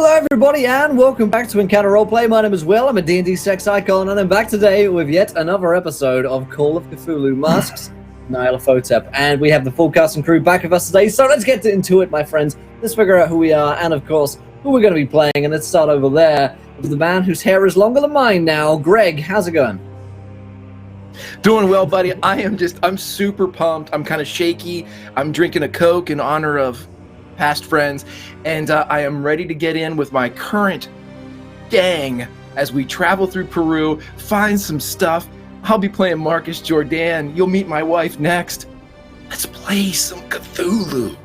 Hello everybody and welcome back to Encounter Roleplay. My name is Will, I'm a D&D sex icon, and I'm back today with yet another episode of Call of Cthulhu Masks, Nyarlathotep. And we have the full cast and crew back with us today, so let's get into it, my friends. Let's figure out who we are and, of course, who we're going to be playing. And let's start over there with the man whose hair is longer than mine now. Greg, how's it going? Doing well, buddy. I'm super pumped. I'm kind of shaky. I'm drinking a Coke in honor of past friends, and I am ready to get in with my current gang as we travel through Peru, find some stuff. I'll be playing Marcus Jordan. You'll meet my wife next. Let's play some Cthulhu.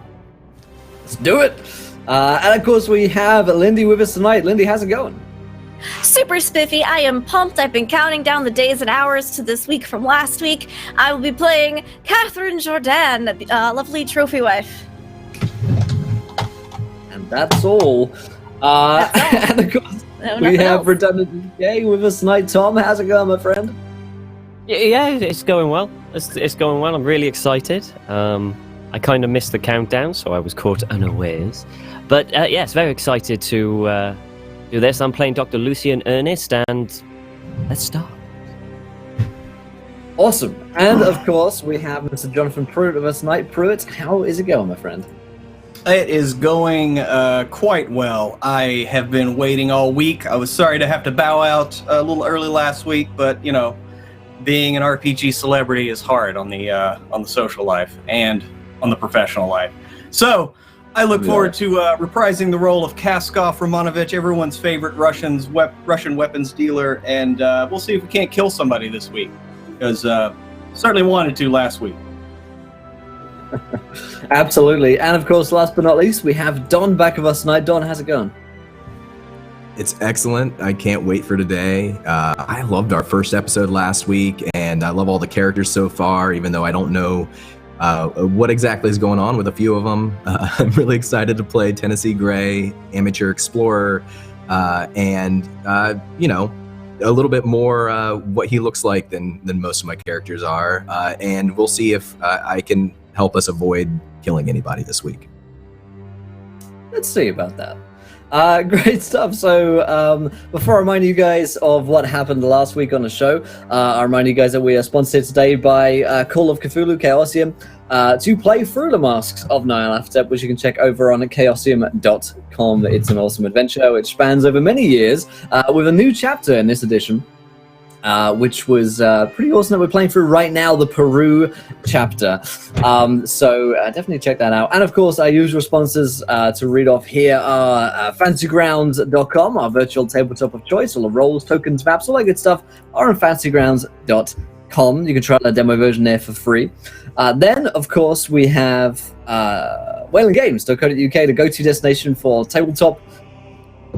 Let's do it. And of course, we have Lindy with us tonight. Lindy, how's it going? Super spiffy. I am pumped. I've been counting down the days and hours to this week from last week. I will be playing Catherine Jordan, lovely trophy wife. And that's all. And of course, we have Redundant Gay with us tonight. Tom, how's it going, my friend? Yeah, it's going well. It's going well. I'm really excited. I kind of missed the countdown, so I was caught unawares. But yes, very excited to do this. I'm playing Dr. Lucian Ernest, and let's start. Awesome. And of course, we have Mr. Jonathan Pruitt with us tonight. Pruitt, how is it going, my friend? It is going quite well. I have been waiting all week. I was sorry to have to bow out a little early last week, but you know, being an RPG celebrity is hard on the social life and on the professional life. So I look forward to reprising the role of Kaskov Romanovich, everyone's favorite Russian weapons dealer, and we'll see if we can't kill somebody this week, because certainly wanted to last week. Absolutely. And of course, last but not least, we have Don back with us tonight. Don, how's it going? It's excellent. I can't wait for today. I loved our first episode last week, and I love all the characters so far, even though I don't know what exactly is going on with a few of them. I'm really excited to play Tennessee Gray, amateur explorer, and you know, a little bit more what he looks like than most of my characters are. And we'll see if I can help us avoid killing anybody this week. Let's see about that. Great stuff. So before I remind you guys of what happened last week on the show, I remind you guys that we are sponsored today by Call of Cthulhu Chaosium to play through the Masks of Nyarlathotep, which you can check over on chaosium.com. It's an awesome adventure which spans over many years with a new chapter in this edition. Which was pretty awesome that we're playing through right now, the Peru chapter. So definitely check that out. And of course, our usual sponsors to read off here are fancygrounds.com, our virtual tabletop of choice. All the rolls, tokens, maps, all that good stuff are on fancygrounds.com. You can try out the demo version there for free. Then, of course, we have whalengames.co.uk, the go-to destination for tabletop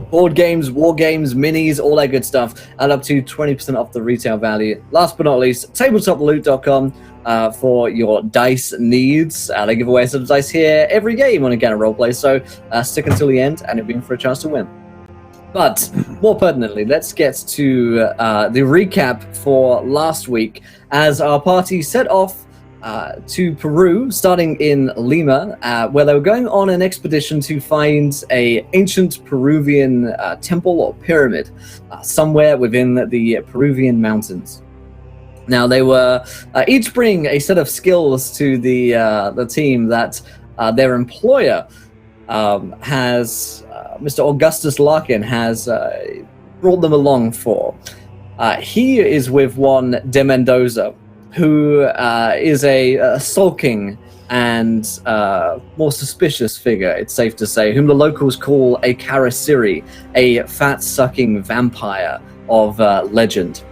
board games, war games, minis, all that good stuff, and up to 20% off the retail value. Last but not least, tabletoploot.com for your dice needs. They give away some dice here every game on Encounter Roleplay, so stick until the end and you'll be in for a chance to win. But more pertinently, let's get to the recap for last week as our party set off to Peru, starting in Lima, where they were going on an expedition to find a ancient Peruvian temple or pyramid somewhere within the Peruvian mountains. Now, they were each bring a set of skills to the team that their employer has, Mr. Augustus Larkin, has brought them along for. He is with one De Mendoza, who is a sulking and more suspicious figure, it's safe to say, whom the locals call a Kharisiri, a fat-sucking vampire of legend.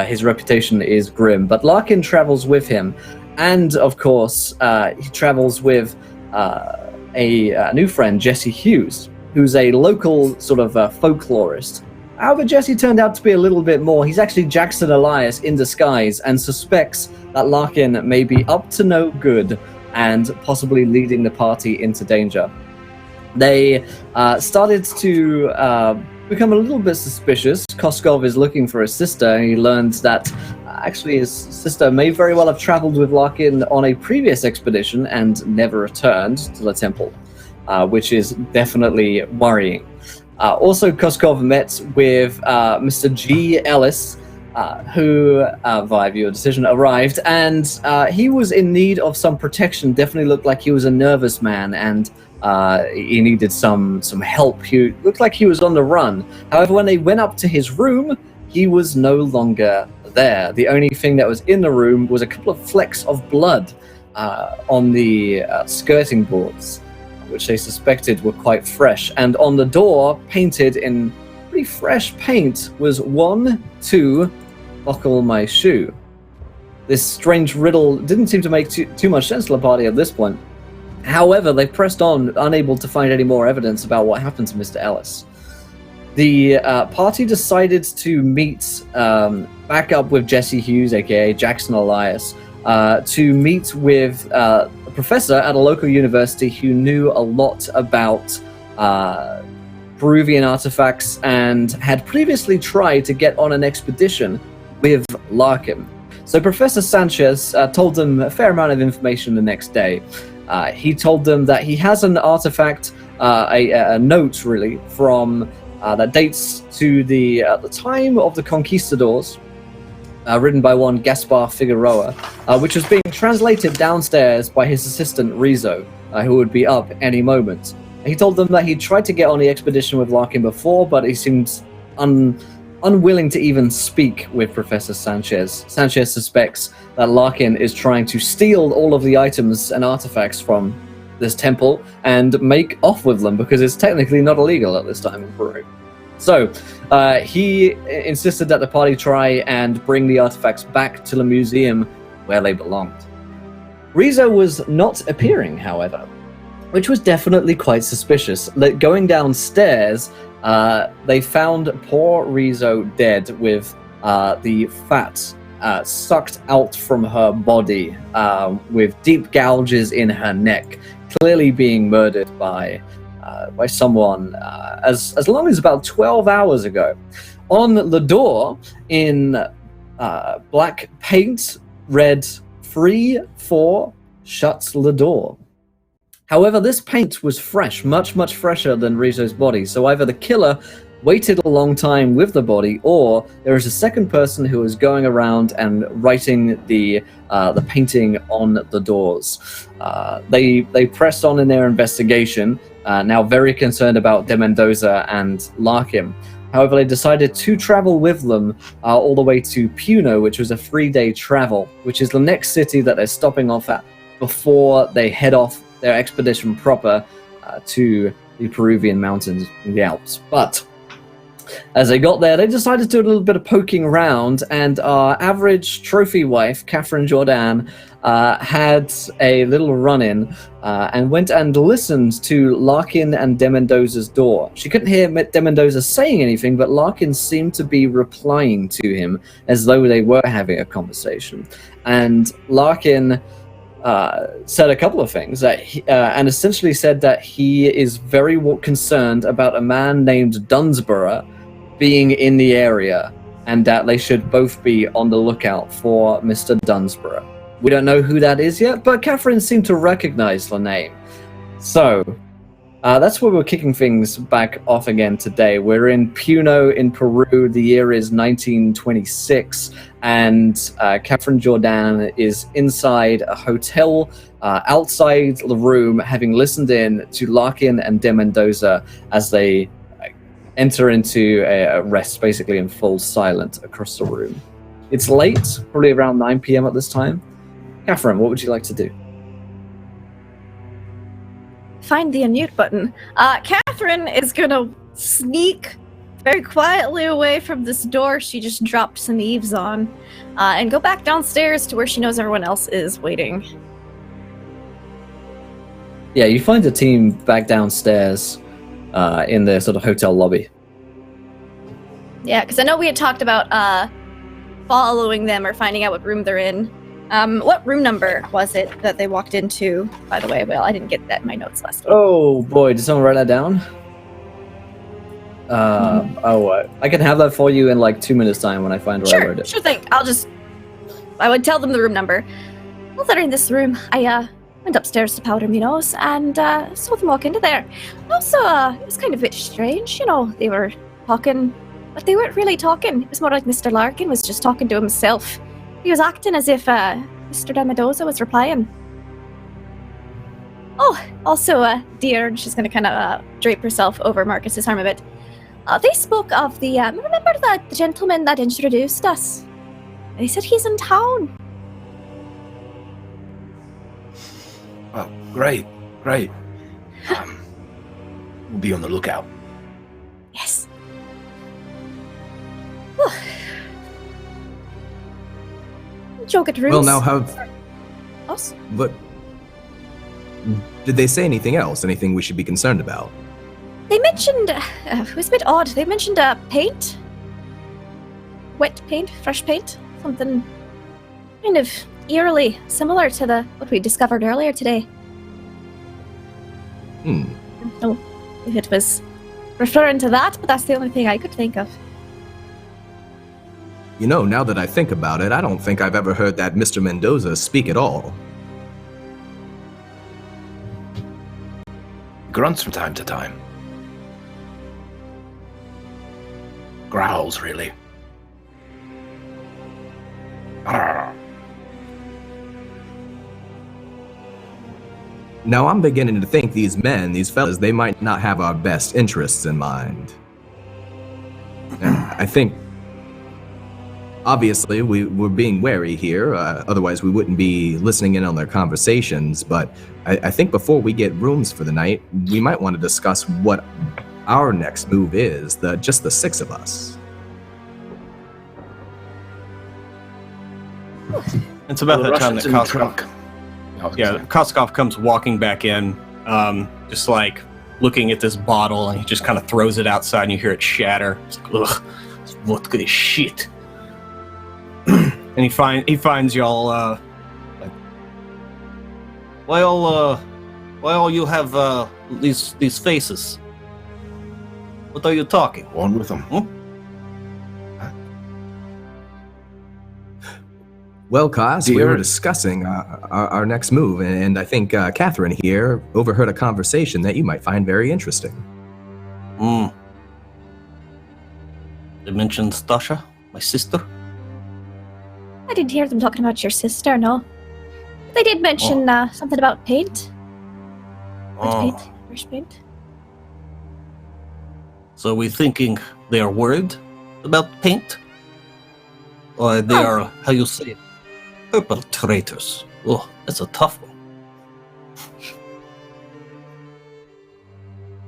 His reputation is grim, but Larkin travels with him, and of course, he travels with a new friend, Jesse Hughes, who's a local sort of folklorist. However, Jesse turned out to be a little bit more. He's actually Jackson Elias in disguise and suspects that Larkin may be up to no good and possibly leading the party into danger. They started to become a little bit suspicious. Koskov is looking for his sister, and he learns that actually his sister may very well have traveled with Larkin on a previous expedition and never returned to the temple, which is definitely worrying. Also, Koskov met with Mr. G. Ellis, who, via viewer decision, arrived, and he was in need of some protection. Definitely looked like he was a nervous man, and he needed some help. He looked like he was on the run. However, when they went up to his room, he was no longer there. The only thing that was in the room was a couple of flecks of blood on the skirting boards, which they suspected were quite fresh. And on the door, painted in pretty fresh paint, was 1, 2, buckle my shoe. This strange riddle didn't seem to make too much sense to the party at this point. However, they pressed on, unable to find any more evidence about what happened to Mr. Ellis. The party decided to meet back up with Jesse Hughes, aka Jackson Elias, to meet with a professor at a local university who knew a lot about Peruvian artifacts and had previously tried to get on an expedition with Larkin. So Professor Sanchez told them a fair amount of information the next day. He told them that he has an artifact, a note really, from that dates to the time of the conquistadors, written by one Gaspar Figueroa, which was being translated downstairs by his assistant Rizzo, who would be up any moment. He told them that he tried to get on the expedition with Larkin before, but he seemed unwilling to even speak with Professor Sanchez. Sanchez suspects that Larkin is trying to steal all of the items and artifacts from this temple and make off with them, because it's technically not illegal at this time in Peru. So he insisted that the party try and bring the artifacts back to the museum where they belonged. Rizzo was not appearing, however, which was definitely quite suspicious. Going downstairs, they found poor Rizzo dead with the fat sucked out from her body, with deep gouges in her neck, clearly being murdered by someone as long as about 12 hours ago. On the door, in black paint, read "Free for shuts the door." However, this paint was fresh, much fresher than Rizzo's body, so either the killer waited a long time with the body, or there is a second person who is going around and writing the painting on the doors. They pressed on in their investigation, now very concerned about De Mendoza and Larkin. However, they decided to travel with them all the way to Puno, which was a 3-day travel, which is the next city that they're stopping off at before they head off their expedition proper to the Peruvian mountains in the Alps. But as they got there, they decided to do a little bit of poking around, and our average trophy wife, Catherine Jordan, had a little run-in and went and listened to Larkin and De Mendoza's door. She couldn't hear De Mendoza saying anything, but Larkin seemed to be replying to him as though they were having a conversation. And Larkin said a couple of things, and essentially said that he is very concerned about a man named Dunsborough being in the area, and that they should both be on the lookout for Mr. Dunsborough. We don't know who that is yet, but Catherine seemed to recognize the name. So, that's where we're kicking things back off again today. We're in Puno in Peru. The year is 1926, and Catherine Jordan is inside a hotel outside the room, having listened in to Larkin and De Mendoza as they enter into a rest, basically in full silence across the room. It's late, probably around 9 p.m. at this time. Catherine, what would you like to do? Find the unmute button. Catherine is gonna sneak very quietly away from this door she just dropped some eaves on, and go back downstairs to where she knows everyone else is waiting. Yeah, you find the team back downstairs in the sort of hotel lobby. Yeah, because I know we had talked about following them or finding out what room they're in. What room number was it that they walked into, by the way? Well, I didn't get that in my notes last week. Oh boy, did someone write that down? I can have that for you in like 2 minutes time when I find where I wrote it. Sure thing. I would tell them the room number. Well, they're in this room. I went upstairs to powder my nose and saw them walk into there. And also, it was kind of a bit strange, they were talking, but they weren't really talking. It was more like Mr. Larkin was just talking to himself. He was acting as if Mr. de Mendoza was replying. Oh, also, dear, and she's going to kind of drape herself over Marcus's arm a bit. They spoke of the, remember the gentleman that introduced us? They said he's in town. Oh, great. We'll be on the lookout. Yes. Jogged rooms. Well, now have... Us? But... Did they say anything else? Anything we should be concerned about? They mentioned, it was a bit odd, they mentioned paint. Wet paint, fresh paint. Something kind of eerily similar to what we discovered earlier today. I don't know if it was referring to that, but that's the only thing I could think of. Now that I think about it, I don't think I've ever heard that Mr. Mendoza speak at all. Grunts from time to time. Growls, really. Arrgh. Now I'm beginning to think these fellas, they might not have our best interests in mind. I think, obviously, we're being wary here, otherwise we wouldn't be listening in on their conversations, but I think before we get rooms for the night, we might want to discuss what our next move is, just the six of us. It's about that time that Russians in the Koskov... trunk. Koskov comes walking back in, just like looking at this bottle, and he just kind of throws it outside, and you hear it shatter. It's like, ugh, this vodka is shit. And he finds y'all. Like, why all you have these faces? What are you talking? On with them. Well, Kos, we Dear- were discussing our next move, and I think Catherine here overheard a conversation that you might find very interesting. They mentioned Stasha, my sister. I didn't hear them talking about your sister, no. They did mention something about paint. Wet paint, fresh paint. So we thinking they are worried about paint? Or they are, how you say it, perpetrators? Oh, that's a tough one.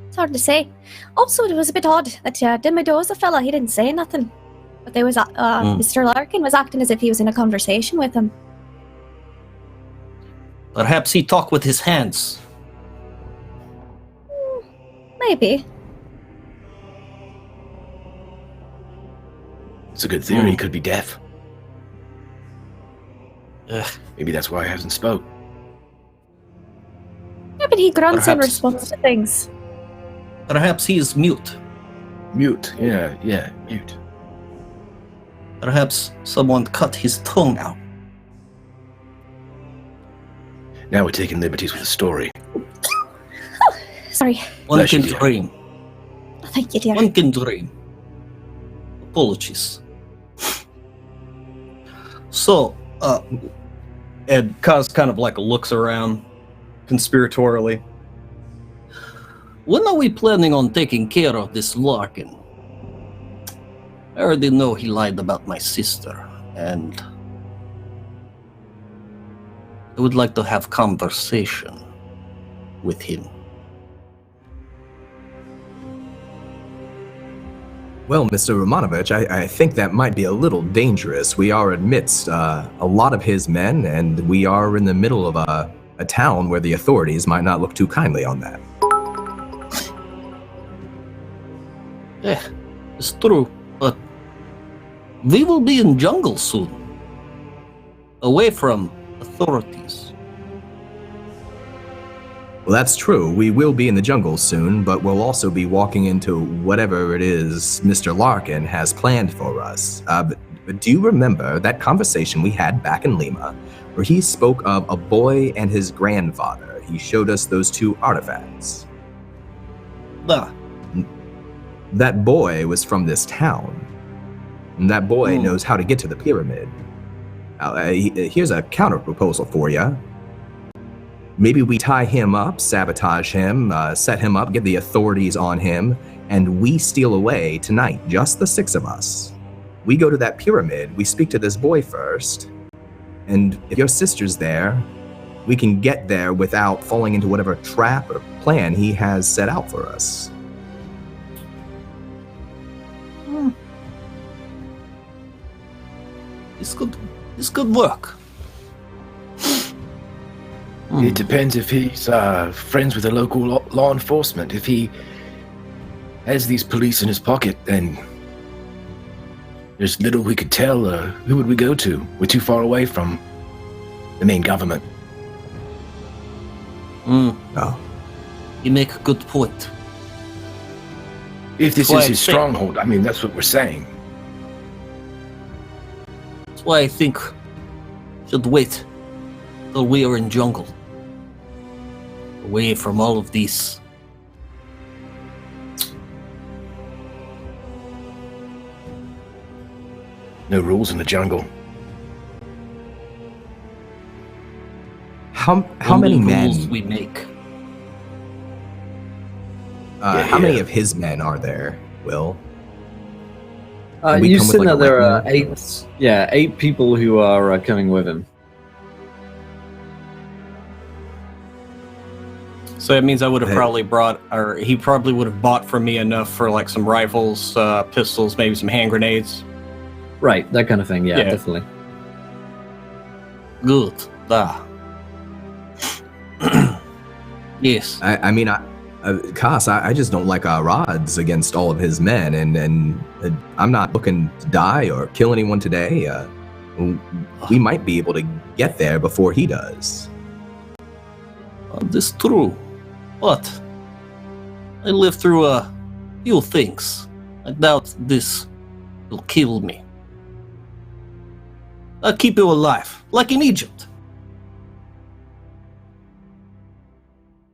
It's hard to say. Also, it was a bit odd that de Mendoza fella, he didn't say nothing. But there was, Mr. Larkin was acting as if he was in a conversation with him. Perhaps he talked with his hands. Maybe. It's a good theory. He could be deaf. Ugh. Maybe that's why he hasn't spoke. Yeah, but he grunts in Perhaps. response to things. Perhaps he is mute. Mute. Yeah, mute. Perhaps someone cut his tongue out. Now we're taking liberties with the story. Sorry. One Bless can you, dear. dream. Oh, thank you, dear. One can dream. Apologies. So, Ed Kaz kind of like looks around conspiratorially. When are we planning on taking care of this Larkin? I already know he lied about my sister, and I would like to have conversation with him. Well, Mr. Romanovich, I think that might be a little dangerous. We are amidst a lot of his men, and we are in the middle of a town where the authorities might not look too kindly on that. It's true, but we will be in jungle soon, away from authorities. Well, that's true. We will be in the jungle soon, but we'll also be walking into whatever it is Mr. Larkin has planned for us. But do you remember that conversation we had back in Lima, where he spoke of a boy and his grandfather. He showed us those two artifacts. Ah, That boy was from this town. And that boy Hmm. knows how to get to the pyramid. Here's a counter proposal for you. Maybe we tie him up, sabotage him, set him up, get the authorities on him, and we steal away tonight, just the 6 of us. We go to that pyramid, we speak to this boy first, and if your sister's there, we can get there without falling into whatever trap or plan he has set out for us. this could work. It depends if he's friends with the local law enforcement. If he has these police in his pocket, then there's little we could tell. Who would we go to? We're too far away from the main government. Oh, You make a good point. If this Well, is I his think- stronghold, I mean, that's what we're saying. That's why I think should wait till we are in jungle, away from all of these. No rules in the jungle. how Only many men? rules we make? How many of his men are there, Will? We You've come with, seen like, a that there are retinue? 8 people who are coming with him. So it means I would have Hey. probably brought, or he probably would have bought from me enough for like some rifles, pistols, maybe some hand grenades. Right, that kind of thing, yeah. Yeah. Definitely. Good. Yes. I mean, Kas, I just don't like our odds against all of his men, and I'm not looking to die or kill anyone today. We might be able to get there before he does. This is true, but I lived through a few things. I doubt this will kill me. I'll keep you alive, like in Egypt.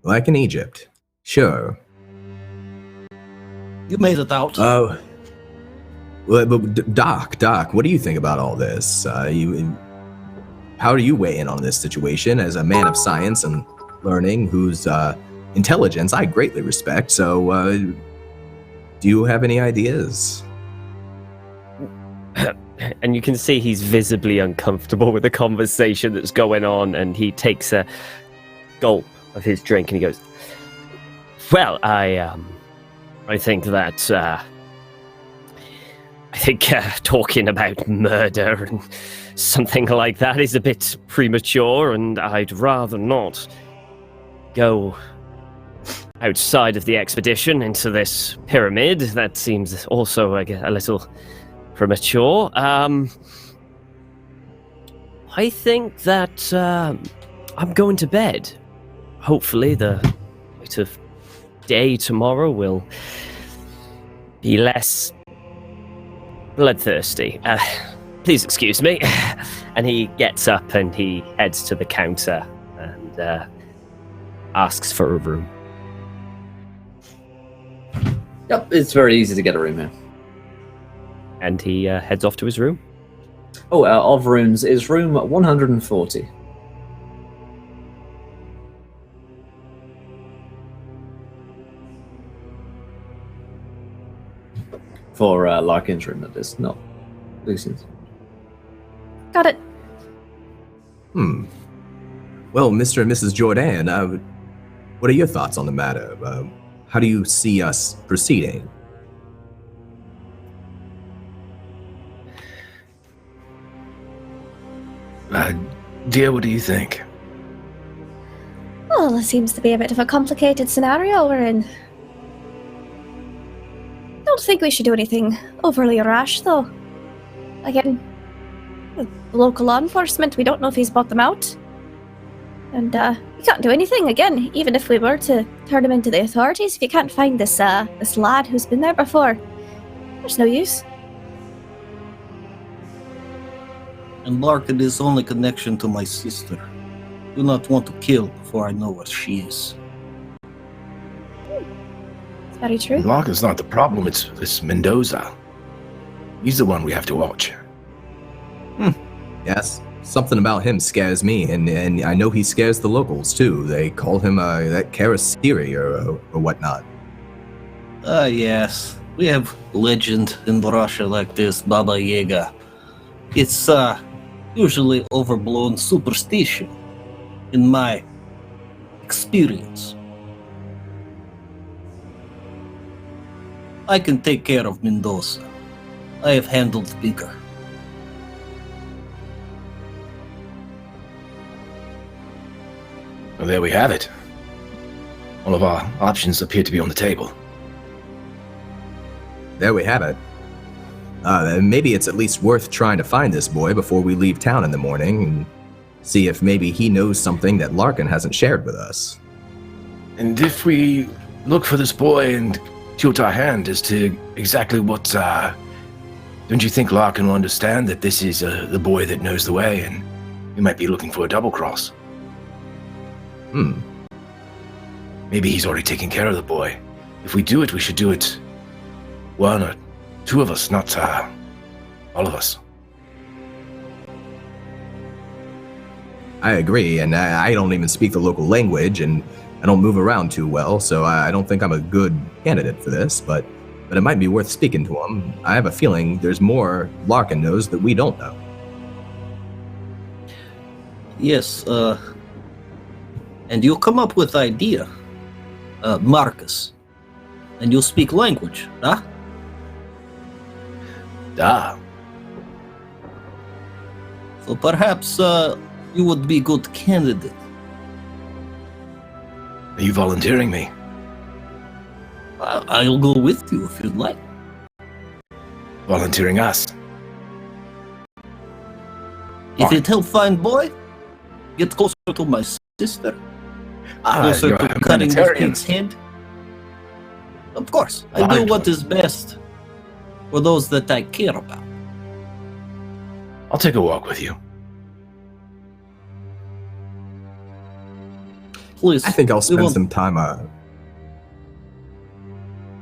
Like in Egypt. Sure. You made it out. Oh. But Doc, what do you think about all this? How do you weigh in on this situation as a man of science and learning whose intelligence I greatly respect? So, do you have any ideas? And you can see he's visibly uncomfortable with the conversation that's going on, and he takes a gulp of his drink and he goes, well, I think that talking about murder and something like that is a bit premature, and I'd rather not go outside of the expedition into this pyramid. That seems also a little premature. I think that I'm going to bed. Hopefully the light of day tomorrow will be less bloodthirsty. Please excuse me. And he gets up and he heads to the counter and asks for a room. Yep, it's very easy to get a room here. And he heads off to his room. Oh, of rooms is room 140. For Larkin's room, that is, not Lucian's. Got it. Well, Mr. and Mrs. Jordan, what are your thoughts on the matter? How do you see us proceeding? Dear, what do you think? Well, it seems to be a bit of a complicated scenario we're in. Don't think we should do anything overly rash, though. Again, with local law enforcement, we don't know if he's bought them out. And, we can't do anything, again, even if we were to turn him into the authorities. If you can't find this lad who's been there before, there's no use. And Larkin is only connection to my sister. Do not want to kill before I know where she is. It's very true. Larkin's not the problem, it's this Mendoza. He's the one we have to watch. Yes, something about him scares me, and I know he scares the locals too. They call him that Kharisiri or whatnot. Yes. We have legend in Russia like this, Baba Yaga. It's usually overblown superstition, in my experience. I can take care of Mendoza. I have handled bigger. Well, there we have it. All of our options appear to be on the table. There we have it. Maybe it's at least worth trying to find this boy before we leave town in the morning and see if maybe he knows something that Larkin hasn't shared with us. And if we look for this boy and tilt our hand as to exactly what, don't you think Larkin will understand that this is the boy that knows the way, and we might be looking for a double cross? Maybe he's already taken care of the boy. If we do it, we should do it one or two of us, not all of us. I agree, and I don't even speak the local language, and I don't move around too well, so I don't think I'm a good candidate for this, but it might be worth speaking to him. I have a feeling there's more Larkin knows that we don't know. Yes, and you come up with idea, Marcus. And you speak language, huh? Ah. So perhaps you would be good candidate. Are you volunteering me? I'll go with you if you'd like. Volunteering us? If it help find boy, get closer to my sister. Closer you're to a cutting this humanitarian. kid's head. Of course, I do what is best for those that I care about. I'll take a walk with you. Please. I think I'll we spend won't- some time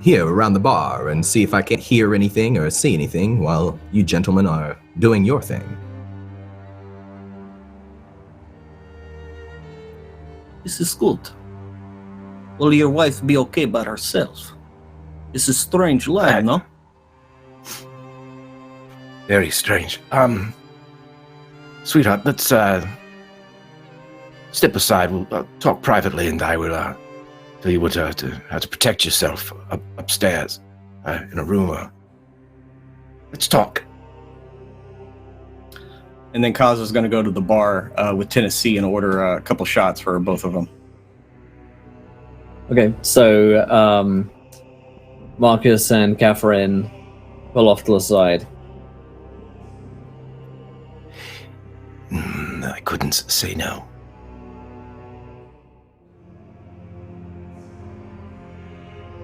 here around the bar and see if I can't hear anything or see anything while you gentlemen are doing your thing. This is good. Will your wife be okay by herself? This is strange lad, no? Very strange. Sweetheart, let's step aside. We'll talk privately, and I will tell you what how to protect yourself upstairs in a room. Let's talk. And then Kaz is going to go to the bar with Tennessee and order a couple shots for both of them. Okay, so Marcus and Catherine pull off to the side. I couldn't say no.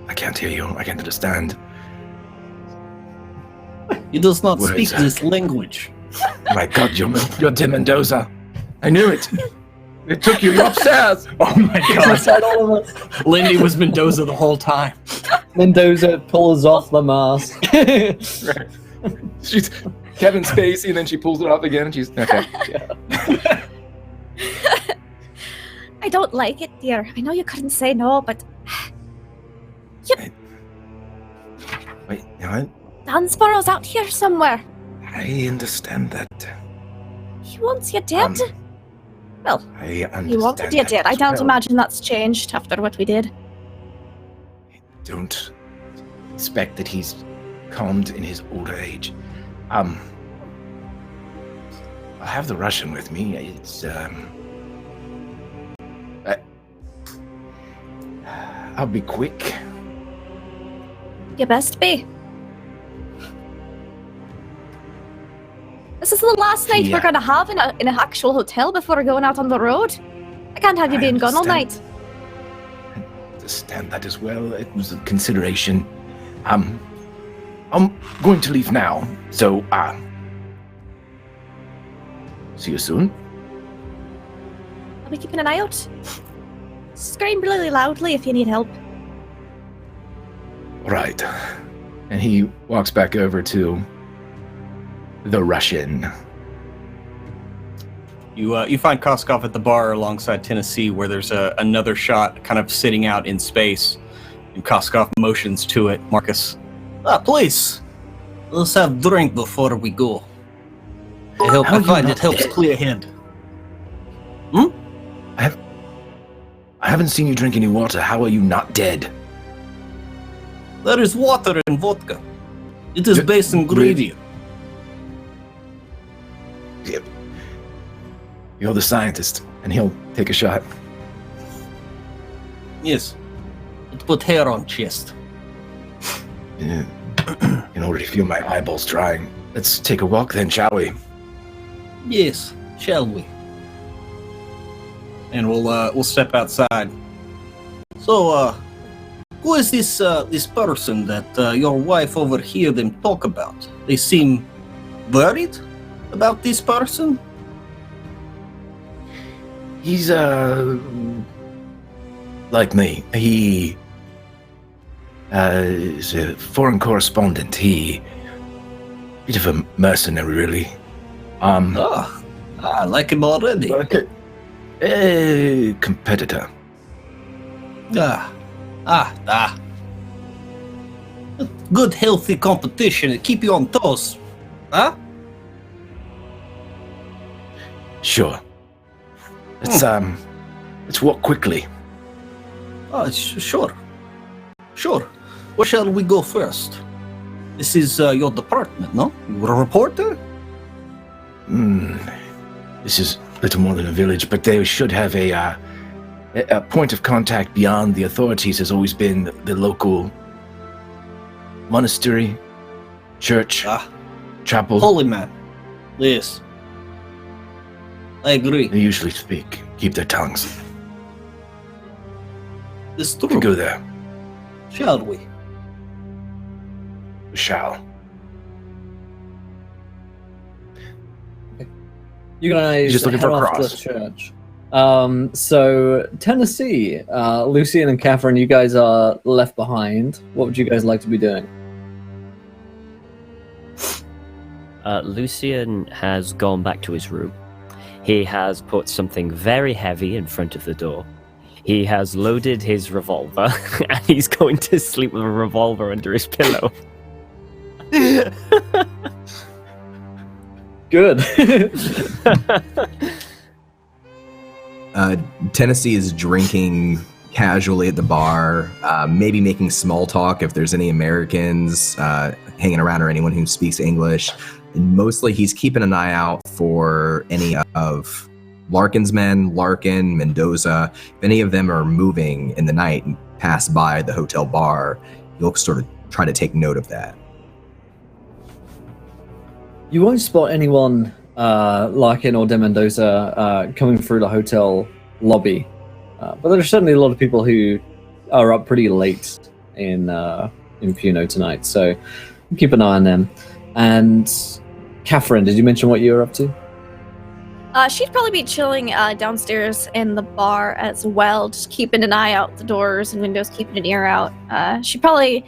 I can't hear you. I can't understand. He does not What speak is that? this language. My God, you're Tim Mendoza. I knew it. It took you. You're upstairs. Oh my god. Inside all of us. Lindy was Mendoza the whole time. Mendoza pulls off the mask. She's Kevin Spacey, and then she pulls it off again, and she's okay. I don't like it, dear. I know you couldn't say no, but Wait, no, Dunsborough's out here somewhere. I understand that. He wants you dead. Well, I understand. he wanted you that dead. I as don't well. imagine that's changed after what we did. Don't expect that he's calmed in his older age. I'll have the Russian with me. It's I'll be quick. You best be. This is the last night Yeah. we're gonna have in an actual hotel before we're going out on the road. I can't have you I being gone all understand. night. I understand that as well. It was a consideration. I'm going to leave now, so See you soon. I'll be keeping an eye out. Scream really loudly if you need help. Right. And he walks back over to the Russian. You find Koskov at the bar alongside Tennessee, where there's another shot kind of sitting out in space, and Koskov motions to it. Marcus. Please. Let's have a drink before we go. I find it helps clear head. I haven't seen you drink any water. How are you not dead? There is water in vodka. It is base ingredient. You're the scientist, and he'll take a shot. Yes. It put hair on chest. Yeah. In order to feel my eyeballs drying. Let's take a walk then, shall we? Yes, shall we? And we'll step outside. So, who is this person that your wife overheard them talk about? They seem worried about this person? He's, like me. He, is a foreign correspondent. Bit of a mercenary, really. I like him already. A competitor. Good, healthy competition. Keep you on toes. Huh? Sure. Let's walk quickly. Sure. Sure. Where shall we go first? This is your department, no? You're a reporter? This is little more than a village, but they should have a point of contact beyond the authorities. Has always been the local monastery, church, chapel. Holy man. Yes. I agree. They usually keep their tongues. It's We true. can go there. Shall we? We shall. You guys Just looking head for a off to the cross. church. So Tennessee, Lucian and Catherine, you guys are left behind. What would you guys like to be doing? Lucian has gone back to his room. He has put something very heavy in front of the door. He has loaded his revolver, and he's going to sleep with a revolver under his pillow. Good. Tennessee is drinking casually at the bar, maybe making small talk if there's any Americans hanging around or anyone who speaks English. And mostly he's keeping an eye out for any of Larkin's men, Larkin, Mendoza. If any of them are moving in the night and pass by the hotel bar, you'll sort of try to take note of that. You won't spot anyone, Larkin or De Mendoza, coming through the hotel lobby. But there are certainly a lot of people who are up pretty late in Puno tonight, so keep an eye on them. And Catherine, did you mention what you were up to? She'd probably be chilling downstairs in the bar as well, just keeping an eye out the doors and windows, keeping an ear out. She probably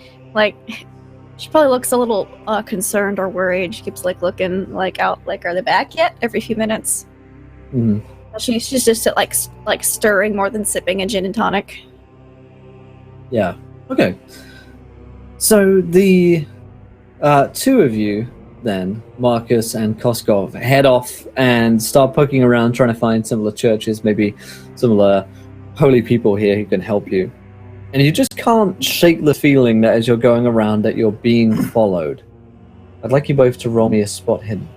looks a little concerned or worried. She keeps looking out, are they back yet? Every few minutes. Mm-hmm. She's just like stirring more than sipping a gin and tonic. Yeah. Okay. So the two of you then, Marcus and Koskov, head off and start poking around trying to find similar churches, maybe similar holy people here who can help you. And you just can't shake the feeling that as you're going around that you're being followed. I'd like you both to roll me a spot hidden.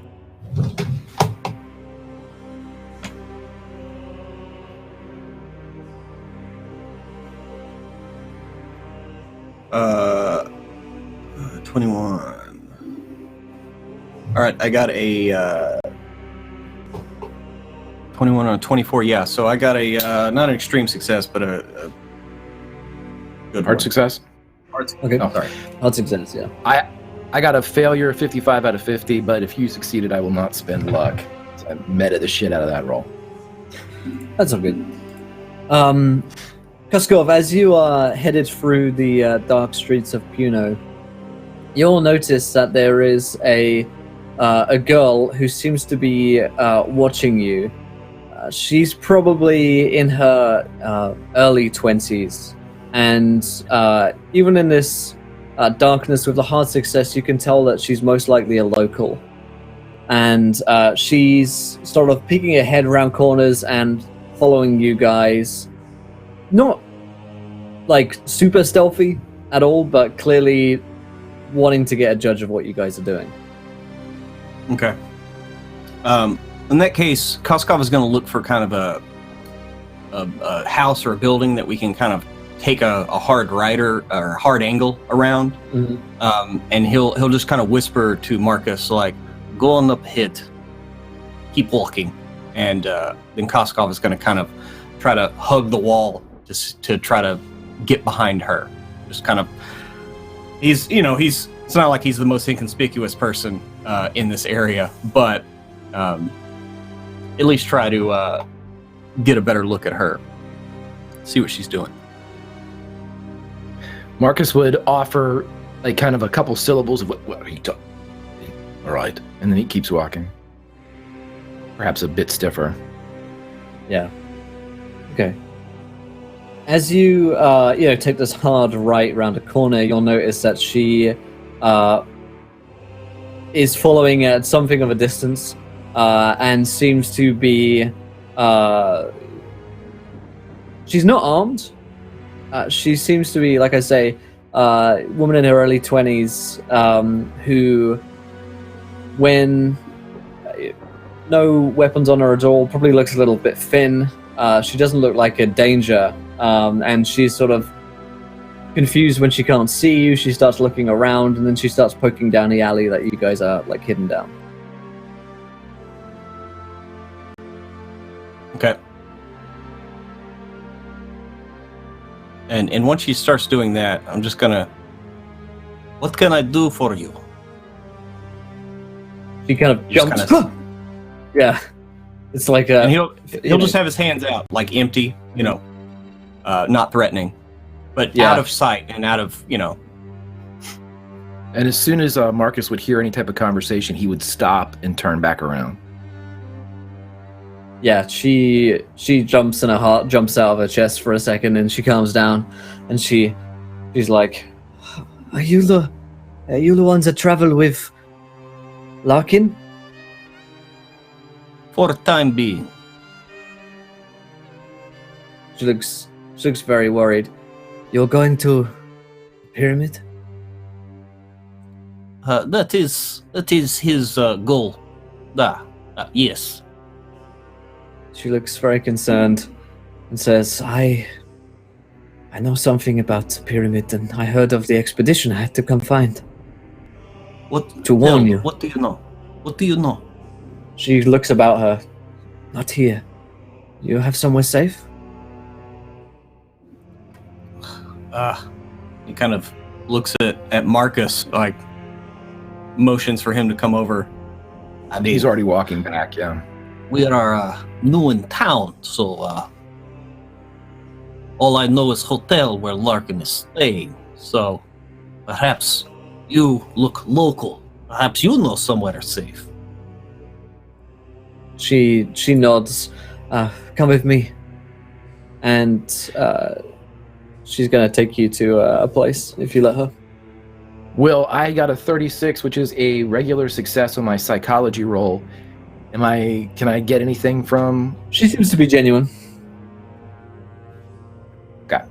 Uh, 21. All right, I got a 21 on a 24. Yeah, so I got a not an extreme success, but a good Hard one. success. Okay. Oh, sorry. Hard success, yeah. I got a failure, 55 out of 50, but if you succeeded, I will not spend luck I meta the shit out of that roll. That's all good. Koskov, as you are headed through the dark streets of Puno, you'll notice that there is a girl who seems to be watching you. She's probably in her early 20s, and even in this darkness with the hard success, you can tell that she's most likely a local. And she's sort of peeking her head around corners and following you guys. Not like super stealthy at all, but clearly wanting to get a judge of what you guys are doing. Okay. In that case, Koskov is going to look for kind of a house or a building that we can kind of take a hard right or hard angle around, and he'll just kind of whisper to Marcus like, "Go on up ahead, keep walking," and then Koskov is going to kind of try to hug the wall just to try to get behind her. Just kind of, it's not like he's the most inconspicuous person in this area, but at least try to get a better look at her, see what she's doing. Marcus would offer like kind of a couple syllables of what he took. All right, and then he keeps walking. Perhaps a bit stiffer. Yeah. Okay. As you take this hard right round a corner, you'll notice that she is following at something of a distance, and seems to be. She's not armed. She seems to be, like I say, woman in her early 20s, who, when no weapons on her at all, probably looks a little bit thin. She doesn't look like a danger, and she's sort of confused when she can't see you. She starts looking around, and then she starts poking down the alley that you guys are like hidden down. Okay. And once she starts doing that, I'm just gonna, "What can I do for you?" She kind of jumps. Yeah, it's like and he'll just have his hands out, like empty, not threatening, but out of sight and out of, And as soon as Marcus would hear any type of conversation, he would stop and turn back around. Yeah, she jumps and her heart jumps out of her chest for a second, and she calms down, and she's like, Are you the ones that travel with Larkin?" For the time being. She looks very worried. "You're going to the pyramid?" That is his goal. Yes. She looks very concerned and says, I know something about the pyramid, and I heard of the expedition I had to come find. What To warn you. What do you know? What do you know? She looks about her. "Not here. You have somewhere safe?" He kind of looks at Marcus, like motions for him to come over. I mean, He's already walking back, yeah. we are new in town, so all I know is hotel where Larkin is staying. So perhaps you look local. Perhaps you know somewhere safe. She nods. "Come with me." And she's going to take you to a place, if you let her. Will, I got a 36, which is a regular success on my psychology roll. Can I get anything from... She seems to be genuine. Okay.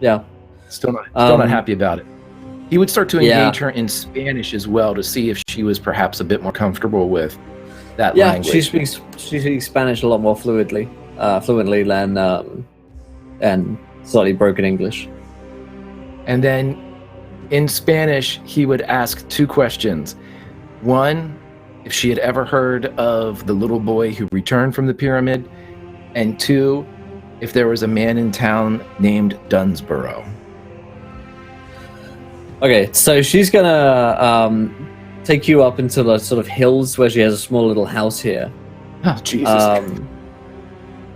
Yeah. Still not happy about it. He would start to engage her in Spanish as well to see if she was perhaps a bit more comfortable with that language. Yeah, she speaks Spanish a lot more fluently than slightly broken English. And then in Spanish, he would ask two questions. One, if she had ever heard of the little boy who returned from the pyramid, and two, if there was a man in town named Dunsborough. Okay, so she's gonna take you up into the sort of hills where she has a small little house here. Oh, Jesus.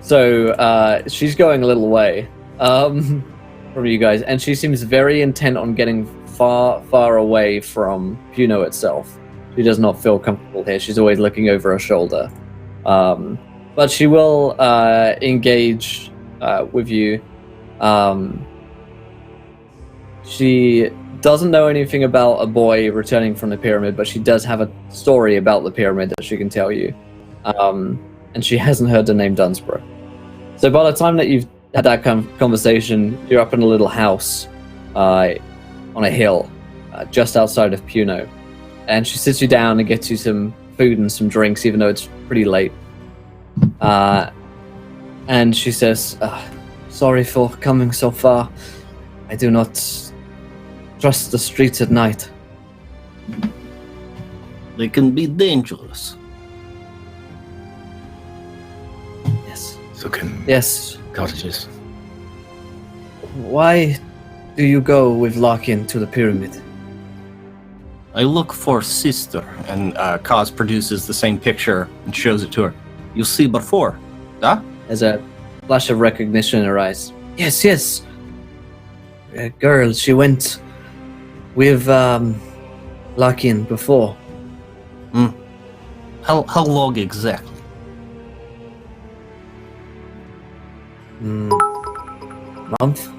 So she's going a little way from you guys, and she seems very intent on getting far, far away from Puno itself. She does not feel comfortable here. She's always looking over her shoulder. But she will engage with you. She doesn't know anything about a boy returning from the pyramid, but she does have a story about the pyramid that she can tell you. And she hasn't heard the name Dunsborough. So by the time that you've had that conversation, you're up in a little house on a hill just outside of Puno. And she sits you down and gets you some food and some drinks, even though it's pretty late. And she says, sorry for coming so far. I do not trust the streets at night. They can be dangerous. Yes. So can Yes. cottages. Why do you go with Larkin to the pyramid? I look for sister, and Kaz produces the same picture and shows it to her. You see before, huh? There's a flash of recognition in her eyes. Yes, yes. A girl, she went with Larkin before. How long exactly? Month?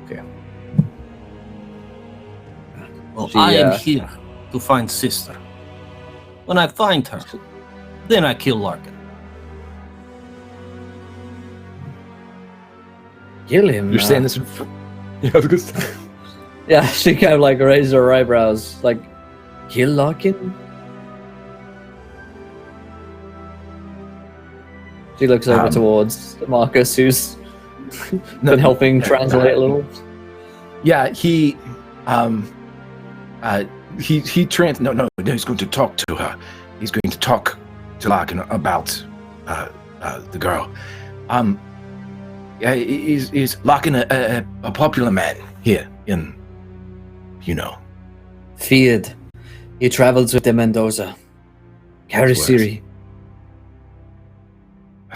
Okay. Well, She, I am here to find sister. When I find her, then I kill Larkin. Kill him? You're saying this in yeah, I was gonna say. Yeah, she kind of like raised her eyebrows. Like, kill Larkin? She looks over towards Marcus, who's been helping translate a little. Yeah, he he's going to talk to her. He's going to talk to Larkin about the girl. Yeah, is Larkin a popular man here in, Feared. He travels with the Mendoza. Kharisiri.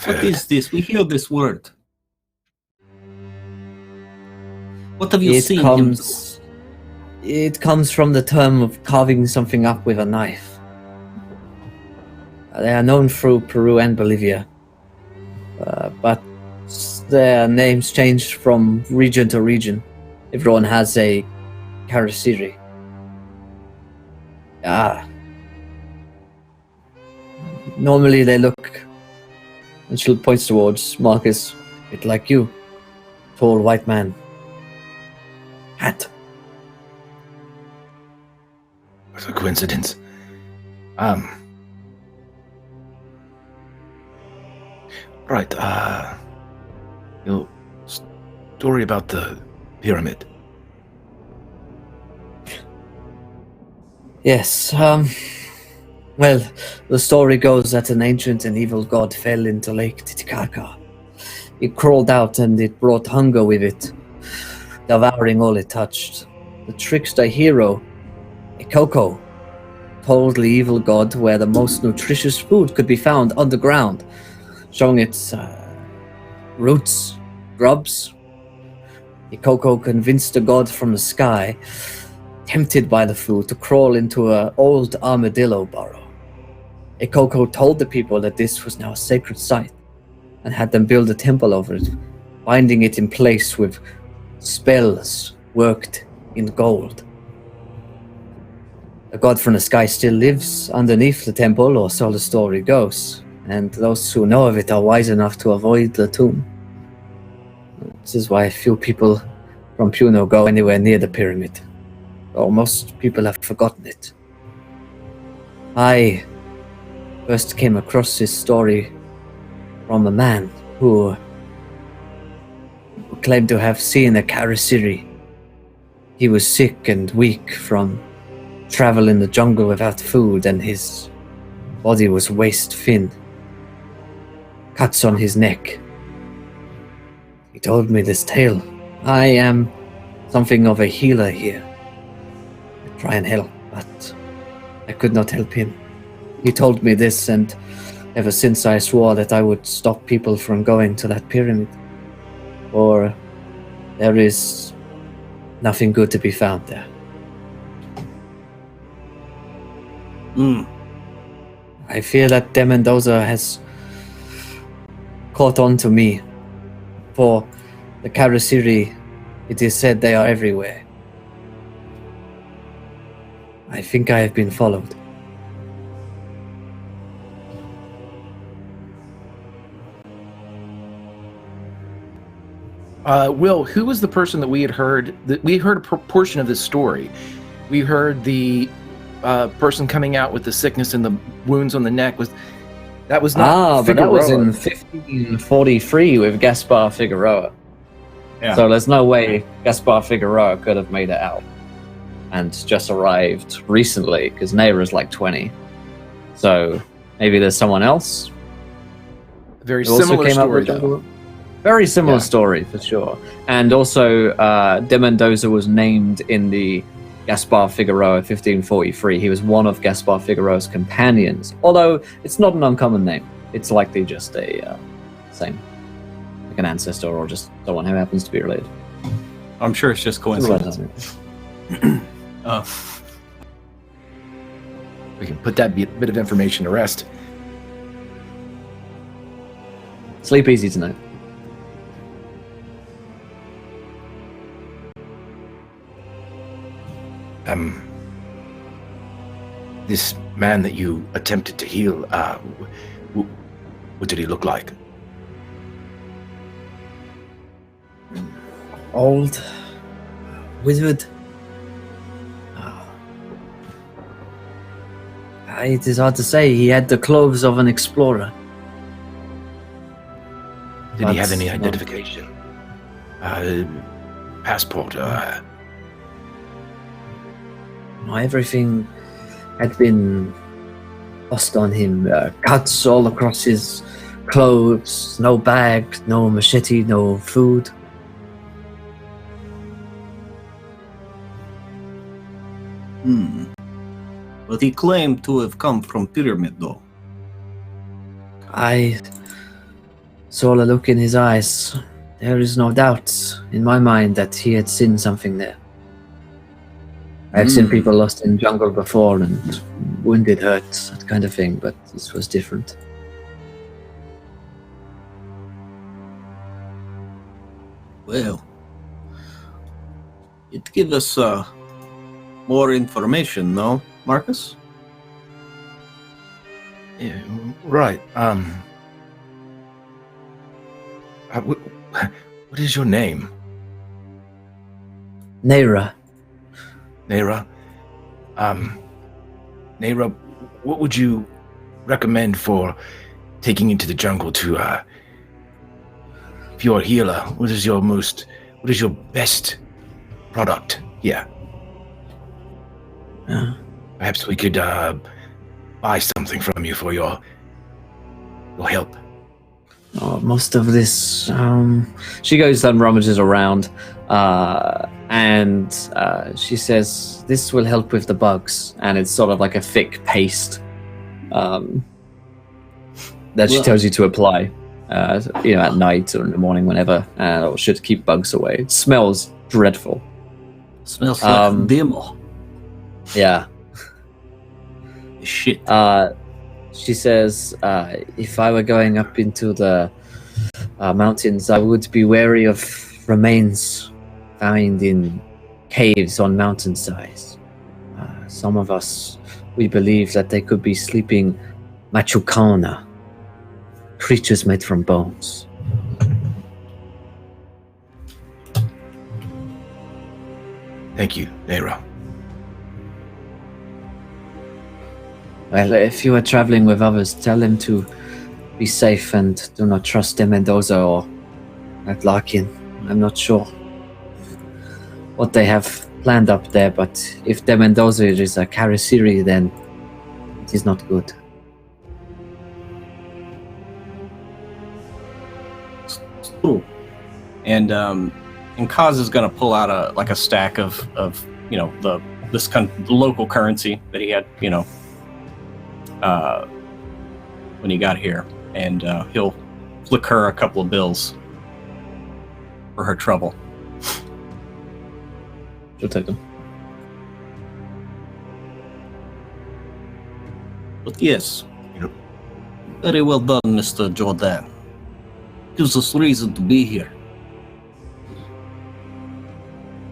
What is this? We hear this word. What have you seen him do? It comes from the term of carving something up with a knife. They are known through Peru and Bolivia, but their names change from region to region. Everyone has a Kharisiri. Normally they look, and she points towards Marcus, a bit like you, tall white man. Hat. What a coincidence. Right, your story about the pyramid. Yes, well, the story goes that an ancient and evil god fell into Lake Titicaca. It crawled out and it brought hunger with it, devouring all it touched. The trickster hero, Ikoko, told the evil god where the most nutritious food could be found underground, showing its roots, grubs. Ikoko convinced the god from the sky, tempted by the food, to crawl into an old armadillo burrow. Ikoko told the people that this was now a sacred site and had them build a temple over it, binding it in place with spells worked in gold. The god from the sky still lives underneath the temple, or so the story goes, and those who know of it are wise enough to avoid the tomb. This is why few people from Puno go anywhere near the pyramid, though most people have forgotten it. I first came across this story from a man who claimed to have seen a Kharisiri. He was sick and weak from travel in the jungle without food, and his body was waist thin. Cuts on his neck. He told me this tale. I am something of a healer here. try and help, but I could not help him. He told me this, and ever since I swore that I would stop people from going to that pyramid. Or there is nothing good to be found there. I fear that De Mendoza has caught on to me. For the Kharisiri, it is said they are everywhere. I think I have been followed. Will, who was the person that we had heard? We heard a portion of this story. We heard the person coming out with the sickness and the wounds on the neck. That was not but that was Figueroa. in 1543 with Gaspar Figueroa. Yeah. So there's no way Gaspar Figueroa could have made it out and just arrived recently, because Nera's like 20. So maybe there's someone else. Very who also similar came up story, with though. Very similar Yeah. story, for sure. And also, De Mendoza was named in the Gaspar Figueroa 1543. He was one of Gaspar Figueroa's companions, although it's not an uncommon name. It's likely just a same, like an ancestor or just someone who happens to be related. I'm sure it's just coincidence. We can put that bit of information to rest. Sleep easy tonight. This man that you attempted to heal, what did he look like? Old, withered. It is hard to say. He had the clothes of an explorer. Did he have any That's- identification? Passport? No, everything had been lost on him. Cuts all across his clothes. No bag, no machete, no food. But he claimed to have come from Pyramid, though. I saw the look in his eyes. There is no doubt in my mind that he had seen something there. I've seen people lost in jungle before and wounded, hurt, that kind of thing, but this was different. Well, it gives us more information, no, Marcus? Yeah, right. What is your name? Nera. Nera? Nera, what would you recommend for taking into the jungle to, if you're a healer, what is your best product? Yeah. Perhaps we could, buy something from you for your help. Oh, most of this, she goes and rummages around, and she says, this will help with the bugs, and it's sort of like a thick paste that she tells you to apply, at night or in the morning, whenever, or should keep bugs away. It smells dreadful. Smells like demo. Yeah. Shit. She says, if I were going up into the mountains, I would be wary of remains found in caves on mountainsides. Some of us, we believe that they could be sleeping machucana, creatures made from bones. Thank you, Nera. Well, if you are traveling with others, tell them to be safe and do not trust De Mendoza or Larkin. I'm not sure what they have planned up there, but if De Mendoza is a Kharisiri, then it is not good. It's true. And Kaz is gonna pull out a stack of the this kind of local currency that he had, when he got here, and he'll flick her a couple of bills for her trouble. She'll take them. But yes, very well done, Mr. Jordan. Gives us reason to be here.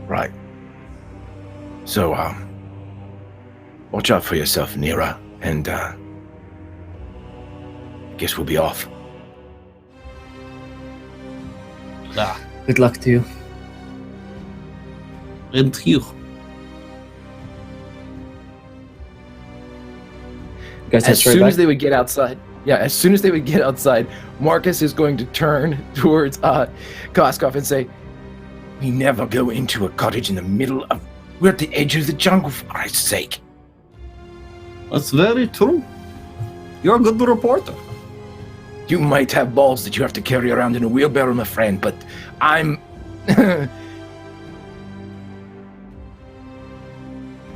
Right. So, watch out for yourself, Nera, and, guess we'll be off. Ah, Good luck to you. and you. You guys head As straight soon back? as they would get outside, Marcus is going to turn towards Koskov and say, "We never go into a cottage in the middle of... We're at the edge of the jungle, for Christ's sake." That's very true. You're a good reporter. You might have balls that you have to carry around in a wheelbarrow, my friend, but I'm...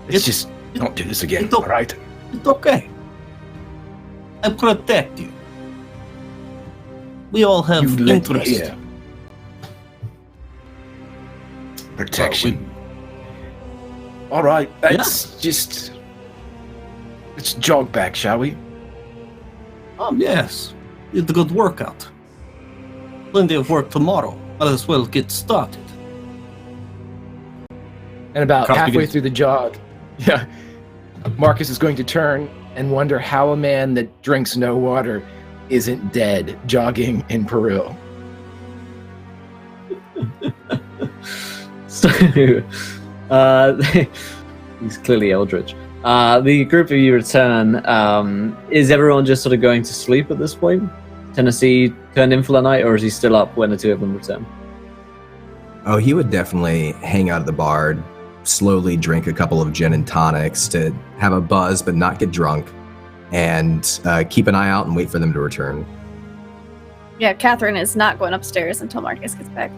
Let's just don't do this again, it's okay. all right? It's okay. I protect you. We all have You've led me interest. here. Protection. All right, let's jog back, shall we? Oh, yes. It's a good workout. Plenty of work tomorrow. Might as well get started. And about Cost halfway begins. through the jog, Marcus is going to turn and wonder how a man that drinks no water isn't dead jogging in Peru. So, he's clearly Eldritch. The group of you return. Is everyone just sort of going to sleep at this point? Tennessee turned in for the night, or is he still up when the two of them return? Oh, he would definitely hang out at the bar, slowly drink a couple of gin and tonics to have a buzz but not get drunk, and keep an eye out and wait for them to return. Yeah, Catherine is not going upstairs until Marcus gets back.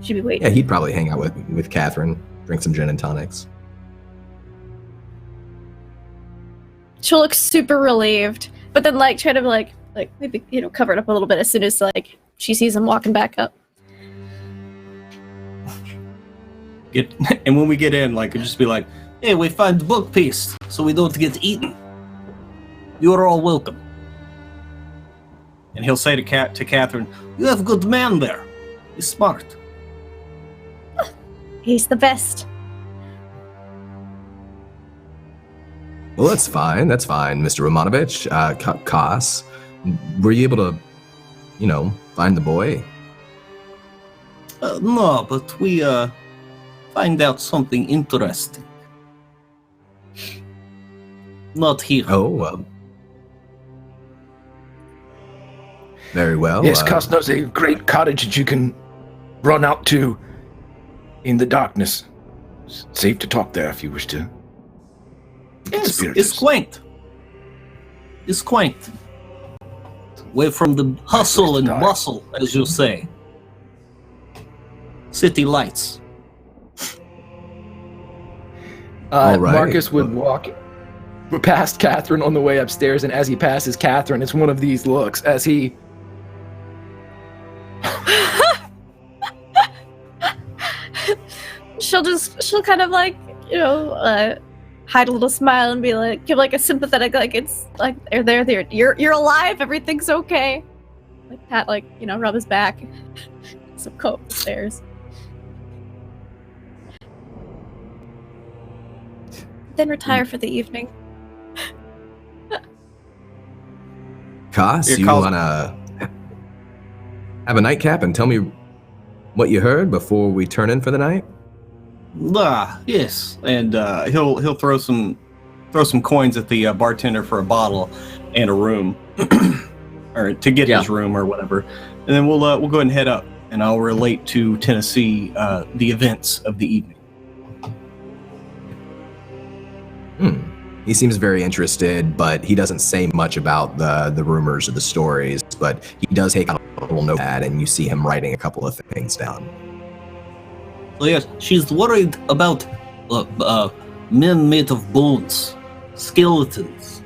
She'd be waiting. Yeah, he'd probably hang out with Catherine, drink some gin and tonics. She'll look super relieved, but then try to maybe cover it up a little bit as soon as she sees him walking back up. And when we get in, it'd just be like, Hey, we find book piece, so we don't get eaten. You're all welcome. and he'll say to Catherine, You have a good man there. He's smart. He's the best. Well, that's fine, Mr. Romanovich. Kos, were you able to, find the boy? No, but we find out something interesting. Not here. Oh, very well. Yes, Kos knows a great cottage that you can run out to in the darkness. It's safe to talk there if you wish to. Yes, it's quaint. It's quaint. Away from the hustle and bustle, as you say. City lights. All right. Marcus would walk past Catherine on the way upstairs, and as he passes Catherine, it's one of these looks as he... She'll kind of hide a little smile and be give a sympathetic it's they're there, you're alive, everything's okay, pat rub his back. Some coat upstairs, then retire for the evening. Kos, Here, you Kos. want to have a nightcap and tell me what you heard before we turn in for the night? yes, and he'll throw some coins at the bartender for a bottle and a room, or to get his room or whatever, and then we'll go ahead and head up, and I'll relate to Tennessee the events of the evening. He seems very interested, but he doesn't say much about the rumors or the stories, but he does take out a little notepad, and you see him writing a couple of things down. So yes, she's worried about men made of bones, skeletons.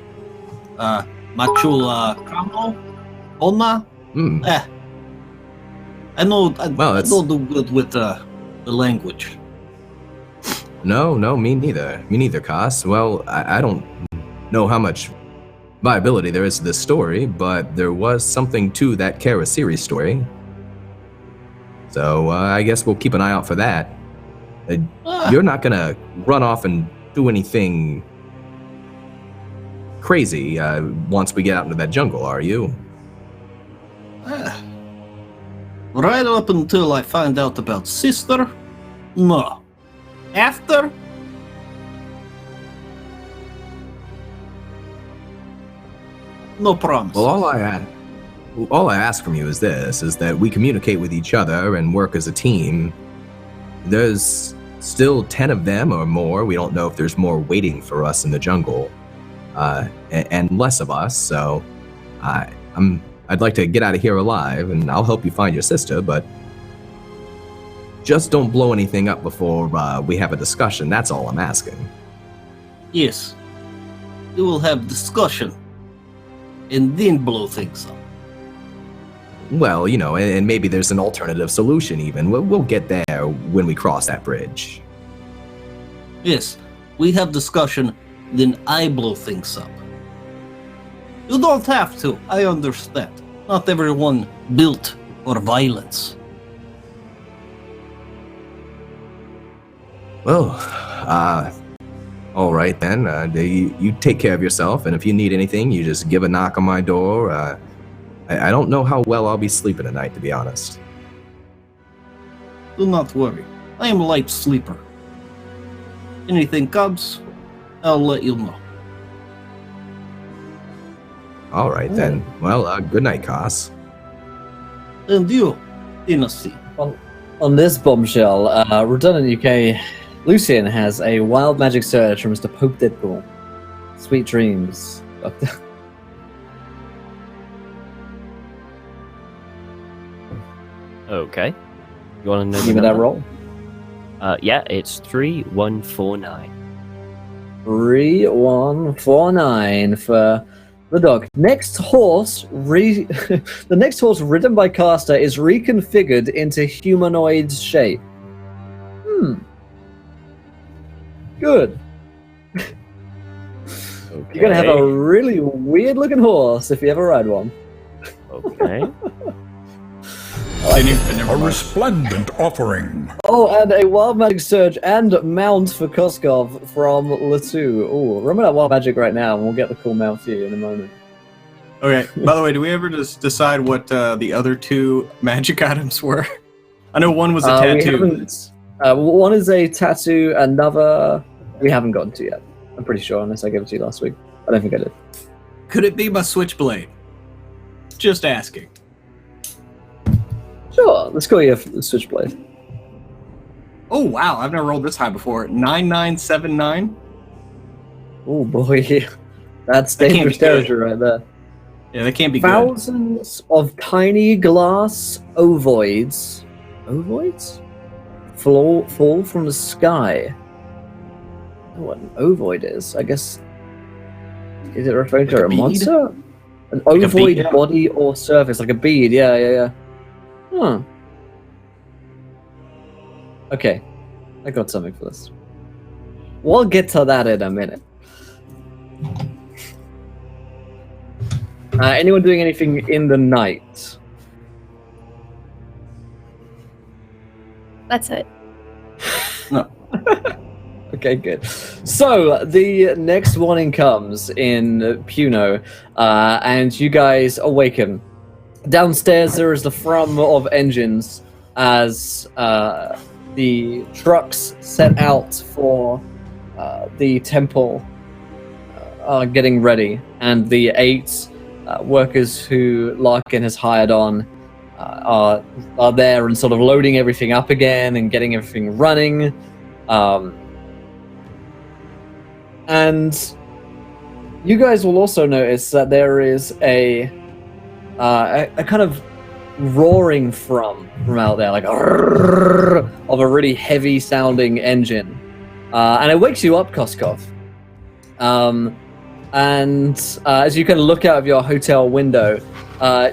Machula Kamo? Ona? Hmm. I know. I Well, don't do good with the language. No, me neither. Me neither, Kos. Well, I don't know how much viability there is to this story, but there was something to that Kharisiri story. So I guess we'll keep an eye out for that. You're not gonna run off and do anything crazy once we get out into that jungle, are you? Right up until I find out about sister, no. After, no promise. Well, all I ask from you is this: is that we communicate with each other and work as a team. There's still 10 of them or more. We don't know if there's more waiting for us in the jungle, and less of us. So, I'd like to get out of here alive, and I'll help you find your sister, but just don't blow anything up before we have a discussion. That's all I'm asking. Yes, we will have discussion, and then blow things up. Well, and maybe there's an alternative solution even. We'll get there when we cross that bridge. Yes, we have discussion, then I blow things up. You don't have to, I understand. Not everyone built for violence. Well, all right then. You take care of yourself, and if you need anything, you just give a knock on my door. I don't know how well I'll be sleeping tonight, to be honest. Do not worry, I am a light sleeper. Anything comes, I'll let you know. All right then. Well, good night, Kos. And you, Dynasty. On this bombshell, Redundant UK, Lucian has a wild magic surge from Mr. Pope Deadpool. Sweet dreams, Doctor. Okay. You want to know? Give me that roll. Yeah, it's 3149. 3149 for the dog. Next horse, the next horse ridden by Caster is reconfigured into humanoid shape. Good. Okay. You're gonna have a really weird looking horse if you ever ride one. Okay. A resplendent offering. Oh, and a wild magic surge and mount for Koskov from Latu. Oh, remember that wild magic right now, and we'll get the cool mount for you in a moment. Okay. By the way, do we ever just decide what the other two magic items were? I know one was a tattoo. One is a tattoo, another we haven't gotten to yet. I'm pretty sure, unless I gave it to you last week. I don't think I did. Could it be my switchblade? Just asking. Sure, let's call you a switchblade. Oh wow, I've never rolled this high before. 9979. Oh boy, that's That can't dangerous be good. territory right there. Yeah, that can't be good. Thousands of tiny glass ovoids fall from the sky. I don't know what an ovoid is. I guess, is it referring to Like a a bead? monster? An Like a ovoid bead, yeah. body or surface, like a bead. Yeah. Huh. Okay, I got something for this. We'll get to that in a minute. Anyone doing anything in the night? That's it. Okay, good. So the next warning comes in Puno, and you guys awaken. Downstairs there is the thrum of engines as the trucks set out for the temple are getting ready, and the 8 workers who Larkin has hired on are there and sort of loading everything up again and getting everything running. And you guys will also notice that there is a kind of roaring from out there, like of a really heavy sounding engine. and it wakes you up, Koskov. And as you kind of look out of your hotel window,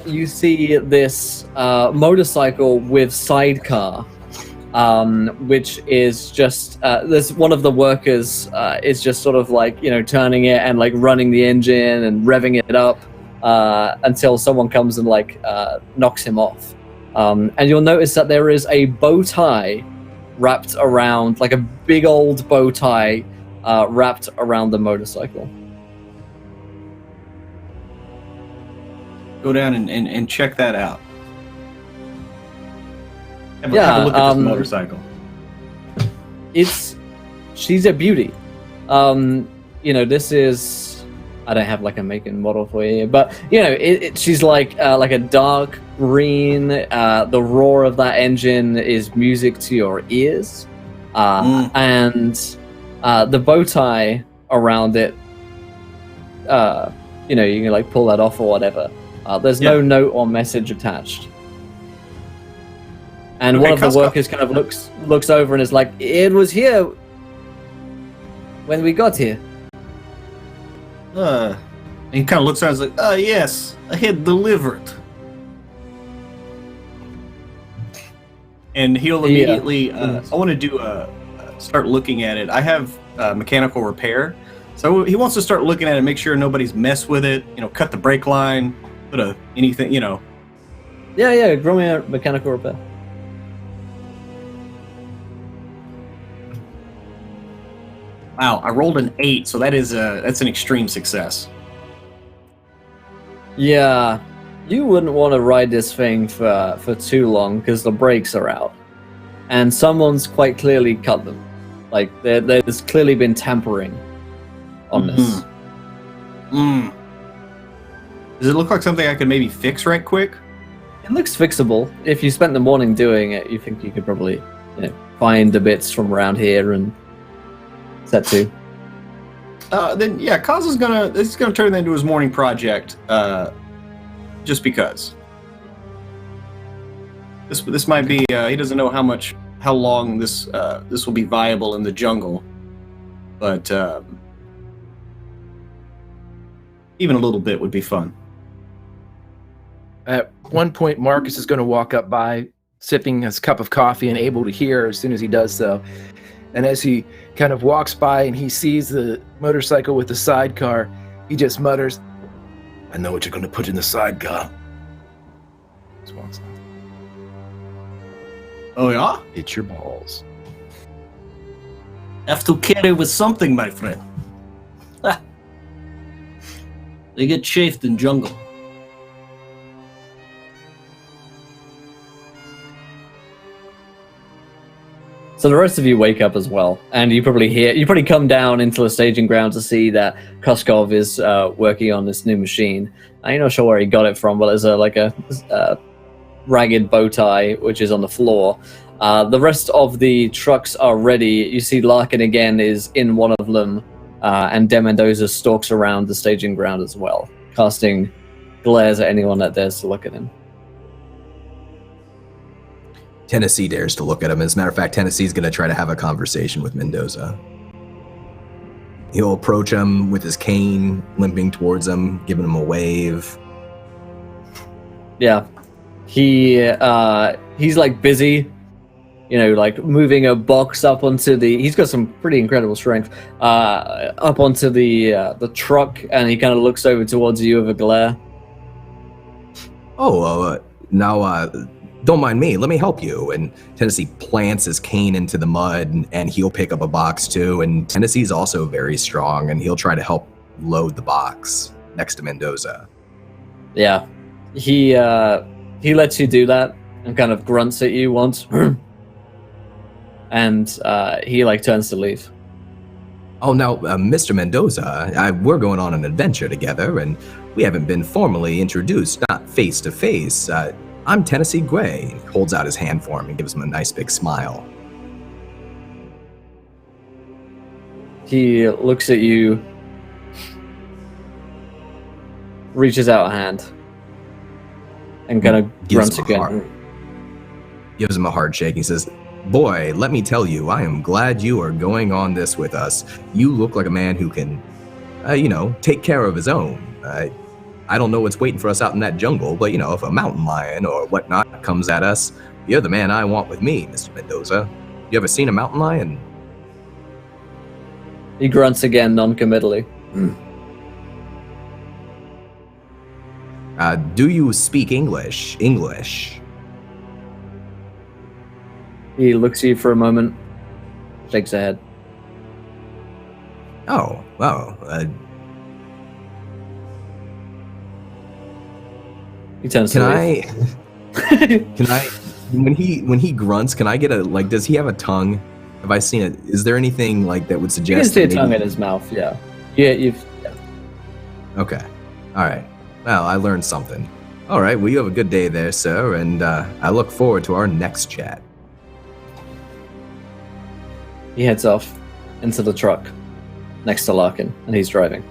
you see this motorcycle with sidecar, which is just there's one of the workers is just sort of like turning it and like running the engine and revving it up until someone comes and like knocks him off. And you'll notice that there is a bow tie wrapped around, like a big old bow tie wrapped around the motorcycle. Go down and check that out. Have a look at this motorcycle. She's a beauty. This is, I don't have like a make and model for you, but she's like a dark green. The roar of that engine is music to your ears, and the bow tie around it. You can like pull that off or whatever. There's no note or message attached. And one of the workers kind of looks over and is like, "It was here when we got here." And he kind of looks around and is like, yes, I had delivered. And he'll immediately, I want to do start looking at it. I have mechanical repair. So he wants to start looking at it, make sure nobody's messed with it, cut the brake line, put anything, Yeah, grow me a mechanical repair. Wow, I rolled an 8, so that's an extreme success. Yeah, you wouldn't want to ride this thing for too long because the brakes are out, and someone's quite clearly cut them. Like there's clearly been tampering on this. Does it look like something I could maybe fix right quick? It looks fixable. If you spent the morning doing it, you think you could probably find the bits from around here and set to. Then yeah, Kaz is gonna turn that into his morning project, just because. This might be he doesn't know how long this will be viable in the jungle, but even a little bit would be fun. At one point, Marcus is going to walk up by, sipping his cup of coffee and able to hear as soon as he does so. And as he kind of walks by and he sees the motorcycle with the sidecar, he just mutters, "I know what you're going to put in the sidecar." Just walks off. Oh yeah? It's your balls. Have to carry with something, my friend. They get chafed in jungle. So the rest of you wake up as well, and you probably come down into the staging ground to see that Koskov is working on this new machine. I'm not sure where he got it from, but there's a ragged bow tie which is on the floor. The rest of the trucks are ready. You see Larkin again is in one of them, and De Mendoza stalks around the staging ground as well, casting glares at anyone that dares to look at him. Tennessee dares to look at him. As a matter of fact, Tennessee's going to try to have a conversation with Mendoza. He'll approach him with his cane, limping towards him, giving him a wave. Yeah. He's like busy, like moving a box up onto he's got some pretty incredible strength, up onto the truck, and he kind of looks over towards you with a glare. Now, don't mind me, let me help you. And Tennessee plants his cane into the mud, and he'll pick up a box too. And Tennessee's also very strong, and he'll try to help load the box next to Mendoza. Yeah, he lets you do that and kind of grunts at you once, and he like turns to leave. Oh, now, Mr. Mendoza, we're going on an adventure together, and we haven't been formally introduced, not face to face. I'm Tennessee Gray. He holds out his hand for him and gives him a nice big smile. He looks at you, reaches out a hand, and kind of grunts again. Gives him a hard shake. He says, boy, let me tell you, I am glad you are going on this with us. You look like a man who can, take care of his own. I don't know what's waiting for us out in that jungle, but, if a mountain lion or whatnot comes at us, you're the man I want with me, Mr. Mendoza. You ever seen a mountain lion? He grunts again, non-committally. Do you speak English? He looks at you for a moment, shakes his head. Oh, wow. He turns Can to I? leave. Can I? When he grunts, can I get a Does he have a tongue? Have I seen it? Is there anything like that would You can suggest? see a that tongue maybe- in his mouth. Yeah. Yeah. Okay. All right. Well, I learned something. All right. Well, you have a good day there, sir, and I look forward to our next chat. He heads off into the truck next to Larkin, and he's driving.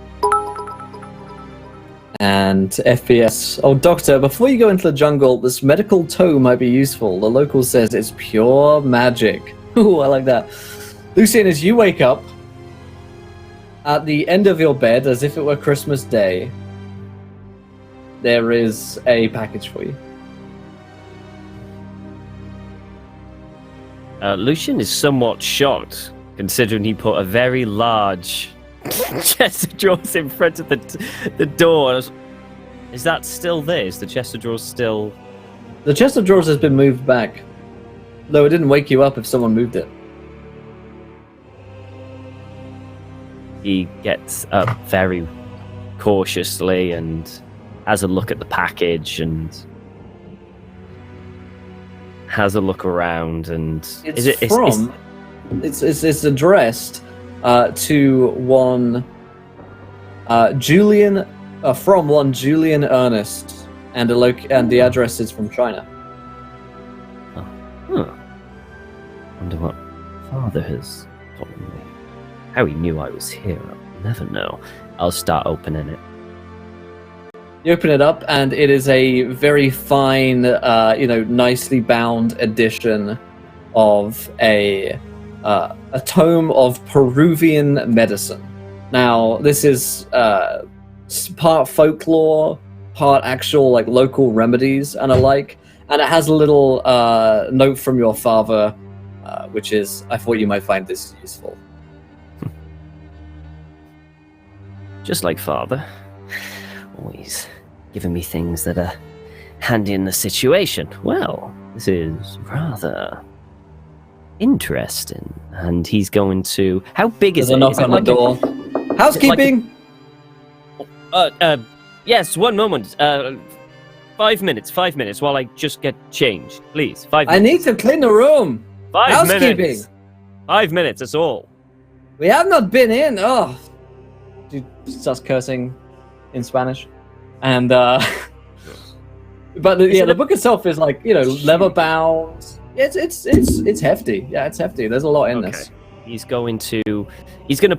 And FPS. Oh, Doctor, before you go into the jungle, this medical toe might be useful. The local says it's pure magic. Ooh, I like that. Lucian, as you wake up, at the end of your bed, as if it were Christmas Day, there is a package for you. Lucian is somewhat shocked, considering he put a very large chest of drawers in front of the door. Is that still there? Is the chest of drawers still... The chest of drawers has been moved back, though it didn't wake you up if someone moved it. He gets up very cautiously and has a look at the package and has a look around and... It's addressed to one Julian, from one Julian Ernest, and the address is from China. Wonder what Father has told me. How he knew I was here, I'll never know. I'll start opening it. You open it up, and it is a very fine, nicely bound edition of a tome of Peruvian medicine. Now, this is part folklore, part actual local remedies and alike, and it has a little note from your father, which is, I thought you might find this useful. Just like Father. Always giving me things that are handy in the situation. Well, this is rather interesting. And he's going to... How big is There's it? a knock Is it on the like door. Housekeeping! Yes, one moment. 5 minutes while I just get changed. Please, 5 minutes. I need to clean the room! 5 Housekeeping! minutes. 5 minutes, that's all. We have not been in! Oh! She starts cursing in Spanish. And, but the book itself is leather bound. It's hefty. Yeah, it's hefty. There's a lot in this. He's going to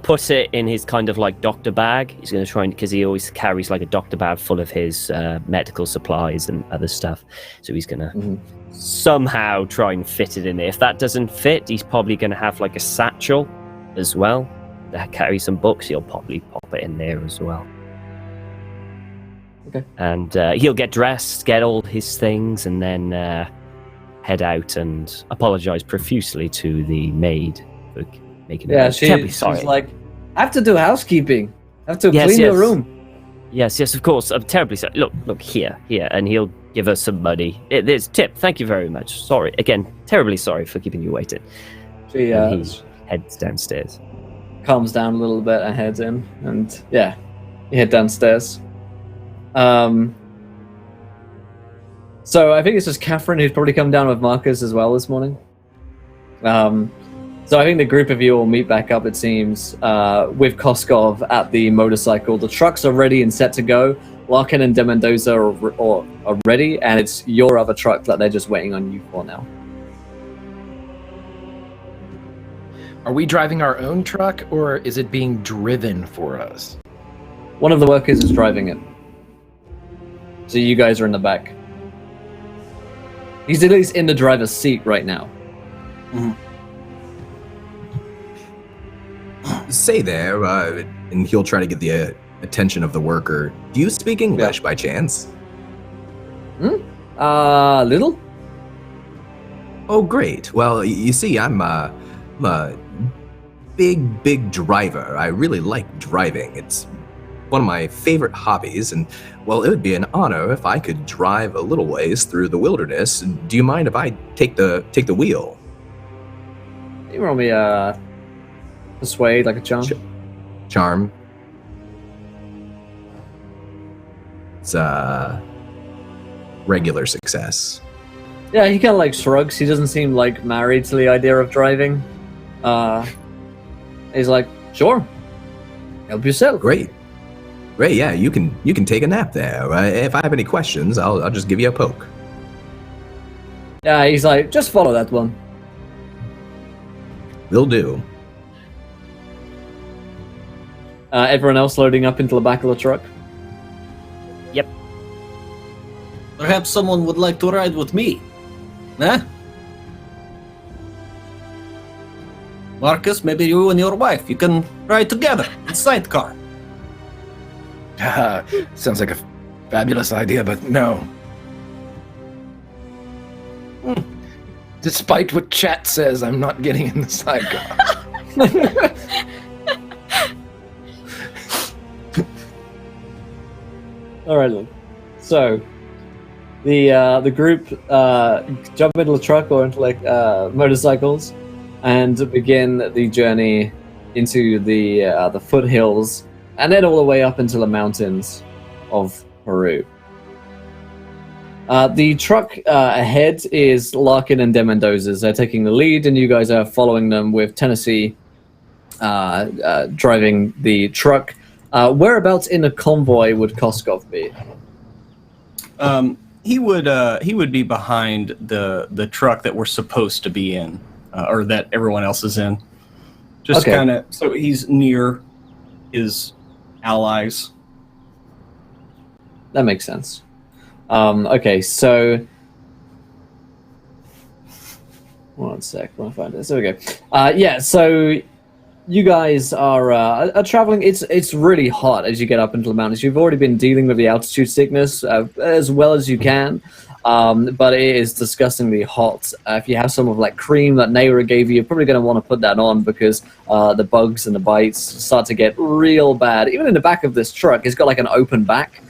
put it in his kind of doctor bag. He's going to try because he always carries a doctor bag full of his medical supplies and other stuff. So he's going to somehow try and fit it in there. If that doesn't fit, he's probably going to have a satchel as well that carry some books. He'll probably pop it in there as well. Okay. And he'll get dressed, get all his things, and then head out and apologize profusely to the maid for making it. She's like, I have to do housekeeping. I have to clean the room. Yes, of course. I'm terribly sorry. Look, here. And he'll give her some money. There's tip. Thank you very much. Sorry. Again, terribly sorry for keeping you waiting. She he heads downstairs. Calms down a little bit and heads in. And you head downstairs. So I think it's just Catherine who's probably come down with Marcus as well this morning. So I think the group of you will meet back up, it seems, with Koskov at the motorcycle. The trucks are ready and set to go. Larkin and De Mendoza are ready, and it's your other truck that they're just waiting on you for now. Are we driving our own truck, or is it being driven for us? One of the workers is driving it. So you guys are in the back. He's at least in the driver's seat right now. Say there, and he'll try to get the attention of the worker. Do you speak English by chance? Little? Oh, great. Well, you see, I'm a big driver. I really like driving. It's one of my favorite hobbies, and, well, it would be an honor if I could drive a little ways through the wilderness. Do you mind if I take the wheel? You roll me persuade, like a charm. Charm. It's regular success. Yeah, he kind of like shrugs. He doesn't seem like married to the idea of driving. He's like, sure, help yourself. Great. Yeah, you can take a nap there. If I have any questions, I'll just give you a poke. Yeah, he's like, just follow that one. Will do. Everyone else loading up into the back of the truck. Yep. Perhaps someone would like to ride with me. Huh? Marcus, maybe you and your wife, you can ride together in sidecar. Sounds like a fabulous idea, but no. Despite what chat says, I'm not getting in the sidecar. All right, then. So the group jump into the truck or into like motorcycles and begin the journey into the foothills and then all the way up into the mountains of Peru. The truck ahead is Larkin and De Mendoza's. They're taking the lead, and you guys are following them with Tennessee driving the truck. Whereabouts in the convoy would Koskov be? He would be behind the truck that we're supposed to be in, or that everyone else is in. Just Okay. kind of, so he's near his allies. That makes sense. Okay, so one sec, I want to find this. There we go. Yeah, so you guys are traveling. It's really hot as you get up into the mountains. You've already been dealing with the altitude sickness as well as you can, but it is disgustingly hot. If you have some of like cream that Nera gave you, you're probably going to want to put that on because the bugs and the bites start to get real bad. Even in the back of this truck, it's got like an open back.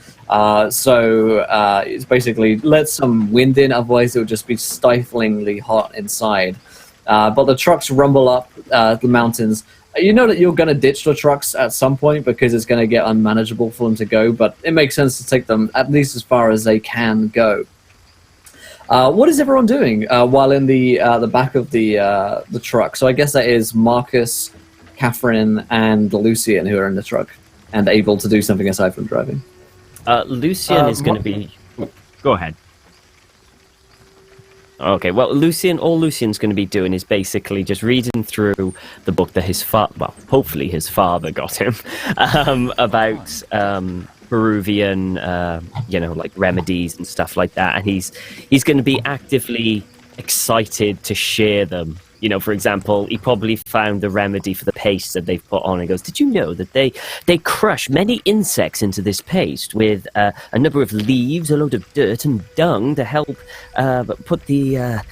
So it's basically let some wind in, otherwise it would just be stiflingly hot inside. But the trucks rumble up the mountains. You know that you're going to ditch the trucks at some point because it's going to get unmanageable for them to go, but it makes sense to take them at least as far as they can go. What is everyone doing while in the back of the truck? So I guess that is Marcus, Catherine, and Lucian who are in the truck and able to do something aside from driving. Lucian is going to be... Go ahead. Okay, well, all Lucian's going to be doing is basically just reading through the book that hopefully his father got him, about Peruvian, like remedies and stuff like that. And he's going to be actively excited to share them. You know, for example, he probably found the remedy for the paste that they've put on and goes, did you know that they crush many insects into this paste with a number of leaves, a load of dirt and dung to help put the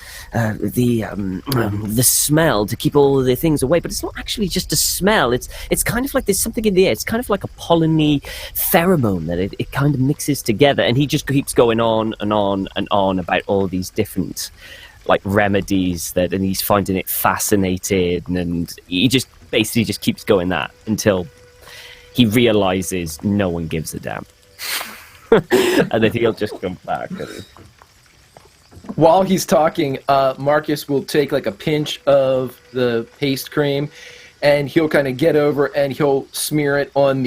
smell to keep all of the things away. But it's not actually just a smell. It's kind of like there's something in the air. It's kind of like a polleny pheromone that it kind of mixes together. And he just keeps going on and on and on about all these different like remedies and he's finding it fascinating, and he just basically just keeps going that until he realizes no one gives a damn. And then he'll just come back. While he's talking, Marcus will take like a pinch of the paste cream and he'll kind of get over and he'll smear it on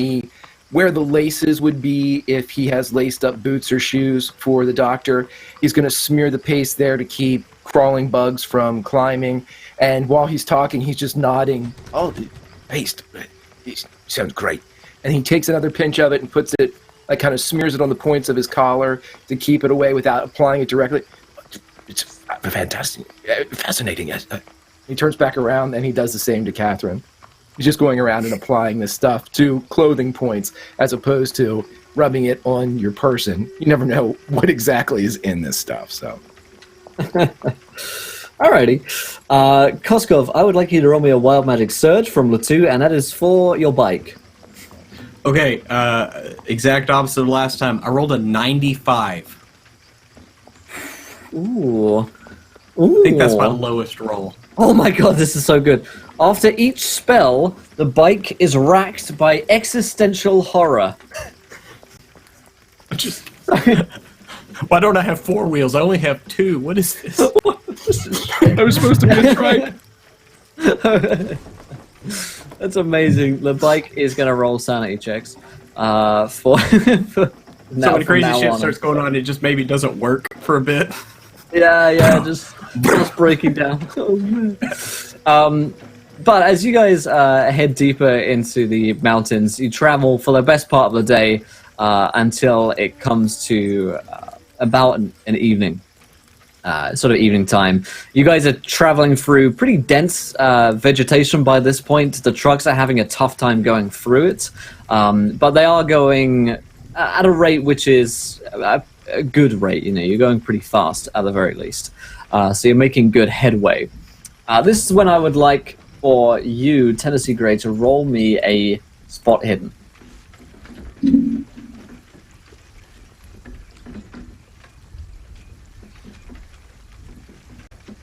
where the laces would be if he has laced up boots or shoes for the doctor. He's going to smear the paste there to keep crawling bugs from climbing. And while he's talking, he's just nodding. Oh, the paste. It sounds great. And he takes another pinch of it and puts it, like kind of smears it on the points of his collar to keep it away without applying it directly. It's fantastic. Fascinating. He turns back around and he does the same to Catherine. He's just going around and applying this stuff to clothing points as opposed to rubbing it on your person. You never know what exactly is in this stuff, so. Alrighty. Koskov, I would like you to roll me a Wild Magic Surge from Latu, and that is for your bike. Okay, exact opposite of last time. I rolled a 95. Ooh. I think that's my lowest roll. Oh my god, this is so good. After each spell, the bike is racked by existential horror. Just why don't I have 4 wheels? I only have 2. What is this? I was supposed to be a trike. That's amazing. The bike is going to roll sanity checks. For So when crazy shit starts going on, it just maybe doesn't work for a bit. Yeah, just breaking down. But as you guys head deeper into the mountains, you travel for the best part of the day until it comes to about an evening, sort of evening time. You guys are traveling through pretty dense vegetation by this point. The trucks are having a tough time going through it, but they are going at a rate which is a good rate. You know, you're going pretty fast at the very least. So you're making good headway. This is when I would like for you, Tennessee Gray, to roll me a spot hidden.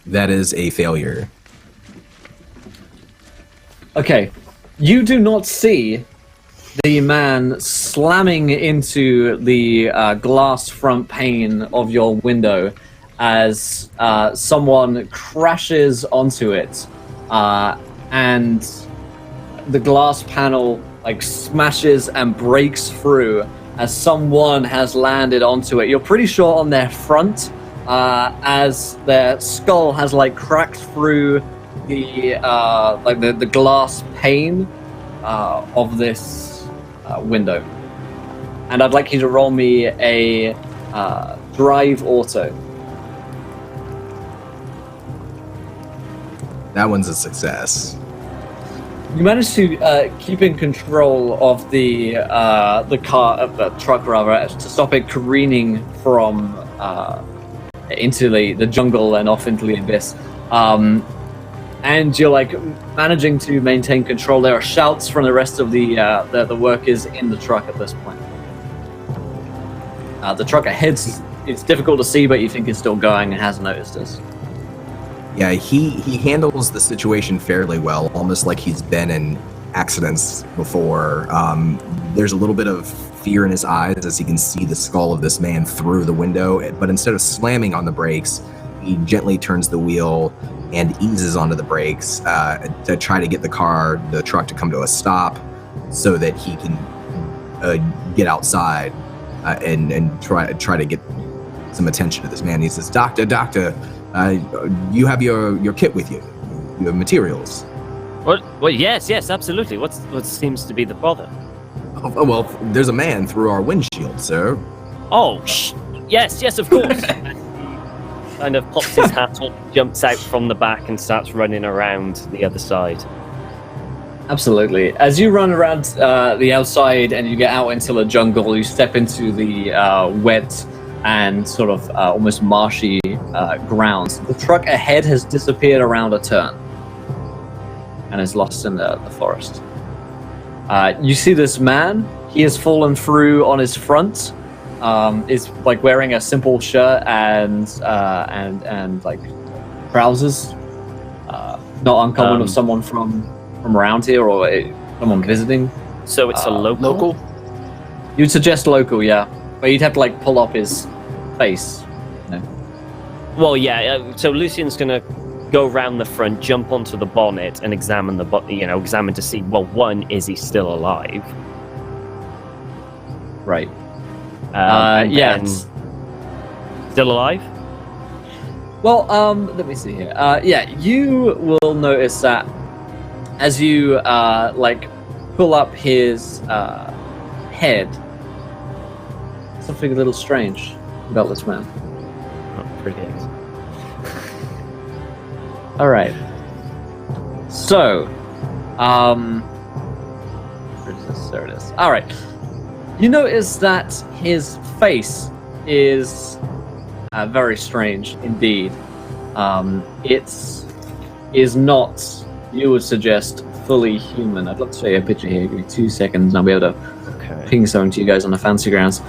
That is a failure. Okay, you do not see the man slamming into the glass front pane of your window as someone crashes onto it, and the glass panel like smashes and breaks through as someone has landed onto it. You're pretty sure on their front, as their skull has like cracked through the glass pane of this window. And I'd like you to roll me a drive auto. That one's a success. You managed to keep in control of the truck rather, to stop it careening from into the jungle and off into the abyss. And you're like managing to maintain control. There are shouts from the rest of the workers in the truck at this point. The truck ahead, it's difficult to see, but you think it's still going and hasn't noticed this. Yeah, he handles the situation fairly well, almost like he's been in accidents before. There's a little bit of fear in his eyes as he can see the skull of this man through the window, but instead of slamming on the brakes, he gently turns the wheel and eases onto the brakes to try to get the truck to come to a stop so that he can get outside and try to get some attention to this man. He says, Doctor, you have your kit with you, your materials. Well, yes, absolutely. What seems to be the bother? Oh, well, there's a man through our windshield, sir. Oh, yes, of course. Kind of pops his hat up, jumps out from the back, and starts running around the other side. Absolutely. As you run around the outside and you get out into the jungle, you step into the wet and sort of almost marshy grounds. The truck ahead has disappeared around a turn and is lost in the forest. You see this man. He has fallen through on his front. Is like wearing a simple shirt and like trousers. Not uncommon of someone from around here or someone visiting. So it's a local? You'd suggest local, yeah. But you'd have to like pull up his face. You know? Well, yeah. So Lucian's gonna go around the front, jump onto the bonnet, and examine examine to see. Well, one, is he still alive? Right. Yeah. Still alive? Well, let me see here. Yeah, you will notice that as you like pull up his head, something a little strange about this man. Oh, pretty. All right. So, where is this? There it is. All right. You notice that his face is very strange indeed. It is not, you would suggest, fully human. I'd love to show you a picture here. Give me 2 seconds and I'll be able to ping something to you guys on the fancy grounds.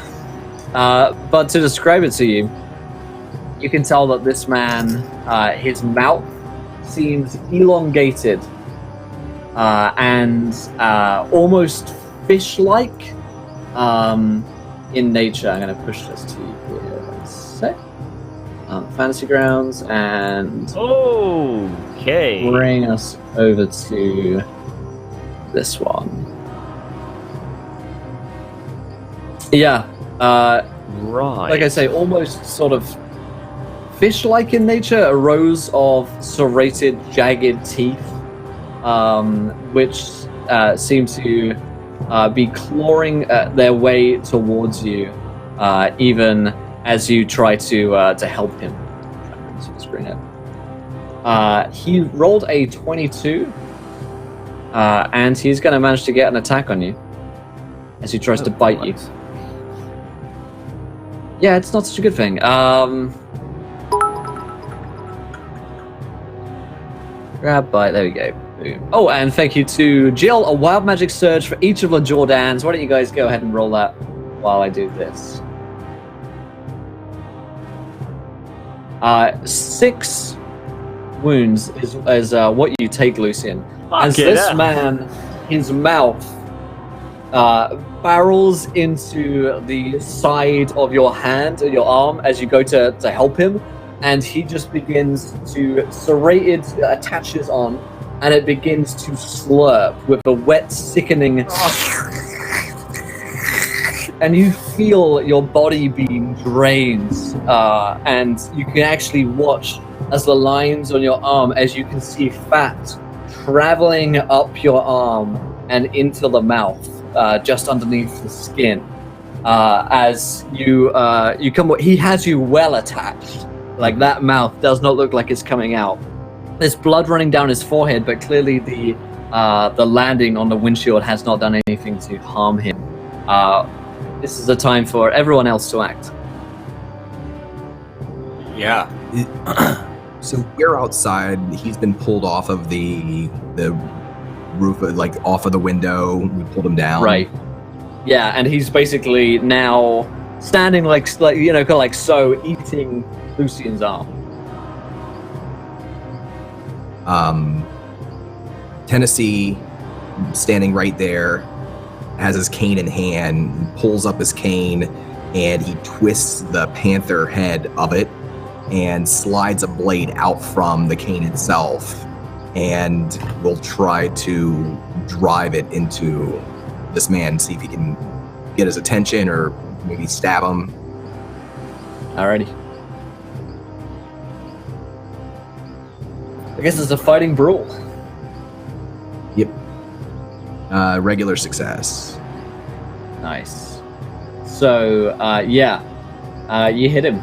But to describe it to you, you can tell that this man, his mouth seems elongated and almost fish-like in nature. I'm going to push this to you here. One sec. Fantasy grounds and Okay. bring us over to this one. Yeah. Right. Like I say, almost sort of fish-like in nature, a rows of serrated, jagged teeth, which seem to be clawing their way towards you, even as you try to help him. He rolled a 22, and he's going to manage to get an attack on you as he tries to bite you. Yeah, it's not such a good thing. Grab bite, there we go. Boom. Oh, and thank you to Jill, a wild magic surge for each of the Jordans. Why don't you guys go ahead and roll that while I do this? 6 wounds is what you take, Lucian. As this man, his mouth barrels into the side of your hand or your arm as you go to help him, and he just begins to serrated attaches on, and it begins to slurp with a wet, sickening, and you feel your body being drained, and you can actually watch as the lines on your arm, as you can see fat traveling up your arm and into the mouth, just underneath the skin. As you come, he has you well attached. Like, that mouth does not look like it's coming out. There's blood running down his forehead, but clearly the landing on the windshield has not done anything to harm him. This is a time for everyone else to act. Yeah. So we're outside. He's been pulled off of the roof, like off of the window. We pulled him down. Right. Yeah, and he's basically now standing like you know, kind of like so, eating Lucian's arm. Tennessee, standing right there, has his cane in hand, pulls up his cane, and he twists the panther head of it and slides a blade out from the cane itself, and will try to drive it into this man, see if he can get his attention or maybe stab him. Alrighty. I guess it's a fighting brawl. Yep. Regular success. Nice. So, yeah. You hit him.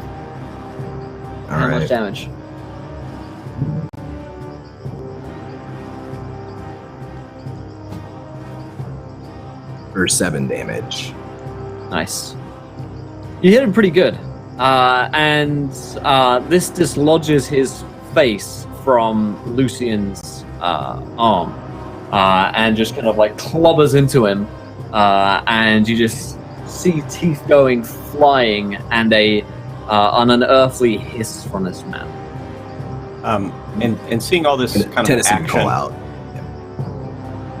How much damage? For 7 damage. Nice. You hit him pretty good. And this dislodges his face from Lucian's arm. And just kind of like clobbers into him. And you just see teeth going flying and an unearthly hiss from this man. And seeing all this kind of Tennessee action, call out.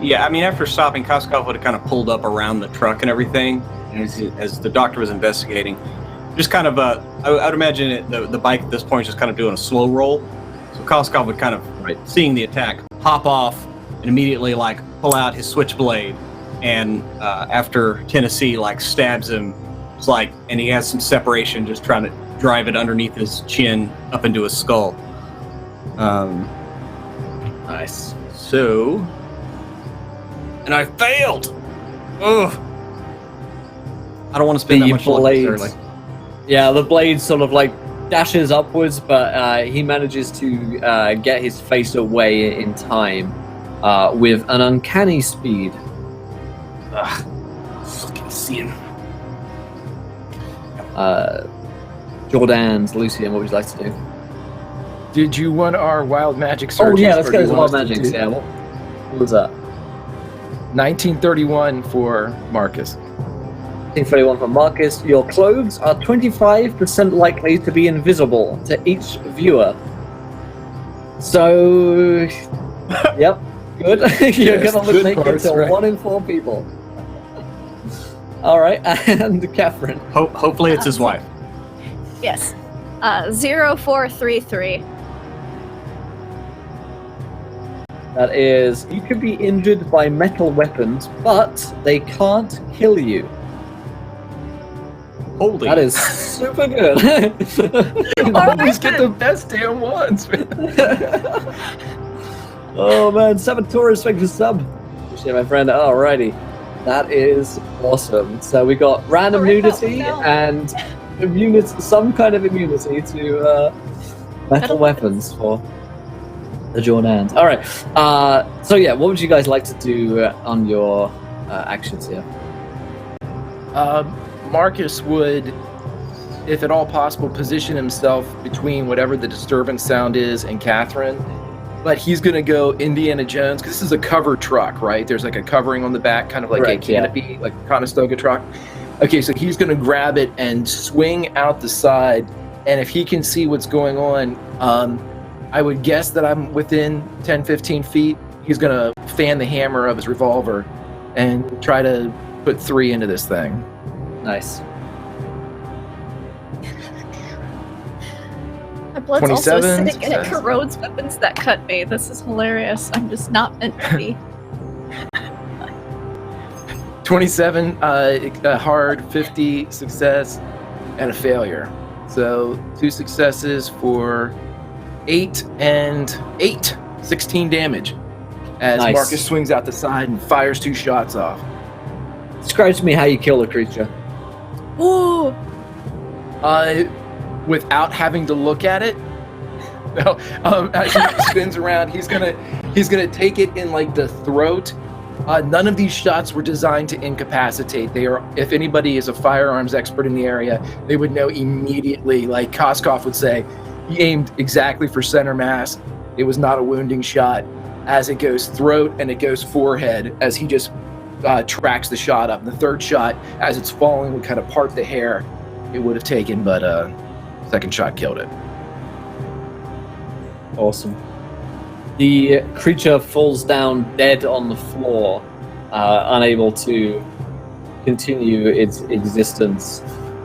yeah, I mean, after stopping, Koskov would have kind of pulled up around the truck and everything, as the doctor was investigating. Just kind of, I would imagine the bike at this point is just kind of doing a slow roll. So Koskov would kind of, seeing the attack, hop off and immediately like pull out his switchblade. And after Tennessee like stabs him, it's like, and he has some separation, just trying to drive it underneath his chin up into his skull. Nice. So, and I failed. Ugh. I don't want to spend that much luck necessarily. Yeah, the blade sort of like dashes upwards, but he manages to get his face away in time. with an uncanny speed. Fucking seeing. Jordan's, Lucian, what would you like to do? Did you want our wild magic searches? Oh yeah, let's or go do to you wild want us to magics. do- Yeah, what was that? 1931 for Marcus. 1931 for Marcus. Your clothes are 25% likely to be invisible to each viewer. So, yep, good. You're Yes, gonna look good naked parts, to right. 1 in 4 people. All right, and Catherine. Hopefully it's his wife. Yes. 0433. That is, you could be injured by metal weapons, but they can't kill you. Holy. That is super good. You always get the best damn ones, man. Oh man, Sabotaurus, thanks for sub. Appreciate it, my friend. Alrighty. That is awesome. So we got random nudity and immunity, some kind of immunity to metal weapons for the Jordans. Alright. So yeah, what would you guys like to do on your actions here? Marcus would, if at all possible, position himself between whatever the disturbance sound is and Catherine. But he's going to go Indiana Jones, because this is a cover truck, right? There's like a covering on the back, kind of like Correct, a canopy, like a Conestoga truck. Okay, so he's going to grab it and swing out the side. And if he can see what's going on, I would guess that I'm within 10, 15 feet. He's going to fan the hammer of his revolver and try to put 3 into this thing. Nice. My blood's also 27, acidic and it success. corrodes weapons that cut me. This is hilarious. I'm just not meant to be. 27, a hard, 50 success, and a failure. So 2 successes for 8 and 8, 16 damage. As Nice. Marcus swings out the side and fires 2 shots off. Describe to me how you kill a creature. Ooh! Without having to look at it. No, as he spins around, he's gonna take it in like the throat. None of these shots were designed to incapacitate. They are, if anybody is a firearms expert in the area, they would know immediately. Like Koskov would say, he aimed exactly for center mass. It was not a wounding shot. As it goes throat and it goes forehead, as he just tracks the shot up. The third shot, as it's falling, would kind of part the hair. It would have taken, but second shot killed it. Awesome. The creature falls down dead on the floor, unable to continue its existence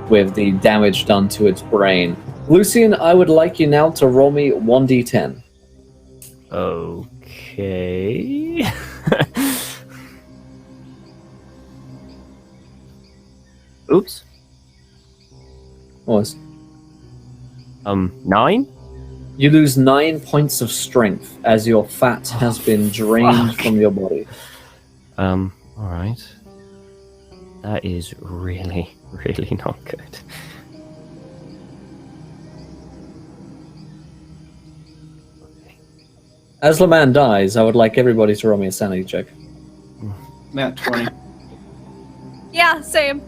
with the damage done to its brain. Lucian, I would like you now to roll me 1d10. Okay. Oops. What was? 9? You lose 9 points of strength as your fat has been drained from your body. Alright. That is really, really not good. As the man dies, I would like everybody to roll me a sanity check. Matt 20. Yeah, same.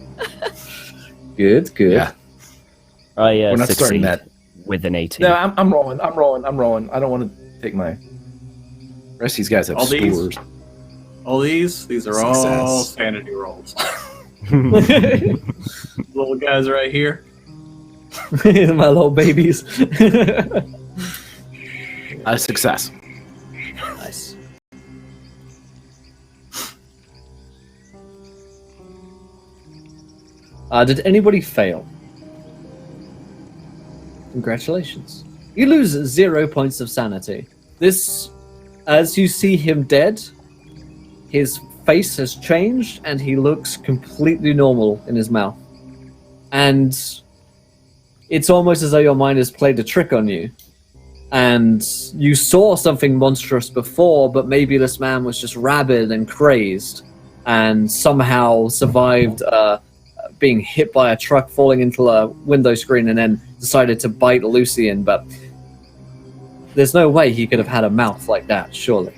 Good, good. Yeah. I We're not succeed starting that. with an 18. No, I'm rolling. I don't want to take my. The rest of these guys have All these? scores. All these are all Success. sanity rolls. Little guys right here. My little babies. Success. Nice. Did anybody fail? Congratulations. You lose 0 points of sanity. This, as you see him dead, his face has changed and he looks completely normal in his mouth. And it's almost as though your mind has played a trick on you. And you saw something monstrous before, but maybe this man was just rabid and crazed and somehow survived being hit by a truck, falling into a window screen, and then decided to bite Lucian. But there's no way he could have had a mouth like that, surely.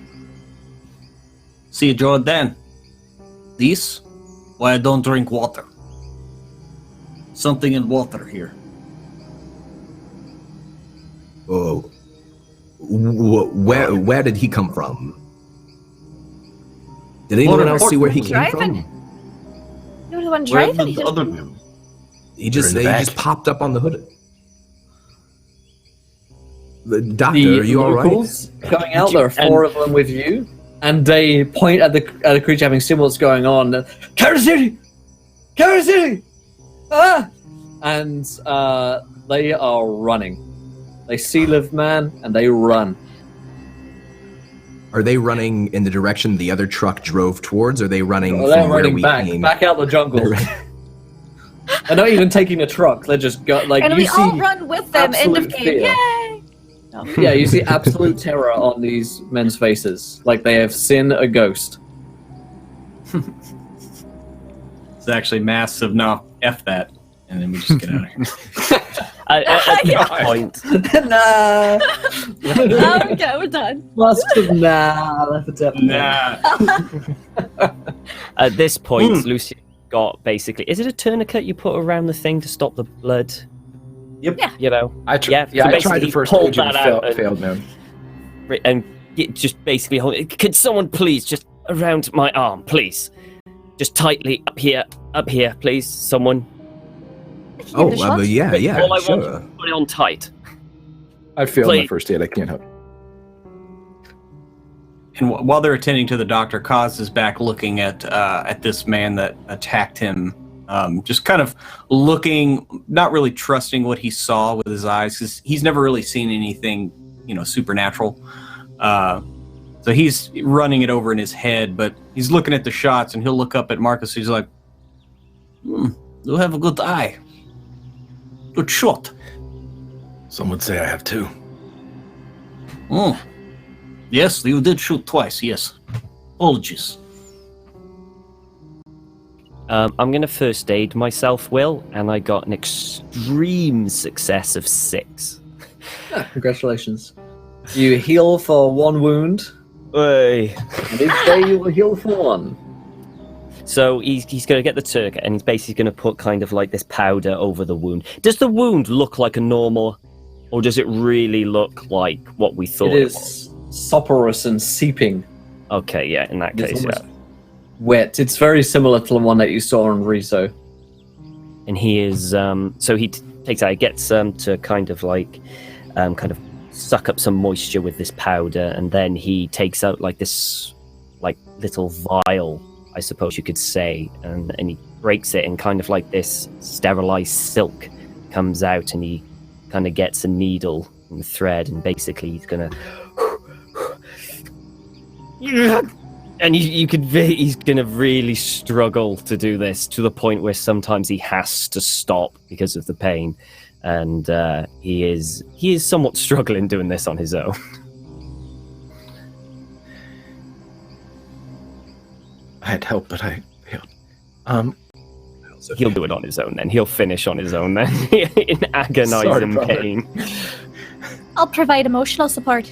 See, Jordan. This, why I don't drink water. Something in water here. Oh, where did he come from? Did anyone else see where he came Driving. from? You're the one Where driving. did He the didn't- other... He just They're in the back. popped up on the hood. The doctor, The are you all right? locals coming out, there are four of them with you, and they point at the creature having seen what's going on. Kharisiri! Kharisiri! Ah! And they are running. They see Live Man, and they run. Are they running in the direction the other truck drove towards? Or are they running Well, they're from where running we back came? out the jungle. They're not even taking a truck. They're just like And you we see. all run with them. End of absolute game. fear. Yay! No. Yeah, you see absolute terror on these men's faces, like they have seen a ghost. It's actually massive. No, F that. And then we just get out of here. At Yeah. this point, Nah. Okay, we're done. Must have Nyarlathotep. Nah. at this point, Lucy got basically. Is it a tourniquet you put around the thing to stop the blood? Yep. Yeah. You know. I so tried the basically first pulled page and that out and- failed, man. And just basically hold it. Could someone please just around my arm, please? Just tightly up here, please. Someone. Oh, Give it a shot. yeah, All I sure. want is put it on tight. I failed my Please. first aid. I can't help. And while they're attending to the doctor, Kaz is back looking at this man that attacked him, just kind of looking, not really trusting what he saw with his eyes, because he's never really seen anything, supernatural. So he's running it over in his head, but he's looking at the shots, and he'll look up at Marcus. He's like, You have a good eye. "Good shot." Some would say I have two. Yes, you did shoot twice, yes. Apologies. I'm going to first aid myself, Will, and I got an extreme success of 6. Ah, congratulations. You heal for 1 wound, Hey. and each day you will heal for 1. So he's going to get the tourniquet, and he's basically going to put kind of like this powder over the wound. Does the wound look like a normal, or does it really look like what we thought It it was? is soporious and seeping. Okay, yeah, in that It's case, yeah. almost wet. It's very similar to the one that you saw on Riso. And he is so he takes out, he gets to kind of suck up some moisture with this powder, and then he takes out like this like little vial, I suppose you could say, and he breaks it, and kind of like this sterilized silk comes out, and he kind of gets a needle and thread, and basically he's gonna and he's gonna really struggle to do this, to the point where sometimes he has to stop because of the pain, and he is somewhat struggling doing this on his own. I had help, but I failed. He'll do it on his own then. He'll finish on his own then, in agonizing brother. pain. I'll provide emotional support.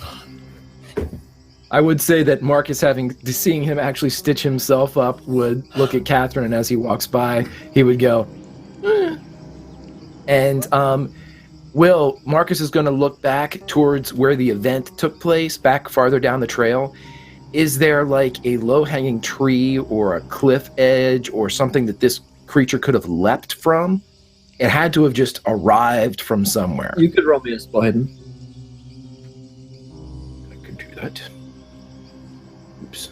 I would say that Marcus, seeing him actually stitch himself up, would look at Catherine, and as he walks by, he would go, and Marcus is going to look back towards where the event took place, back farther down the trail. Is there like a low-hanging tree or a cliff edge or something that this creature could have leapt from? It had to have just arrived from somewhere. You could roll me a spot hidden. I could do that. Oops.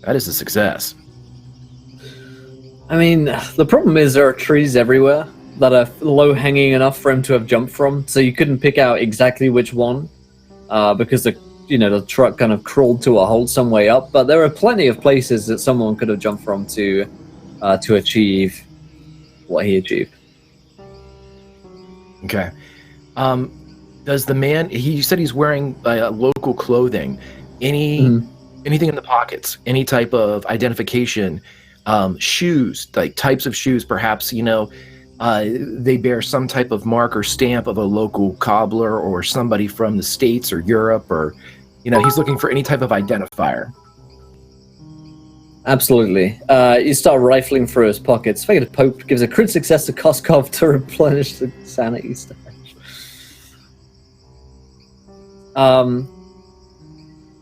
That is a success. I mean, the problem is there are trees everywhere that are low-hanging enough for him to have jumped from, so you couldn't pick out exactly which one, because the truck kind of crawled to a hole some way up. But there are plenty of places that someone could have jumped from to achieve what he achieved. Okay. Does the man? You said he's wearing local clothing. Anything in the pockets? Any type of identification? Shoes, like types of shoes, perhaps. They bear some type of mark or stamp of a local cobbler or somebody from the States or Europe or he's looking for any type of identifier. Absolutely. You start rifling through his pockets. Figure Pope gives a crit success to Koskov to replenish the sanity stash.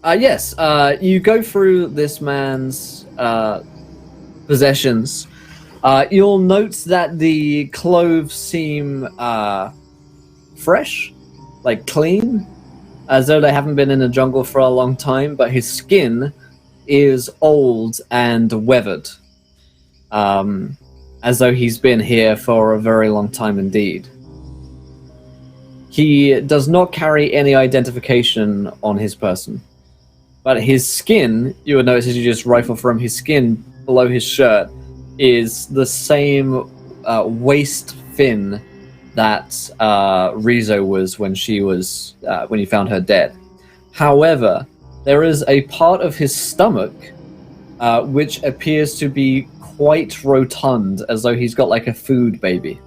Yes, you go through this man's possessions. You'll note that the clothes seem fresh, like clean, as though they haven't been in the jungle for a long time, but his skin is old and weathered, as though he's been here for a very long time indeed. He does not carry any identification on his person, but his skin, you would notice as you just rifle from his skin below his shirt, is the same waist fin that Rizzo was when when you found her dead. However, there is a part of his stomach which appears to be quite rotund, as though he's got like a food baby.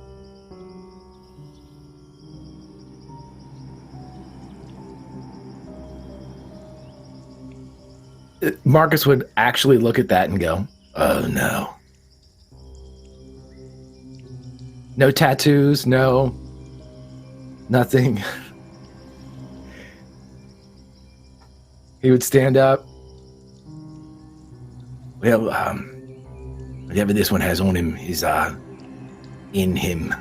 Marcus would actually look at that and go, "Oh no. No tattoos, nothing." He would stand up. "Well, whatever this one has on him is in him."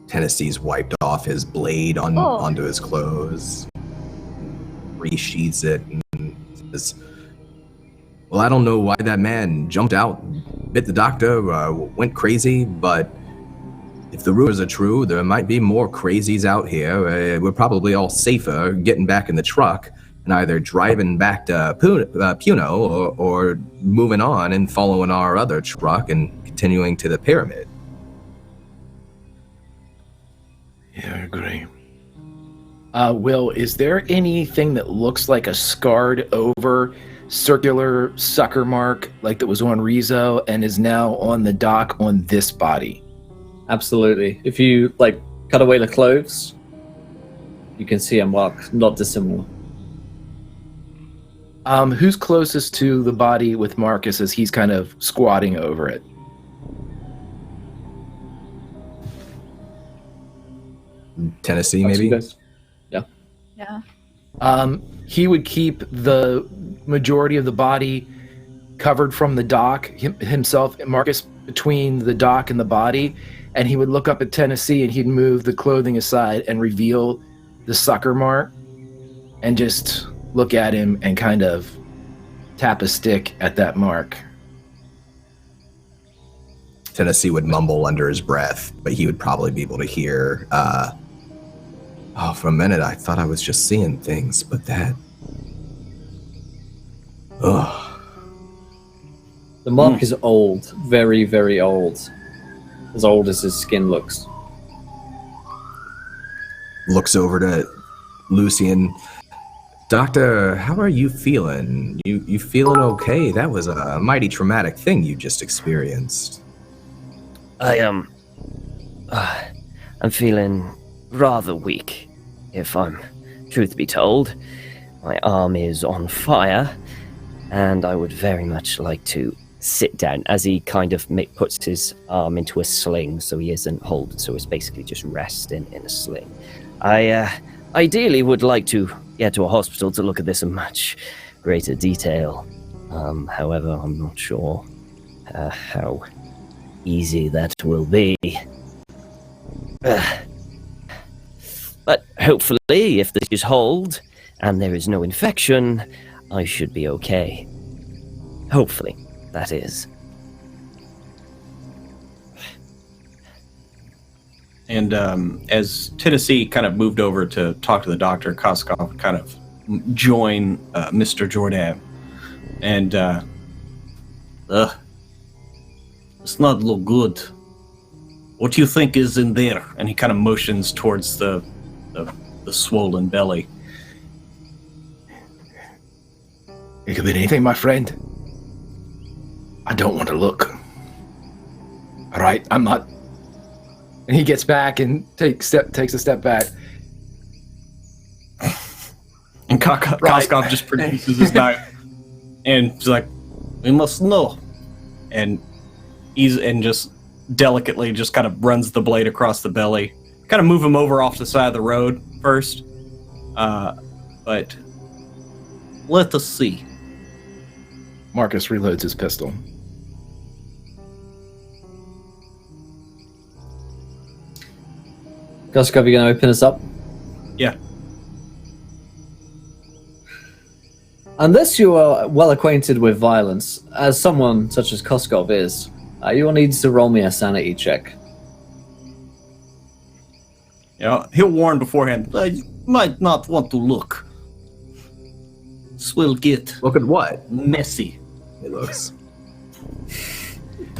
Tennessee's wiped off his blade onto his clothes, resheathes it, and says, "Well, I don't know why that man jumped out, bit the doctor, went crazy, but if the rumors are true, there might be more crazies out here. We're probably all safer getting back in the truck and either driving back to Puno or moving on and following our other truck and continuing to the pyramid." Yeah, I agree. Will, is there anything that looks like a scarred over circular sucker mark like that was on Rizzo and is now on the dock on this body? Absolutely. If you cut away the clothes, you can see a mark not dissimilar. Who's closest to the body with Marcus as he's kind of squatting over it? Tennessee, maybe? Yeah. Yeah. He would keep the majority of the body covered from the dock, himself and Marcus between the dock and the body, and he would look up at Tennessee and he'd move the clothing aside and reveal the sucker mark and just look at him and kind of tap a stick at that mark. Tennessee would mumble under his breath, but he would probably be able to hear, for a minute I thought I was just seeing things, but that... Ugh. The mark is old, very, very old. As old as his skin looks. Looks over to Lucian. "Doctor, how are you feeling? You feeling okay? That was a mighty traumatic thing you just experienced." I'm feeling rather weak, if I'm truth be told. My arm is on fire, and I would very much like to sit down as he kind of puts his arm into a sling so he isn't holding, so it's basically just resting in a sling. I ideally would like to get to a hospital to look at this in much greater detail. However, I'm not sure how easy that will be. But hopefully, if this is hold and there is no infection, I should be okay. Hopefully, that is. And as Tennessee kind of moved over to talk to the doctor, Koskov kind of joined Mr. Jordan. And It's not look good. What do you think is in there? and he kind of motions towards the swollen belly. It could be anything, my friend. I don't want to look. All right, I'm not And he gets back and takes a step back. And Koskov just produces his knife, and he's like, We must know. and just delicately just kind of runs the blade across the belly. Kind of move him over off the side of the road first. But Let us see. Marcus reloads his pistol. Koskov, you going to open us up? yeah, Unless you are well acquainted with violence, as someone such as Koskov is, you will need to roll me a sanity check. he'll warn beforehand. I might not want to look. This will get Look at what messy. it looks.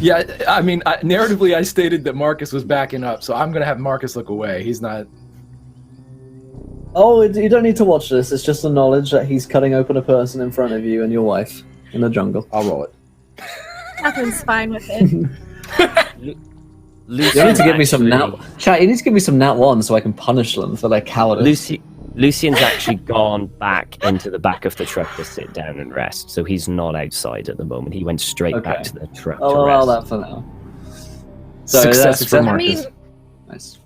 Yeah, I mean, narratively, I stated that Marcus was backing up, so I'm going to have Marcus look away. He's not... Oh, you don't need to watch this. It's just the knowledge that he's cutting open a person in front of you and your wife in the jungle. I'll roll it. Catherine's fine with it. You need to give me some nat. Chat. You need to give me some nat one so I can punish them for their cowardice. Lucian's actually gone back into the back of the truck to sit down and rest, so he's not outside at the moment. He went straight back to the truck I'll to allow rest. that for now. So Success for I Marcus. mean, Nice.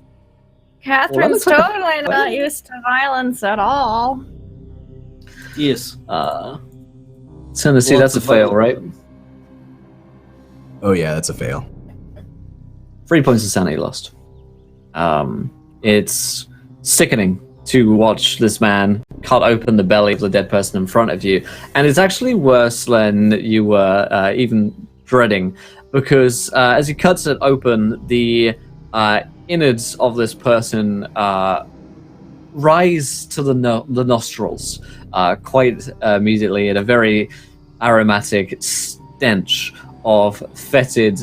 Catherine's Well, that looks like a- totally not used to violence at all. Yes. Tennessee, that's a fail, right? Oh yeah, that's a fail. 3 points of sanity lost. It's sickening to watch this man cut open the belly of the dead person in front of you, and it's actually worse than you were even dreading, because as he cuts it open, the innards of this person rise to the nostrils quite immediately in a very aromatic stench of fetid,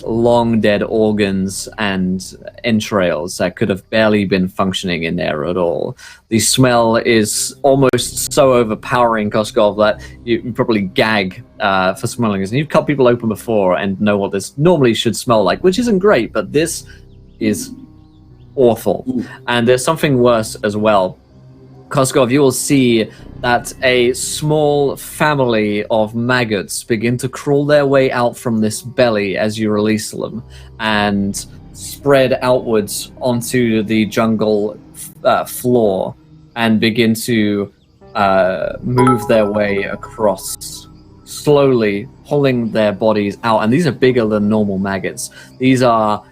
long dead organs and entrails that could have barely been functioning in there at all. The smell is almost so overpowering, Koskov, that you probably gag for smelling this. And you've cut people open before and know what this normally should smell like, which isn't great, but this is awful. And there's something worse as well. Koskov, you will see that a small family of maggots begin to crawl their way out from this belly as you release them and spread outwards onto the jungle floor and begin to move their way across, slowly pulling their bodies out. And these are bigger than normal maggots. These are,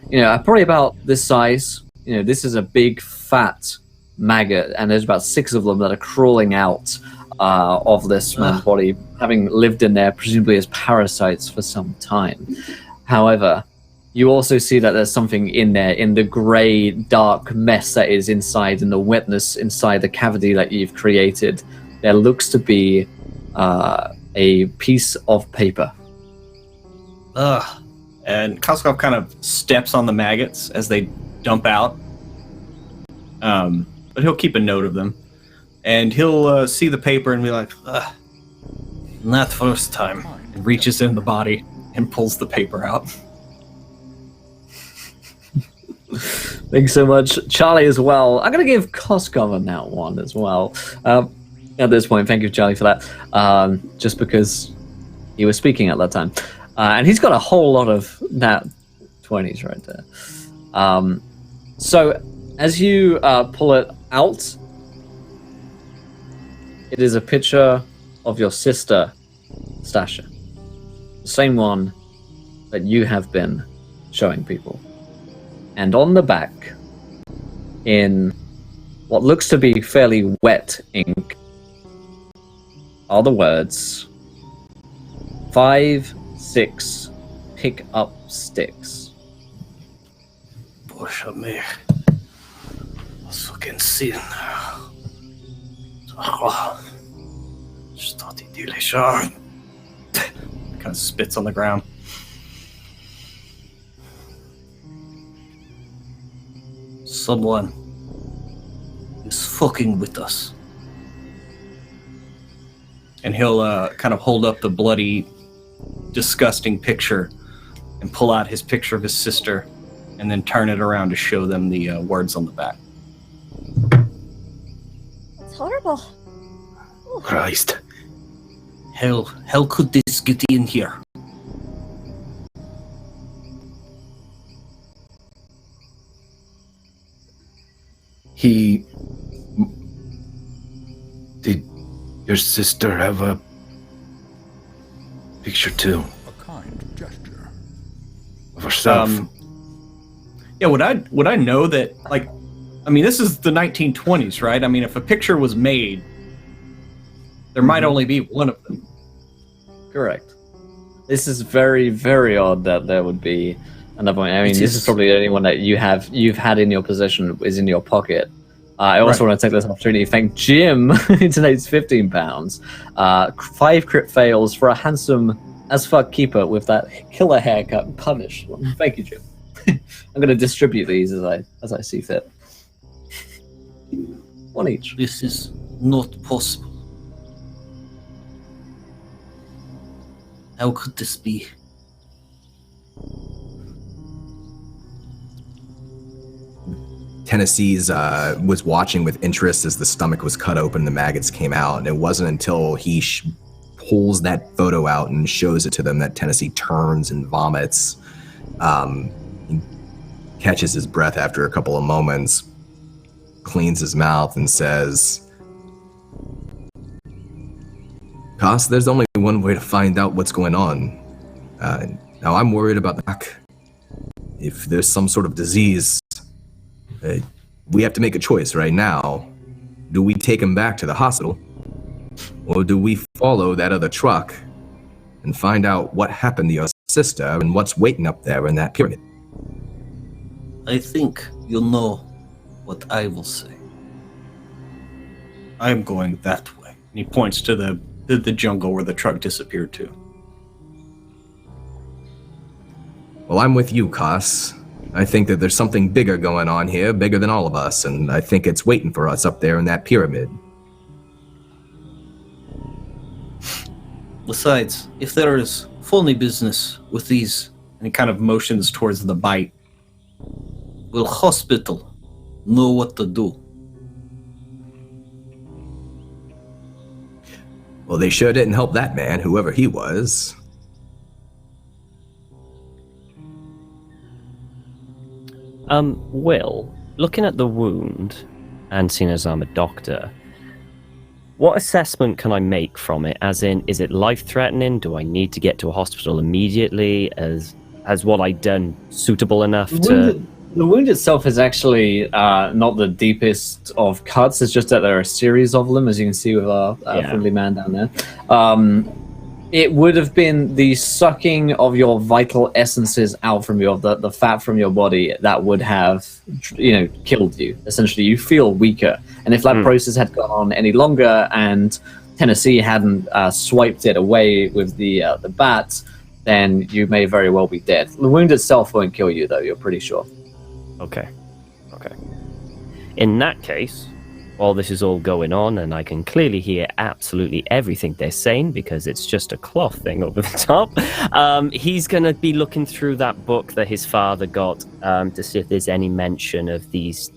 probably about this size. This is a big, fat maggot, and there's about 6 of them that are crawling out of this man's body, having lived in there presumably as parasites for some time. However, you also see that there's something in there, in the grey, dark mess that is inside, in the wetness inside the cavity that you've created. There looks to be a piece of paper. And Koskov kind of steps on the maggots as they dump out. But he'll keep a note of them. And he'll see the paper and be like, Not first time. and reaches in the body and pulls the paper out. Thanks so much, Charlie, as well. I'm going to give Koskov a nat one as well. At this point, thank you, Charlie, for that. Just because he was speaking at that time. And he's got a whole lot of nat 20s right there. So, as you pull it out, it is a picture of your sister, Stasha. The same one that you have been showing people. And on the back, in what looks to be fairly wet ink, are the words 5, 6, pick up sticks. Boscha mig. Så kan se. Stått i Dillishan. Kind of spits on the ground. Someone is fucking with us. And he'll kind of hold up the bloody, disgusting picture and pull out his picture of his sister and then turn it around to show them the words on the back. It's horrible. Christ. How could this get in here? Did your sister have a picture too A kind gesture. of herself? Yeah, would I know that, like, I mean, this is the 1920s, right? I mean, if a picture was made, there might only be one of them. Correct. This is very, very odd that there would be another one. I mean, It this is. is probably the only one that you've had in your possession is in your pocket. I also want to take this opportunity to thank Jim. Today's £15. 5 crit fails for a handsome as fuck keeper with that killer haircut. Punish. Thank you, Jim. I'm going to distribute these as I see fit. One each. This is not possible. How could this be? Tennessee's was watching with interest as the stomach was cut open and the maggots came out. And it wasn't until he pulls that photo out and shows it to them that Tennessee turns and vomits. He catches his breath after a couple of moments, cleans his mouth, and says, "Koss, there's only one way to find out what's going on. Now I'm worried about the back. If there's some sort of disease, we have to make a choice right now. Do we take him back to the hospital? Or do we follow that other truck and find out what happened to your sister and what's waiting up there in that pyramid?" I think you'll know what I will say. I'm going that way. And he points to the jungle where the truck disappeared to. Well, I'm with you, Koss. I think that there's something bigger going on here, bigger than all of us, and I think it's waiting for us up there in that pyramid. Besides, if there is phony business with these, And he kind of motions towards the bite. will hospital know what to do? Well, they sure didn't help that man, whoever he was. Will, looking at the wound, and seeing as I'm a doctor, what assessment can I make from it? As in, is it life-threatening? Do I need to get to a hospital immediately? Has what I done suitable enough to... The wound itself is actually not the deepest of cuts. It's just that there are a series of them, as you can see with our friendly man down there. It would have been the sucking of your vital essences out from the fat from your body that would have, killed you. Essentially, you feel weaker. And if that process had gone on any longer and Tennessee hadn't swiped it away with the bat, then you may very well be dead. The wound itself won't kill you, though, you're pretty sure. Okay. In that case, while this is all going on, and I can clearly hear absolutely everything they're saying because it's just a cloth thing over the top, he's going to be looking through that book that his father got to see if there's any mention of these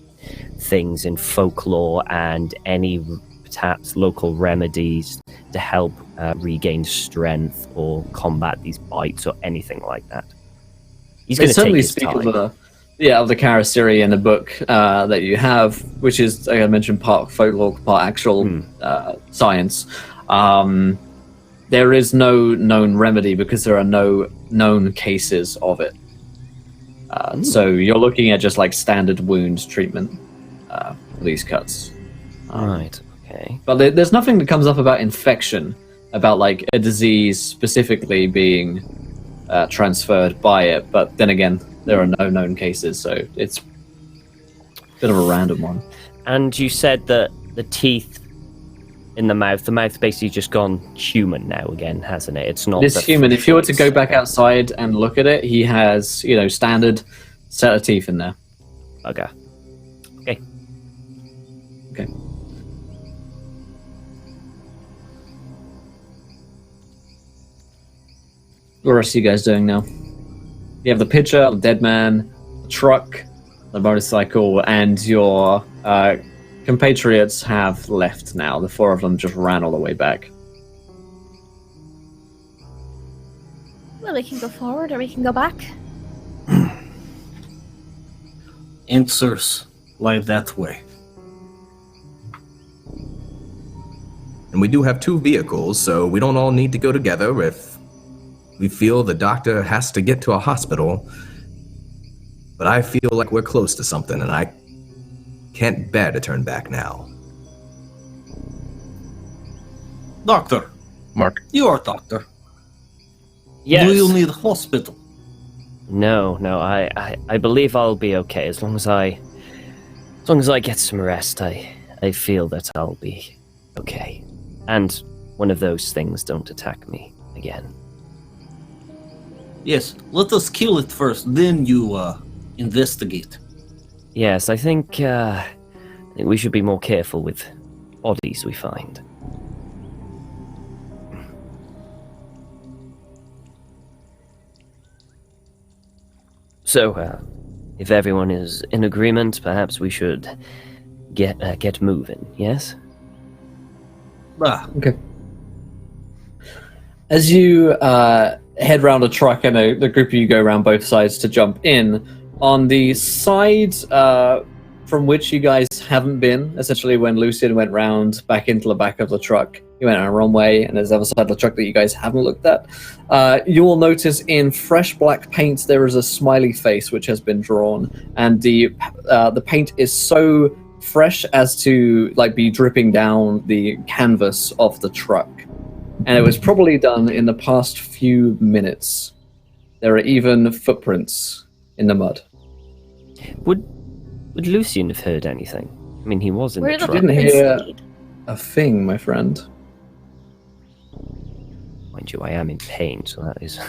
things in folklore and any perhaps local remedies to help regain strength or combat these bites or anything like that. He's going to take his time. Of the Kharisiri in the book that you have, which is, like I mentioned, part folklore, part actual science. There is no known remedy because there are no known cases of it. So you're looking at just like standard wound treatment for these cuts. Right, okay. But there's nothing that comes up about infection, about like a disease specifically being transferred by it. But then again, there are no known cases, so it's a bit of a random one. And you said that the teeth in the mouth basically just gone human now again, hasn't it? It's not. It's human. If you were to go back outside and look at it, he has, standard set of teeth in there. Okay. What rest are you guys doing now? You have the picture, the dead man, the truck, the motorcycle, and your compatriots have left now. The 4 of them just ran all the way back. Well, we can go forward or we can go back. Answers lie that way. And we do have 2 vehicles, so we don't all need to go together if we feel the doctor has to get to a hospital. But I feel like we're close to something, and I can't bear to turn back now. Doctor, Mark. you are doctor. Yes. Do you need a hospital? No, I believe I'll be okay as long as I get some rest. I feel that I'll be okay. And one of those things don't attack me again. Yes, let us kill it first, then you investigate. Yes, I think we should be more careful with bodies we find. So, if everyone is in agreement, perhaps we should get moving, yes? Okay. As you head round a truck, and the group of you go around both sides to jump in, on the side from which you guys haven't been, essentially when Lucian went round back into the back of the truck, you went on a wrong way, and there's the other side of the truck that you guys haven't looked at. You will notice in fresh black paint there is a smiley face which has been drawn, and the paint is so fresh as to be dripping down the canvas of the truck, and it was probably done in the past few minutes. There are even footprints in the mud. Would Lucian have heard anything? I mean, he was in Where the did the truck. Didn't footprints hear- lead? A thing, my friend. Mind you, I am in pain, so that is...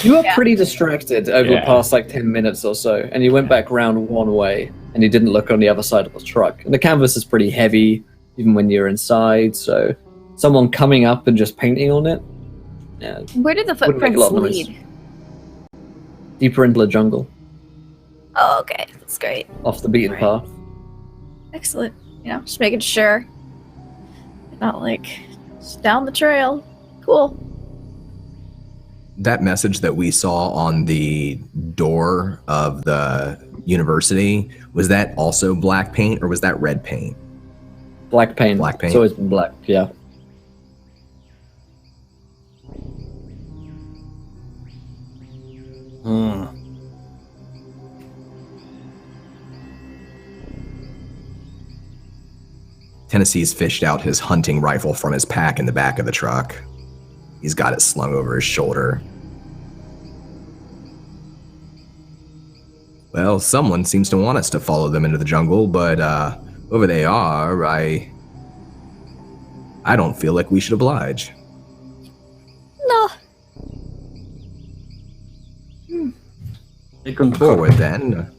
You were Yeah. pretty distracted over the Yeah. past 10 minutes or so, and you went back round one way, and you didn't look on the other side of the truck. And the canvas is pretty heavy, even when you're inside, so someone coming up and just painting on it, yeah, Where did the Wouldn't make a footprints lot of noise. lead? deeper into the jungle, Oh, okay. That's great. off the beaten Right. path. Excellent. Just making sure. Not just down the trail. Cool. That message that we saw on the door of the university, was that also black paint or was that red paint? Black paint. Black paint. It's always been black, yeah. Tennessee's fished out his hunting rifle from his pack in the back of the truck. He's got it slung over his shoulder. Well, someone seems to want us to follow them into the jungle, but whoever they are, I don't feel like we should oblige. No. I can Forward then.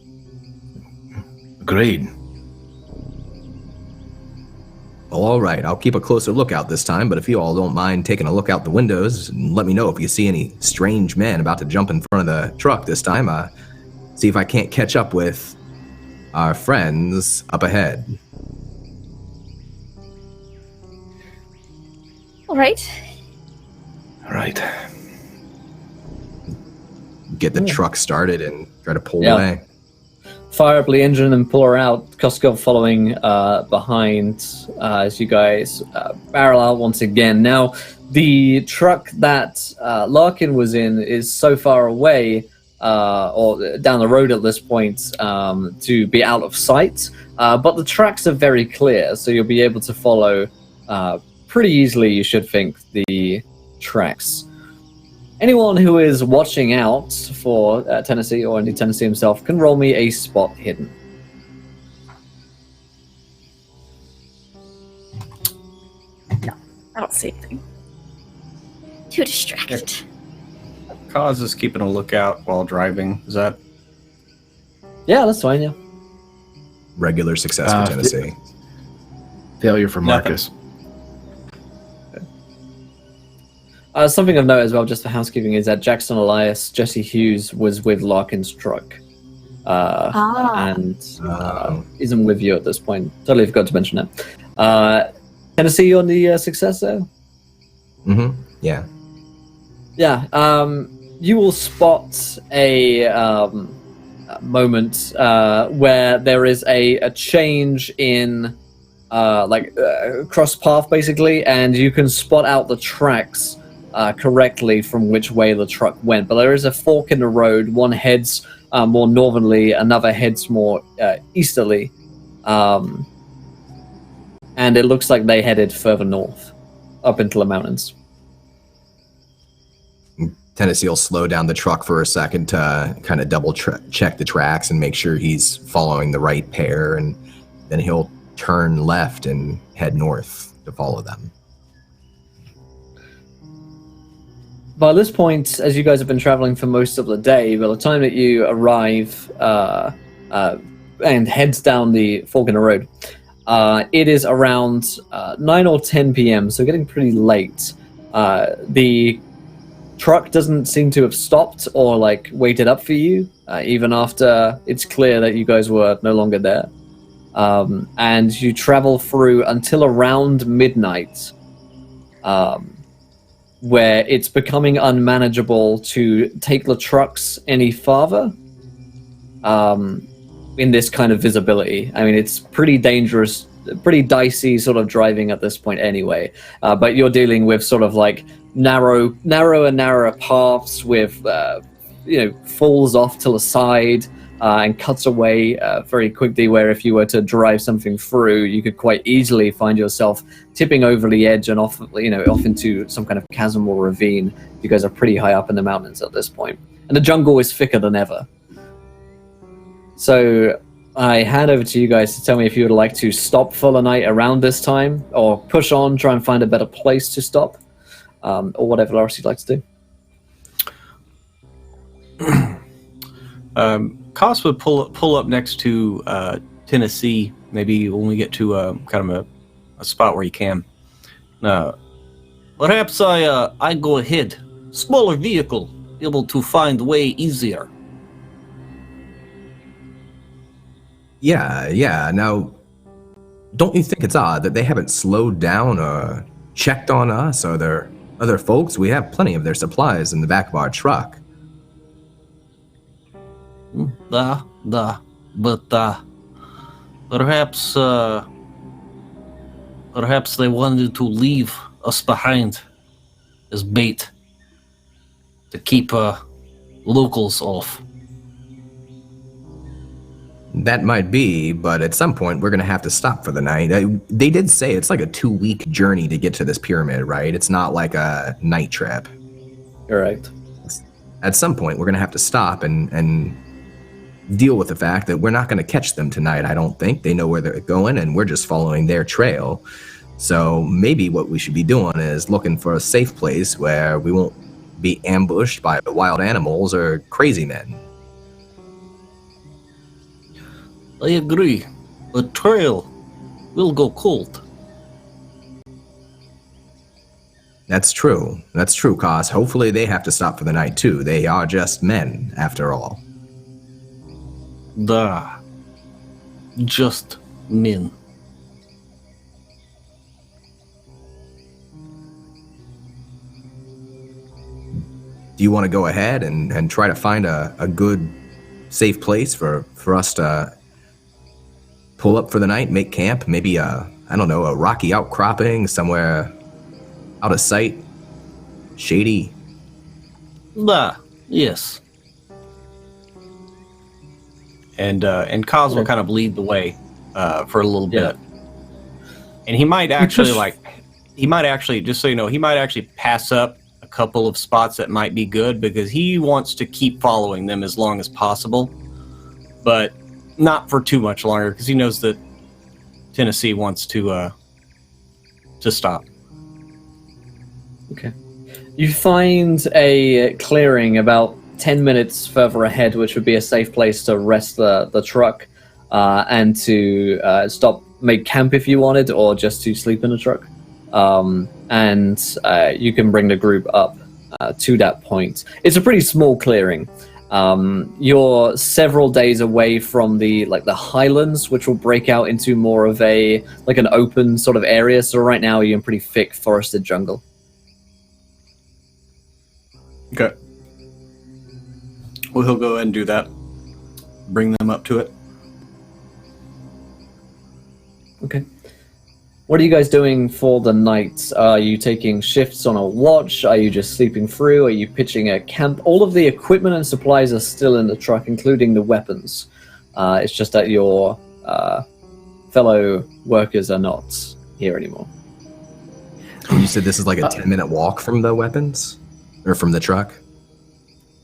Agreed. Well, all right, I'll keep a closer lookout this time, but if you all don't mind taking a look out the windows, and let me know if you see any strange men about to jump in front of the truck this time. See if I can't catch up with our friends up ahead. All right. All right. Get the truck started and try to pull Yeah. away. Fire up the engine and pull her out. Koskov following behind as you guys barrel out once again. Now, the truck that Larkin was in is so far away, or down the road at this point, to be out of sight. But the tracks are very clear, so you'll be able to follow pretty easily, you should think, the tracks. Anyone who is watching out for Tennessee, or indeed Tennessee himself, can roll me a spot hidden. I don't see anything. Too distracted. Cause is keeping a lookout while driving. Is that? Yeah, that's fine, yeah. Regular success for Tennessee. Failure for Marcus. Something of note as well, just for housekeeping, is that Jackson Elias, Jesse Hughes, was with Larkin's truck. and isn't with you at this point. Totally forgot to mention it. Tennessee on the success there? Mm-hmm. Yeah. Yeah. You will spot a moment where there is a change in cross path basically, and you can spot out the tracks correctly from which way the truck went. But there is a fork in the road. One heads more northerly, another heads more easterly, and it looks like they headed further north, up into the mountains. Tennessee will slow down the truck for a second to kind of double check the tracks and make sure he's following the right pair, and then he'll turn left and head north to follow them. By this point, as you guys have been traveling for most of the day, by the time that you arrive and heads down the fork in the road, it is around 9 or 10 p.m., so getting pretty late. The truck doesn't seem to have stopped or waited up for you, even after it's clear that you guys were no longer there. And you travel through until around midnight, where it's becoming unmanageable to take the trucks any farther in this kind of visibility. I mean, it's pretty dangerous, pretty dicey sort of driving at this point anyway, but you're dealing with sort of narrower and narrower paths with falls off to the side and cuts away very quickly, where if you were to drive something through, you could quite easily find yourself tipping over the edge and off into some kind of chasm or ravine. You guys are pretty high up in the mountains at this point, and the jungle is thicker than ever. So I hand over to you guys to tell me if you would like to stop for the night around this time, or push on, try and find a better place to stop, or whatever else you'd like to do. Koss would pull up next to Tennessee, maybe when we get to kind of a spot where you can. Perhaps I go ahead. Smaller vehicle, able to find way easier. Yeah. Now, don't you think it's odd that they haven't slowed down or checked on us or their other folks? We have plenty of their supplies in the back of our truck. But perhaps they wanted to leave us behind as bait to keep locals off. That might be, but at some point we're going to have to stop for the night. They did say it's like a 2-week journey to get to this pyramid, right? It's not like a night trip. Correct. At some point we're going to have to stop and deal with the fact that we're not going to catch them tonight. I don't think they know where they're going, and we're just following their trail. So maybe what we should be doing is looking for a safe place where we won't be ambushed by wild animals or crazy men. I agree. The trail will go cold. That's true, Koss. Hopefully they have to stop for the night too. They are just men, after all. Just men. Do you want to go ahead and try to find a good, safe place for us to pull up for the night, make camp? Maybe a rocky outcropping somewhere out of sight, shady? Yes. And Koss will kind of lead the way for a little bit. And he might actually just so you know, he might actually pass up a couple of spots that might be good, because he wants to keep following them as long as possible, but not for too much longer, because he knows that Tennessee wants to stop. Okay. You find a clearing about 10 minutes further ahead, which would be a safe place to rest the truck and to make camp if you wanted, or just to sleep in the truck. And you can bring the group up to that point. It's a pretty small clearing, You're several days away from the highlands, which will break out into more of an open sort of area. So right now you're in pretty thick forested jungle. Okay. Well, he'll go ahead and do that. Bring them up to it. Okay. What are you guys doing for the night? Are you taking shifts on a watch? Are you just sleeping through? Are you pitching a camp? All of the equipment and supplies are still in the truck, including the weapons. It's just that your fellow workers are not here anymore. You said this is like a 10-minute walk from the weapons? Or from the truck?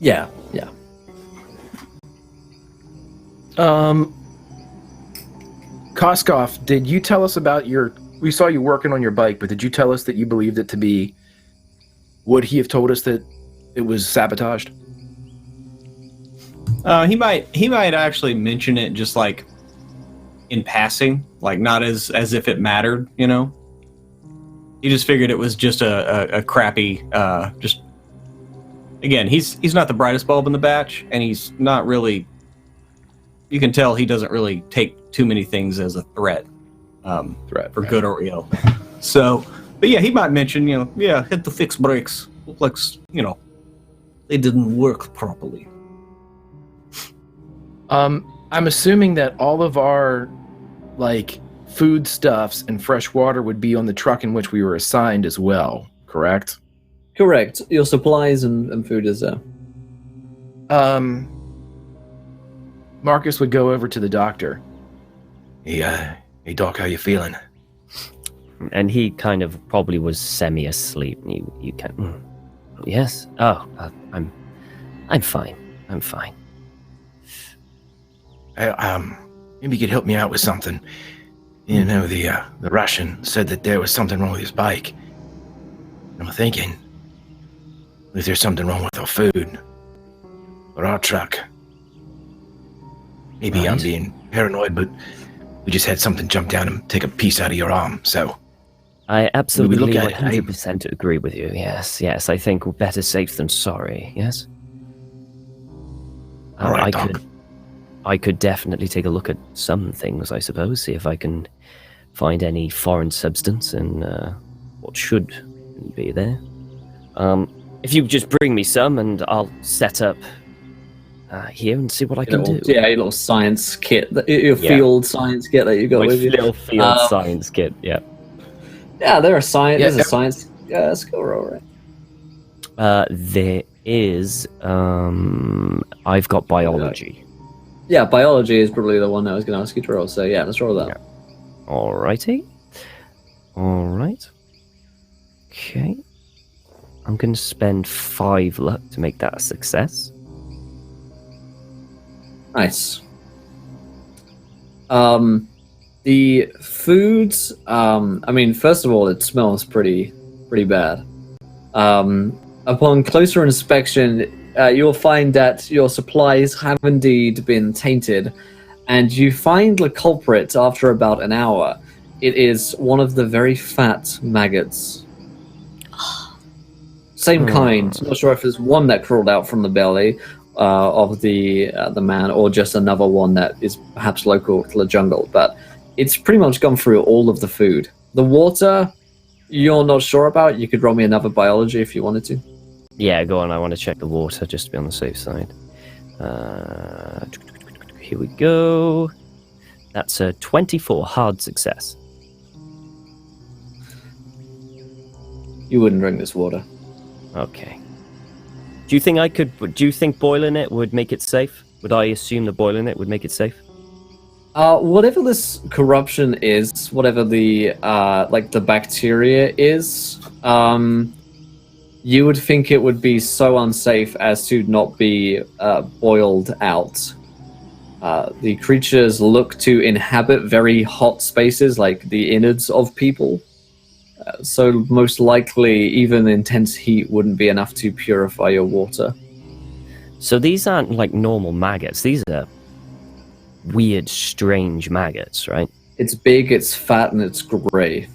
Yeah. Koskov, did you tell us about we saw you working on your bike, but did you tell us that you believed it to be, would he have told us that it was sabotaged? He might actually mention it just like in passing, like not as if it mattered, you know? He just figured it was just a crappy, just, again, he's not the brightest bulb in the batch, and he's not really, you can tell he doesn't really take too many things as a threat, for good or ill. So, but yeah, he might mention, hit the fixed brakes. Look like, They didn't work properly. I'm assuming that all of our, foodstuffs and fresh water would be on the truck in which we were assigned as well, correct? Correct. Your supplies and food is there. Marcus would go over to the doctor. Hey, Doc, how you feeling? And he kind of probably was semi-asleep. You can... Yes? Oh, I'm fine. I'm fine. Maybe you could help me out with something. You know, the Russian said that there was something wrong with his bike. I'm thinking, if there's something wrong with our food or our truck. Maybe Right. I'm being paranoid, but we just had something jump down and take a piece out of your arm, so... I absolutely look at it, 100% agree with you. Yes. I think better safe than sorry. Yes. All right, Doc. I could definitely take a look at some things, I suppose, see if I can find any foreign substance in what should be there. If you just bring me some, and I'll set up here and see what I can do. Yeah, your little science kit, your field science kit that you got My with you. little field science kit, yeah. Yeah, there's a science Yeah, skill roll, right? There is, I've got biology. Yeah, biology is probably the one I was going to ask you to roll, so yeah, let's roll that. Yeah. Alrighty. Alright. Okay. I'm going to spend 5 luck to make that a success. Nice. The foods, first of all, it smells pretty bad. Upon closer inspection, you'll find that your supplies have indeed been tainted, and you find the culprit after about an hour. It is one of the very fat maggots. Same kind. Not sure if there's one that crawled out from the belly of the man, or just another one that is perhaps local to the jungle, but it's pretty much gone through all of the food. The water, you're not sure about. You could roll me another biology if you wanted to. Yeah, go on. I want to check the water just to be on the safe side. Here we go. That's a 24 hard success. You wouldn't drink this water. Okay. Do you think boiling it would make it safe? Would I assume that boiling it would make it safe? Whatever this corruption is, whatever the the bacteria is, you would think it would be so unsafe as to not be boiled out. The creatures look to inhabit very hot spaces, like the innards of people. So most likely, even intense heat wouldn't be enough to purify your water. So these aren't like normal maggots. These are weird, strange maggots, right? It's big, it's fat, and it's grey.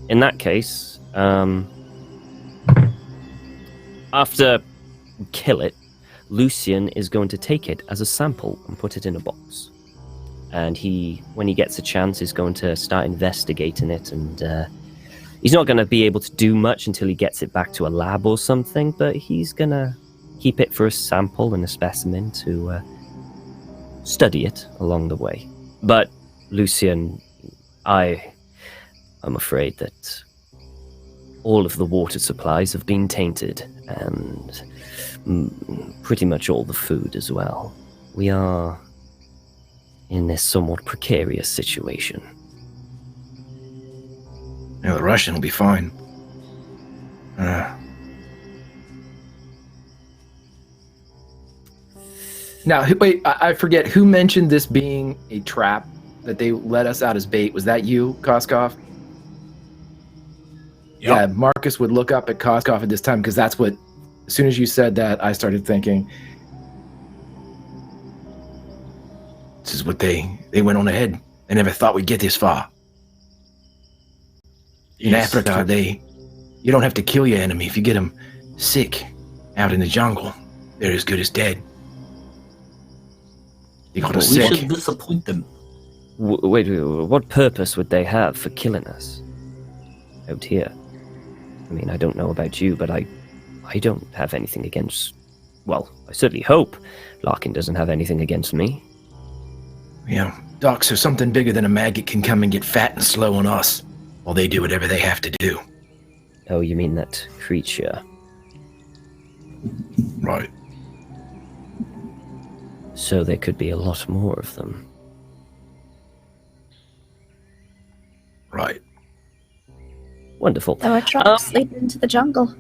In that case, after we kill it, Lucian is going to take it as a sample and put it in a box. And when he gets a chance, is going to start investigating it. And he's not going to be able to do much until he gets it back to a lab or something, but he's going to keep it for a sample and a specimen to study it along the way. But Lucian, I'm afraid that all of the water supplies have been tainted, and pretty much all the food as well. We are in this somewhat precarious situation. Yeah, the Russian will be fine. Now, wait, I forget, who mentioned this being a trap that they let us out as bait? Was that you, Koskov? Yep. Yeah, Marcus would look up at Koskov at this time, because that's what, as soon as you said that, I started thinking, this is what they went on ahead. They never thought we'd get this far. In Africa, you don't have to kill your enemy. If you get them sick out in the jungle, they're as good as dead. You got We sick. should disappoint them. Wait, what purpose would they have for killing us out here? I mean, I don't know about you, but I don't have anything against... Well, I certainly hope Larkin doesn't have anything against me. Yeah, docs are something bigger than a maggot can come and get fat and slow on us while they do whatever they have to do. Oh, you mean that creature? Right. So there could be a lot more of them. Right. Wonderful. There are tracks leading into the jungle.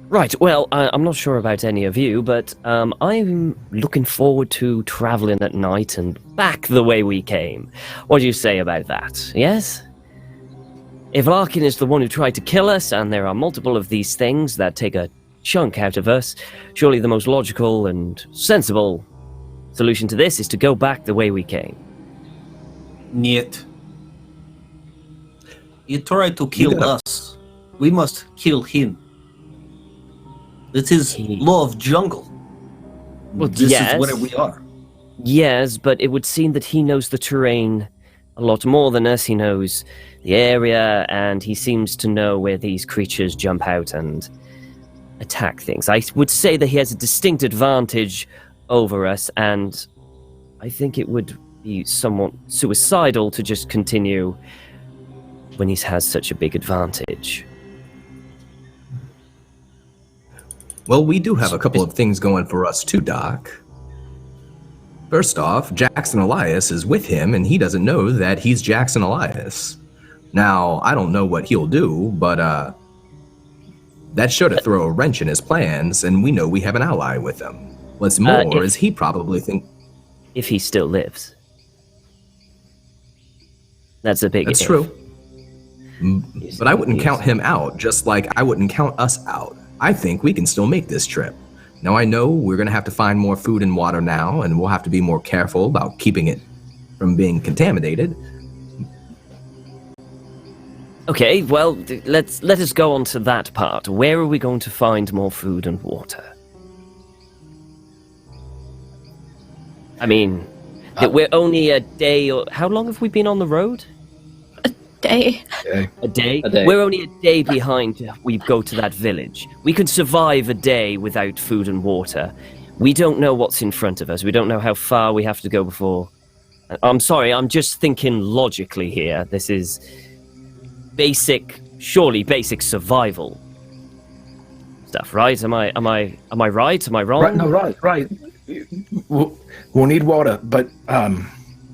Right, well, I'm not sure about any of you, but I'm looking forward to traveling at night and back the way we came. What do you say about that, yes? If Larkin is the one who tried to kill us, and there are multiple of these things that take a chunk out of us, surely the most logical and sensible solution to this is to go back the way we came. Niet. He tried to kill us. We must kill him. It is law of jungle. Well, This yes. is where we are. Yes, but it would seem that he knows the terrain a lot more than us. He knows the area, and he seems to know where these creatures jump out and attack things. I would say that he has a distinct advantage over us, and I think it would be somewhat suicidal to just continue when he has such a big advantage. Well, we do have a couple of things going for us too, Doc. First off, Jackson Elias is with him, and he doesn't know that he's Jackson Elias. Now, I don't know what he'll do, but that's sure to throw a wrench in his plans, and we know we have an ally with him. What's more is he probably think... If he still lives. That's a big That's if. true. But I wouldn't count him out, just like I wouldn't count us out. I think we can still make this trip. Now, I know we're going to have to find more food and water now, and we'll have to be more careful about keeping it from being contaminated. Okay, well, let us go on to that part. Where are we going to find more food and water? I mean, we're only a day or... How long have we been on the road? Day. A day? A day. We're only a day behind we go to that village. We can survive a day without food and water. We don't know what's in front of us. We don't know how far we have to go before... I'm sorry, I'm just thinking logically here. This is surely basic survival stuff, right? Am I right? Am I wrong? Right, no, right. We'll need water, but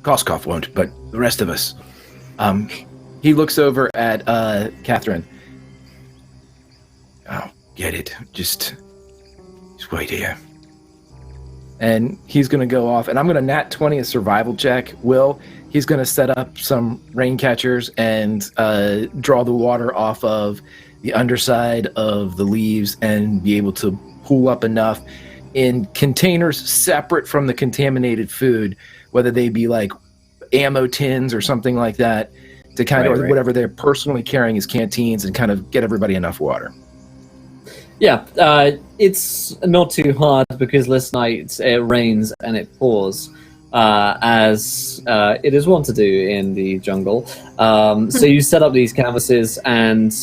Koskov won't, but the rest of us. He looks over at Catherine. Oh, get it. Just wait here. And he's going to go off, and I'm going to nat 20 a survival check. He's going to set up some rain catchers and draw the water off of the underside of the leaves and be able to pool up enough in containers separate from the contaminated food, whether they be like ammo tins or something like that, to kind of, or whatever they're personally carrying as canteens, and kind of get everybody enough water. Yeah, it's not too hard because this night it rains and it pours, as it is wont to do in the jungle. So you set up these canvases, and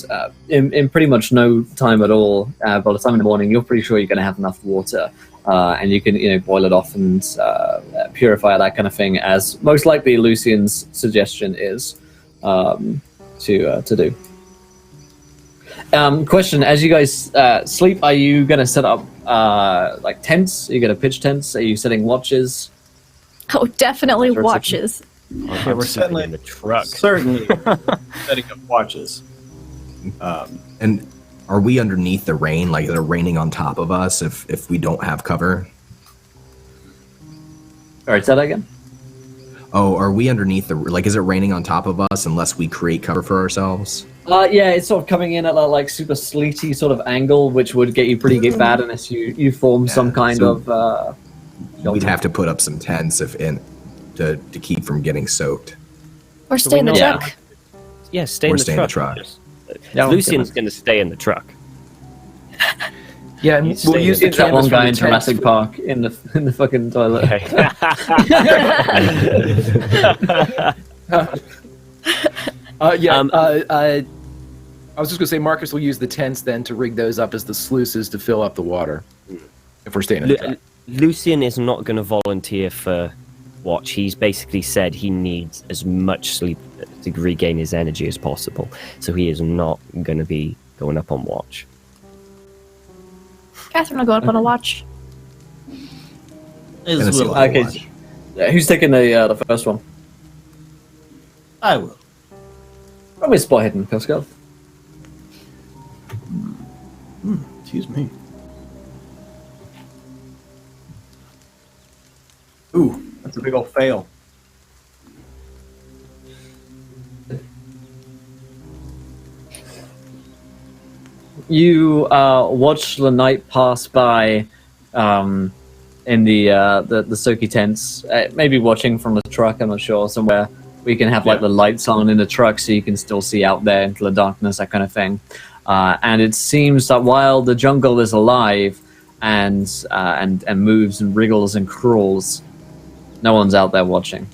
in pretty much no time at all, by the time in the morning, you're pretty sure you're going to have enough water, and you can boil it off and purify that kind of thing, as most likely Lucian's suggestion is to do. Question: as you guys sleep, are you going to set up like tents? Are you going to pitch tents? Are you setting watches? Oh, definitely Sure, watches. Yeah, we're certainly certainly- in the truck. Certainly setting up watches. And are we underneath the rain? Like, is it raining on top of us if we don't have cover? All right, say that again. Oh, are we underneath the, like, is it raining on top of us unless we create cover for ourselves? Yeah, it's sort of coming in at that like super sleety sort of angle, which would get you pretty bad unless you form some kind so of. We'd have to put up some tents to keep from getting soaked. Or stay in the Yeah. truck. Yeah, stay Or in the stay in the truck. truck. Yeah, Lucian's going to stay in the truck. Yeah, and You we'll stay use in the It's that one canvas from guy the in tents Jurassic for- Park in the fucking toilet. I was just gonna say Marcus will use the tents then to rig those up as the sluices to fill up the water. If we're staying in the truck. Lucian is not going to volunteer for watch. He's basically said he needs as much sleep to regain his energy as possible. So he is not going to be going up on watch. Catherine will go up on a watch. As Gonna see will a lot of Okay, watch. who's taking the first one? I will. Probably spot hidden, Pascal. Excuse me. Ooh, that's a big old fail. You watch the night pass by in the Soki tents. Maybe watching from the truck, I'm not sure, somewhere where you can have like the lights on in the truck so you can still see out there into the darkness, that kind of thing. And it seems that while the jungle is alive and moves and wriggles and crawls, no one's out there watching.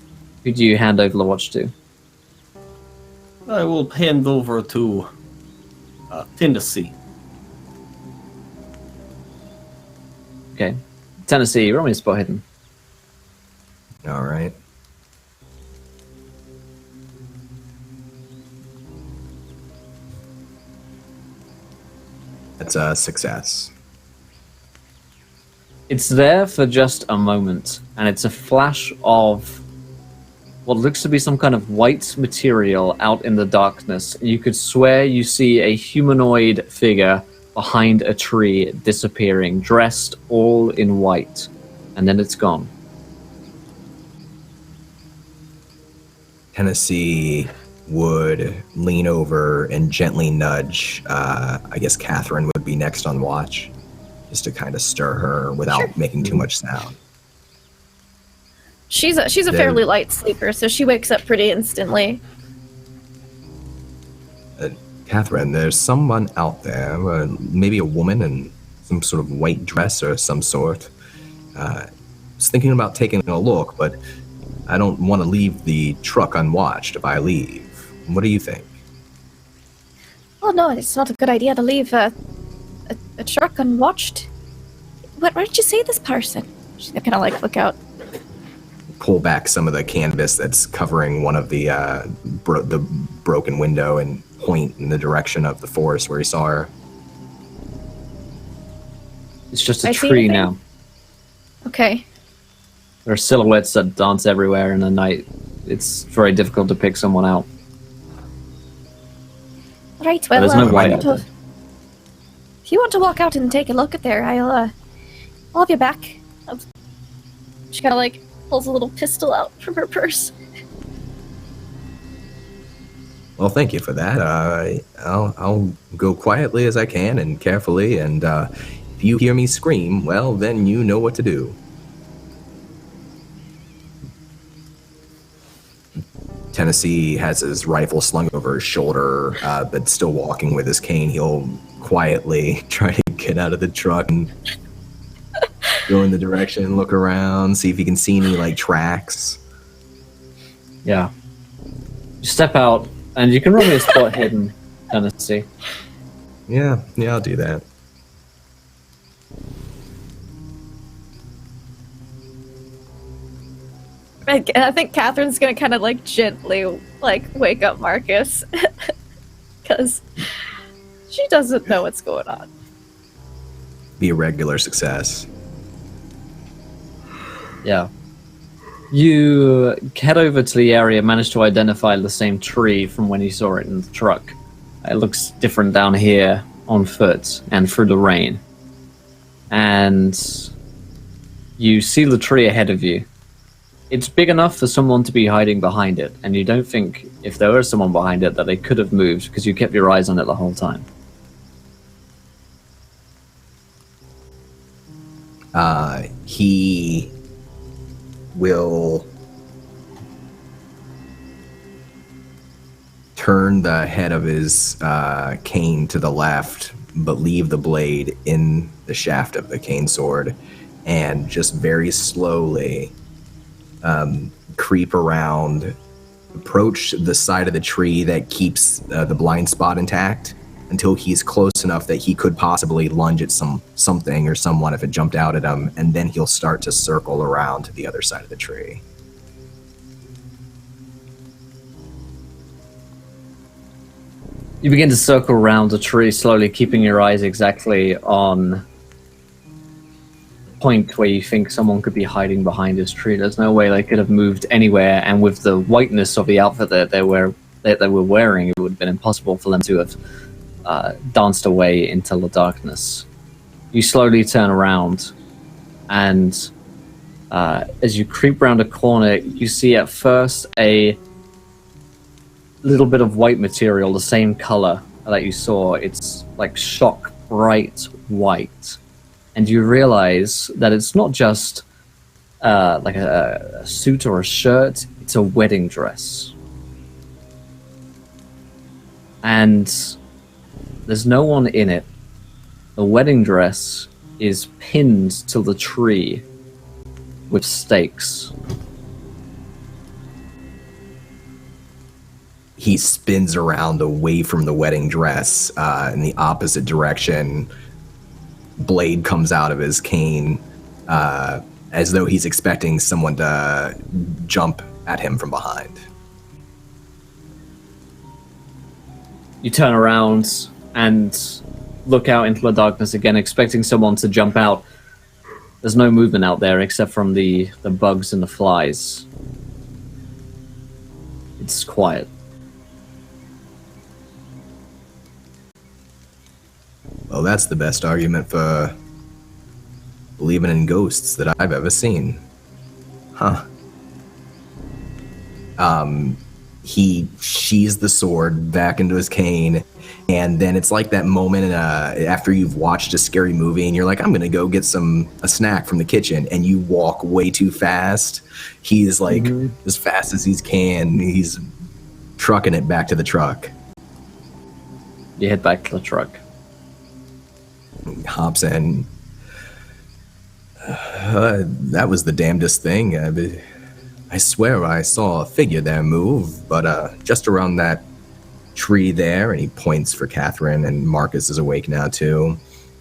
Who do you hand over the watch to? I will hand over to Tennessee. Okay. Tennessee, roll me a spot hidden. All right. That's a success. It's there for just a moment, and it's a flash of what looks to be some kind of white material out in the darkness. You could swear you see a humanoid figure behind a tree disappearing, dressed all in white, and then it's gone. Tennessee would lean over and gently nudge. I guess Catherine would be next on watch, just to kind of stir her without making too much sound. She's a fairly light sleeper, so she wakes up pretty instantly. Catherine, there's someone out there, maybe a woman in some sort of white dress or some sort. I was thinking about taking a look, but I don't want to leave the truck unwatched if I leave. What do you think? Oh no, it's not a good idea to leave a truck unwatched. Where did you see this person? She's gonna kind of like look out. Pull back some of the canvas that's covering one of the broken window and point in the direction of the forest where he saw her. It's just a I see tree anything? now. Okay. There are silhouettes that dance everywhere in the night. It's very difficult to pick someone out. Right. Well, there's no if white you out want to- if you want to walk out and take a look at there, I'll have you back. She kind of like pulls a little pistol out from her purse. Well, thank you for that. I'll go quietly as I can and carefully, and if you hear me scream, well, then you know what to do. Tennessee has his rifle slung over his shoulder, but still walking with his cane. He'll quietly try to get out of the truck and go in the direction, look around, see if you can see any like tracks. Yeah. You step out, and you can roll me a spot hidden, Tennessee. Yeah, I'll do that. I think Catherine's gonna kind of like gently like wake up Marcus because she doesn't know what's going on. Be a regular success. Yeah. You head over to the area, manage to identify the same tree from when you saw it in the truck. It looks different down here on foot and through the rain. And you see the tree ahead of you. It's big enough for someone to be hiding behind it, and you don't think, if there was someone behind it, that they could have moved because you kept your eyes on it the whole time. He will turn the head of his cane to the left, but leave the blade in the shaft of the cane sword, and just very slowly creep around, approach the side of the tree that keeps the blind spot intact until he's close enough that he could possibly lunge at something or someone if it jumped out at him, and then he'll start to circle around to the other side of the tree. You begin to circle around the tree slowly, keeping your eyes exactly on the point where you think someone could be hiding behind this tree. There's no way they could have moved anywhere, and with the whiteness of the outfit that they were wearing, it would have been impossible for them to have danced away into the darkness. You slowly turn around, and as you creep around a corner, you see at first a little bit of white material, the same color that you saw. It's like shock bright white, and you realize that it's not just like a suit or a shirt, it's a wedding dress. And there's no one in it. The wedding dress is pinned to the tree with stakes. He spins around away from the wedding dress in the opposite direction. Blade comes out of his cane as though he's expecting someone to jump at him from behind. You turn around and look out into the darkness again, expecting someone to jump out. There's no movement out there except from the bugs and the flies. It's quiet. Well, that's the best argument for believing in ghosts that I've ever seen. Huh. He sheathes the sword back into his cane, and then it's like that moment after you've watched a scary movie and you're like, I'm gonna go get a snack from the kitchen, and you walk way too fast. He's like, as fast as he can, he's trucking it back to the truck. You head back to the truck. He hops in. That was the damnedest thing. I swear I saw a figure there move, but just around that tree there, and he points for Catherine, and Marcus is awake now too.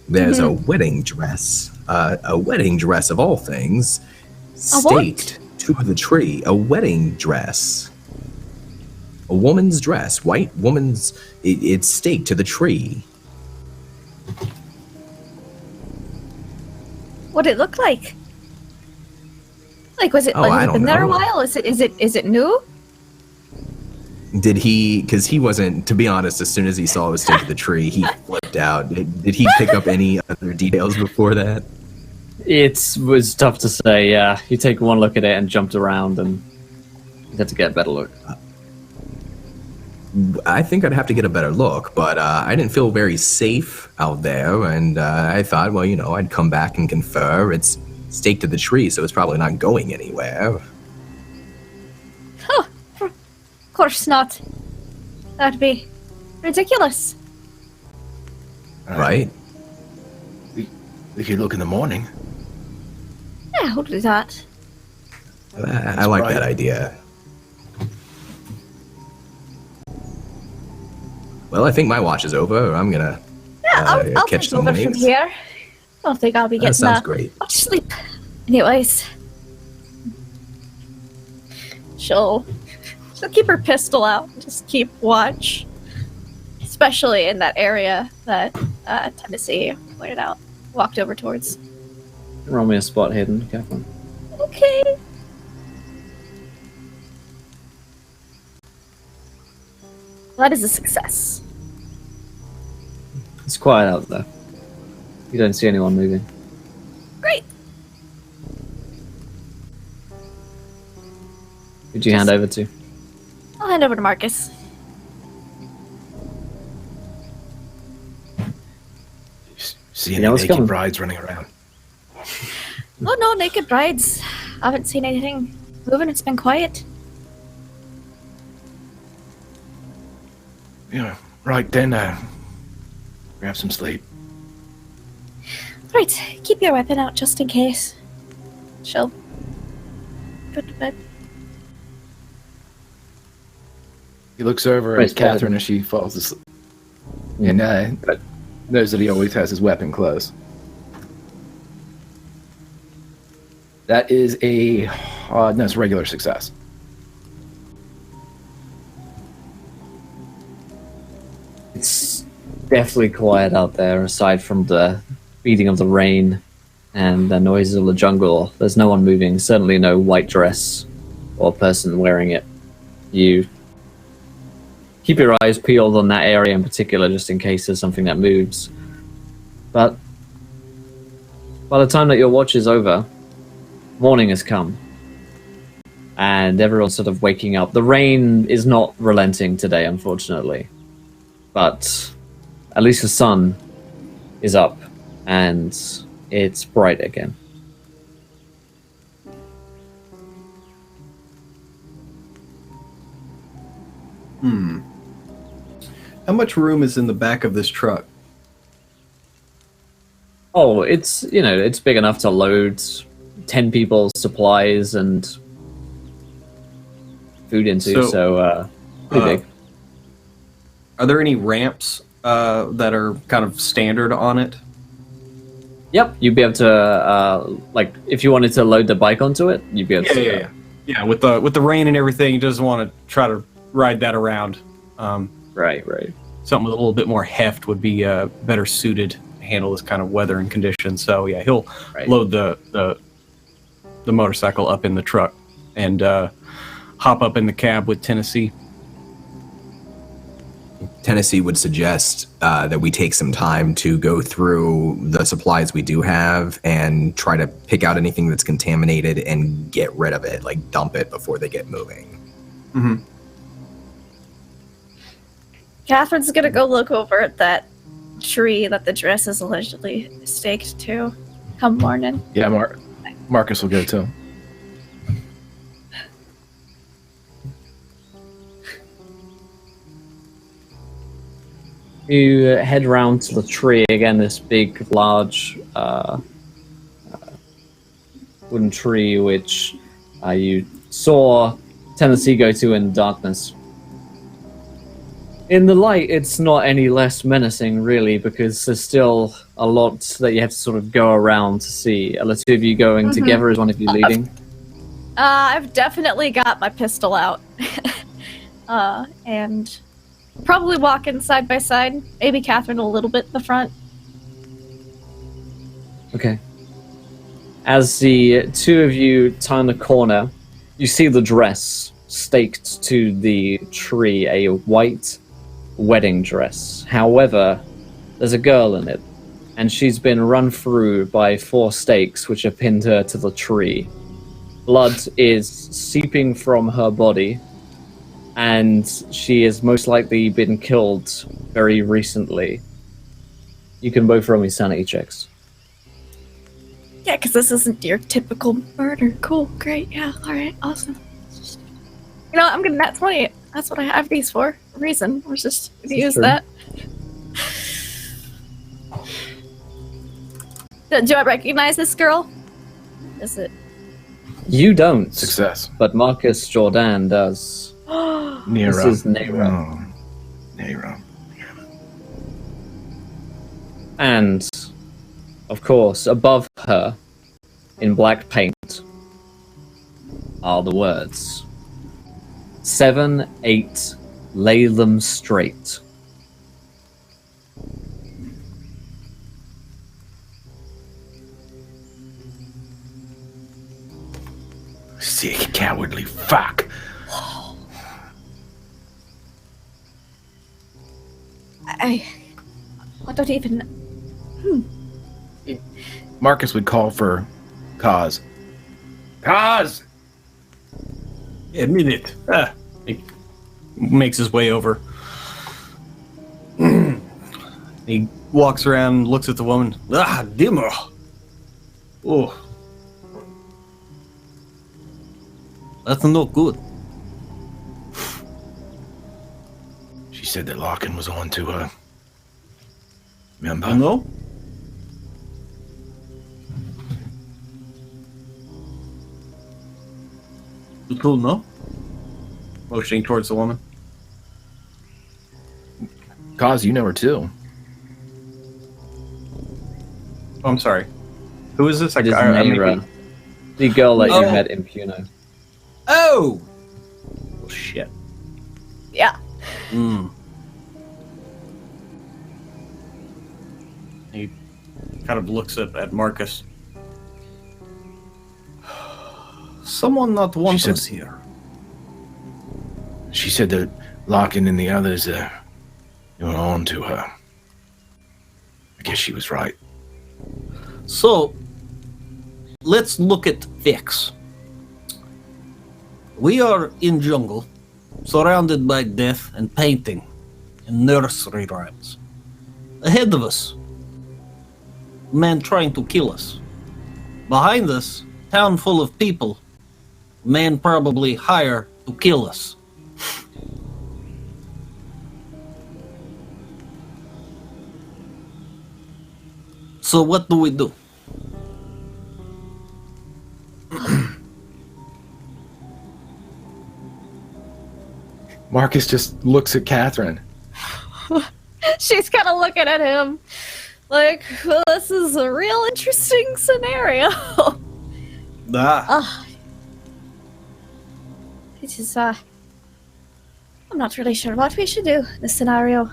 There's a wedding dress. A wedding dress of all things. Staked to the tree. A wedding dress. A woman's dress. White woman's... It's staked to the tree. What did it look like? Like, was it? I Has it don't been there a know. while? Is it new? Did he, because he wasn't, to be honest, as soon as he saw it was staked to the tree, he flipped out. Did he pick up any other details before that? It was tough to say, yeah. You take one look at it and jumped around, and you had to get a better look. I think I'd have to get a better look, but I didn't feel very safe out there, and I thought, well, I'd come back and confer. It's staked to the tree, so it's probably not going anywhere. Huh. Of course not. That'd be ridiculous. Right? We could look in the morning. Yeah, we'll do that. I like bright. that idea. Well, I think my watch is over. I'm gonna Yeah, I'll catch take some over from waves. here. I don't think I'll be That getting sounds great. much sleep. Anyways. She'll keep her pistol out, just keep watch. Especially in that area that Tennessee pointed out, walked over towards. Roll me a spot hidden, Catherine. Okay. That is a success. It's quiet out there. You don't see anyone moving. Great. Who'd you hand over to? I'll hand over to Marcus. See You any know what's naked coming. brides running around? Oh no, naked brides. I haven't seen anything moving. It's been quiet. Yeah, right then, grab some sleep. Right, keep your weapon out just in case. She'll go to bed. He looks over Right, at Catherine as she falls asleep. And knows that he always has his weapon close. That is a no, it's a regular success. It's definitely quiet out there, aside from the beating of the rain and the noises of the jungle. There's no one moving, certainly no white dress or person wearing it. You keep your eyes peeled on that area in particular, just in case there's something that moves. But by the time that your watch is over, morning has come. And everyone's sort of waking up. The rain is not relenting today, unfortunately. But at least the sun is up and it's bright again. How much room is in the back of this truck? Oh, it's, it's big enough to load 10 people's supplies and food into, so pretty big. Are there any ramps that are kind of standard on it? Yep, you'd be able to, if you wanted to load the bike onto it, you'd be able to. Yeah. Yeah, with the rain and everything, you just want to try to ride that around. Right. Something with a little bit more heft would be better suited to handle this kind of weather and conditions. So yeah, he'll load the motorcycle up in the truck and hop up in the cab with Tennessee. Tennessee would suggest that we take some time to go through the supplies we do have and try to pick out anything that's contaminated and get rid of it, like dump it before they get moving. Mm-hmm. Catherine's gonna go look over at that tree that the dress is allegedly staked to come morning. Yeah, Marcus will go too. You head round to the tree again, this big, large wooden tree, which you saw Tennessee go to in darkness. In the light, it's not any less menacing, really, because there's still a lot that you have to sort of go around to see. Are the two of you going together? Is one of you leading? I've definitely got my pistol out. And probably walking side by side. Maybe Catherine a little bit in the front. Okay. As the two of you turn the corner, you see the dress staked to the tree, a white wedding dress. However, there's a girl in it, and she's been run through by 4 stakes which have pinned her to the tree. Blood is seeping from her body, and she has most likely been killed very recently. You can both roll me sanity checks. Yeah, because this isn't your typical murder. Cool, great, yeah, alright, awesome. I'm gonna nat 20. That's what I have these for. A reason. We're just gonna use true. that. Do I recognize this girl? Is it? You don't. Success. But Marcus Jordan does. Nera. This is Nera. Oh, Nera. And, of course, above her, in black paint, are the words 7-8, lay them straight. Sick, cowardly fuck. I don't even. Marcus would call for Kaz. Kaz! A minute. He makes his way over. He walks around, looks at the woman. Dimmer. Oh. That's not good. She said that Larkin was on to her. Remember? You know? You cool, no? Motioning towards the woman. Kaz, you know her too. Oh, I'm sorry. Who is this? It is I mean, Nera, the girl that you Oh. met in Puno. Oh! Oh, shit. Yeah. Hmm. He kind of looks at Marcus. Someone not want said- us here. She said that Larkin and the others were on to her. I guess she was right. So, let's look at facts. We are in jungle, surrounded by death and painting and nursery rhymes. Ahead of us, man trying to kill us. Behind us, town full of people, man probably hire to kill us. So what do we do? Marcus just looks at Catherine. She's kind of looking at him like, well, this is a real interesting scenario. It is, I'm not really sure what we should do in this scenario.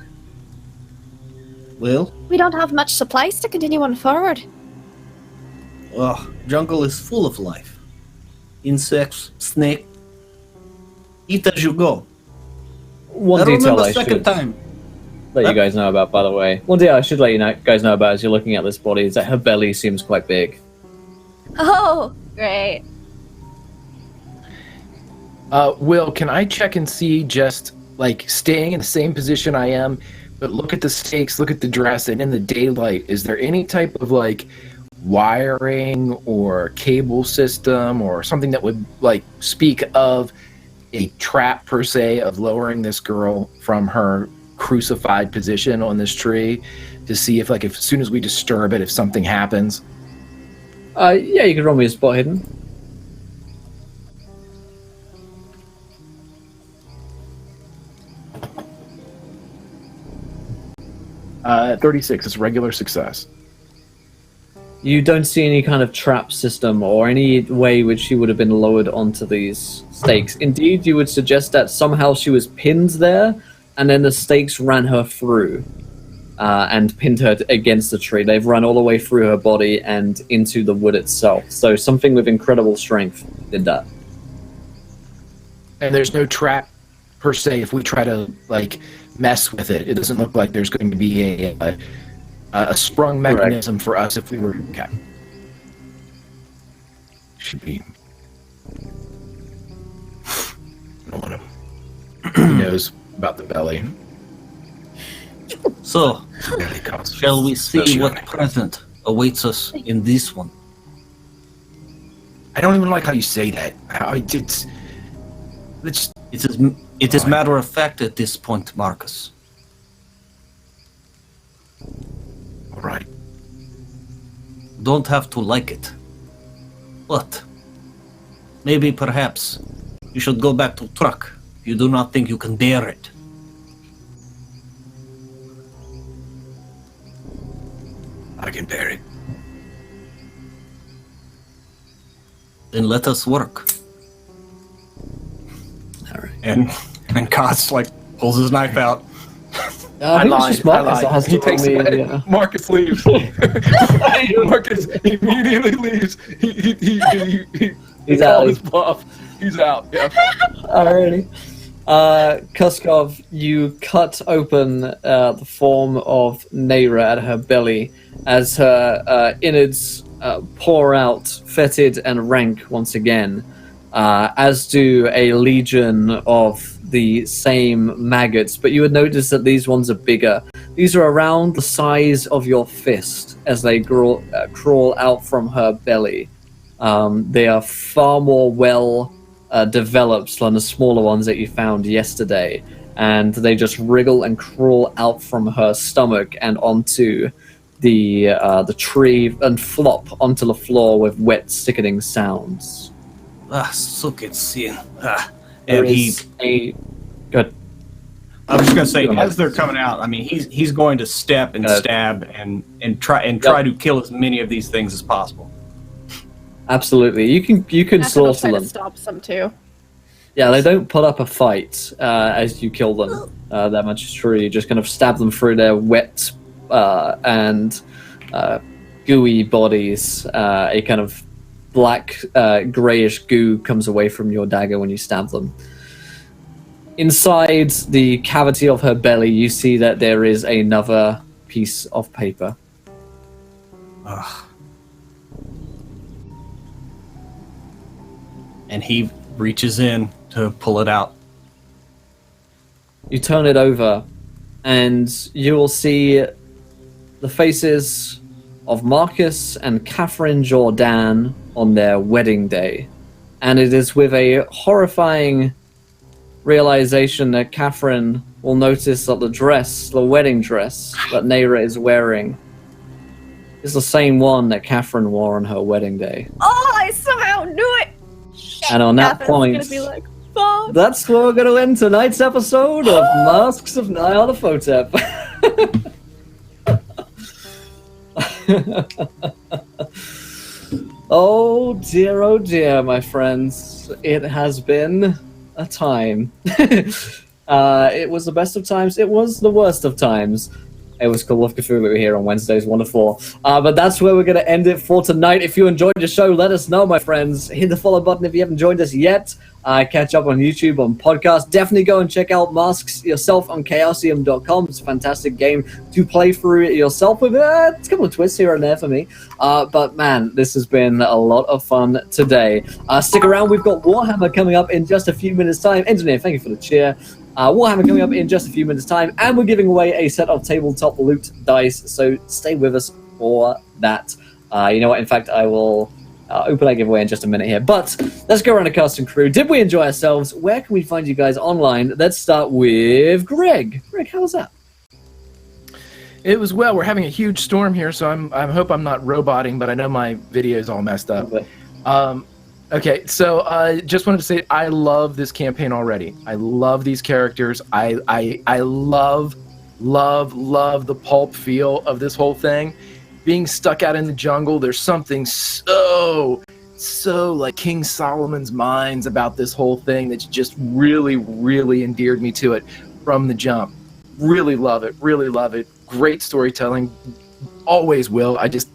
Well, We don't have much supplies to continue on forward. jungle is full of life. Insects, snake. Eat as you go. One I detail remember I second should time. let you guys know about, by the way. One thing I should let you guys know about as you're looking at this body is that her belly seems quite big. Oh, great. Will, can I check and see just like staying in the same position I am, but look at the stakes, look at the dress, and in the daylight, is there any type of like wiring or cable system or something that would like speak of a trap per se of lowering this girl from her crucified position on this tree to see if like if as soon as we disturb it, if something happens? Yeah, you can roll me a spot hidden. 36 is regular success. You don't see any kind of trap system or any way which she would have been lowered onto these stakes. Indeed, you would suggest that somehow she was pinned there, and then the stakes ran her through and pinned her against the tree. They've run all the way through her body and into the wood itself. So something with incredible strength did that. And there's no trap per se if we try to like mess with it. It doesn't look like there's going to be a sprung mechanism for us if we were okay. Should be. I don't want to. He knows about the belly. So, Belly causes shall we see what special- present awaits us in this one? I don't even like how you say that. How it's It is matter of fact at this point, Marcus. all right. don't have to like it. But maybe perhaps you should go back to truck if you do not think you can bear it. I can bear it. Then let us work. All right. And Koss like pulls his knife out. I think it's just Marcus that has to He takes roll it. me, yeah. Marcus leaves. Marcus immediately leaves. He's out. His bluff. He's out. Yeah. Alrighty. Kuskov, you cut open the form of Nera at her belly as her innards pour out, fetid and rank once again, as do a legion of the same maggots, but you would notice that these ones are bigger. These are around the size of your fist as they crawl out from her belly. They are far more well developed than the smaller ones that you found yesterday, and they just wriggle and crawl out from her stomach and onto the tree and flop onto the floor with wet, sickening sounds. Suck it, sin. There And is a good. I was just gonna say, Go ahead. as they're coming out, I mean, he's going to step and stab and try to kill as many of these things as possible. Absolutely, you can Catherine will slaughter try to them. stop some too. Yeah, they don't put up a fight as you kill them. That much is true. You just kind of stab them through their wet and gooey bodies. A kind of black, grayish goo comes away from your dagger when you stab them. Inside the cavity of her belly, you see that there is another piece of paper. Ugh. And he reaches in to pull it out. You turn it over, and you will see the faces of Marcus and Catherine Jordan on their wedding day. And it is with a horrifying realization that Catherine will notice that the wedding dress that Nera is wearing, is the same one that Catherine wore on her wedding day. Oh, I somehow knew it! And on that Catherine's point, gonna be like, fuck. that's where we're going to end tonight's episode of Masks of Nyarlathotep. Oh dear, my friends. It has been a time. It was the best of times. It was the worst of times. It was Call of Cthulhu here on Wednesdays 1 to 4. But that's where we're going to end it for tonight. If you enjoyed the show, let us know, my friends. Hit the follow button if you haven't joined us yet. Catch up on YouTube, on podcast. Definitely go and check out Masks yourself on chaosium.com. It's a fantastic game to play through it yourself with a couple of twists here and there for me. But man, this has been a lot of fun today. Stick around. We've got Warhammer coming up in just a few minutes' time. Engineer, thank you for the cheer. Warhammer coming up in just a few minutes' time, and we're giving away a set of tabletop loot dice, so stay with us for that. You know what, in fact, I will open that giveaway in just a minute here, but let's go around the cast and crew. Did we enjoy ourselves? Where can we find you guys online? Let's start with Greg. Greg, how was that? It was well. We're having a huge storm here, so I hope I'm not roboting, but I know my video is all messed up. Okay, so just wanted to say I love this campaign already. I love these characters. I love the pulp feel of this whole thing. Being stuck out in the jungle, there's something so like King Solomon's Mines about this whole thing that's just really endeared me to it from the jump. Really love it. Great storytelling. Always will. I just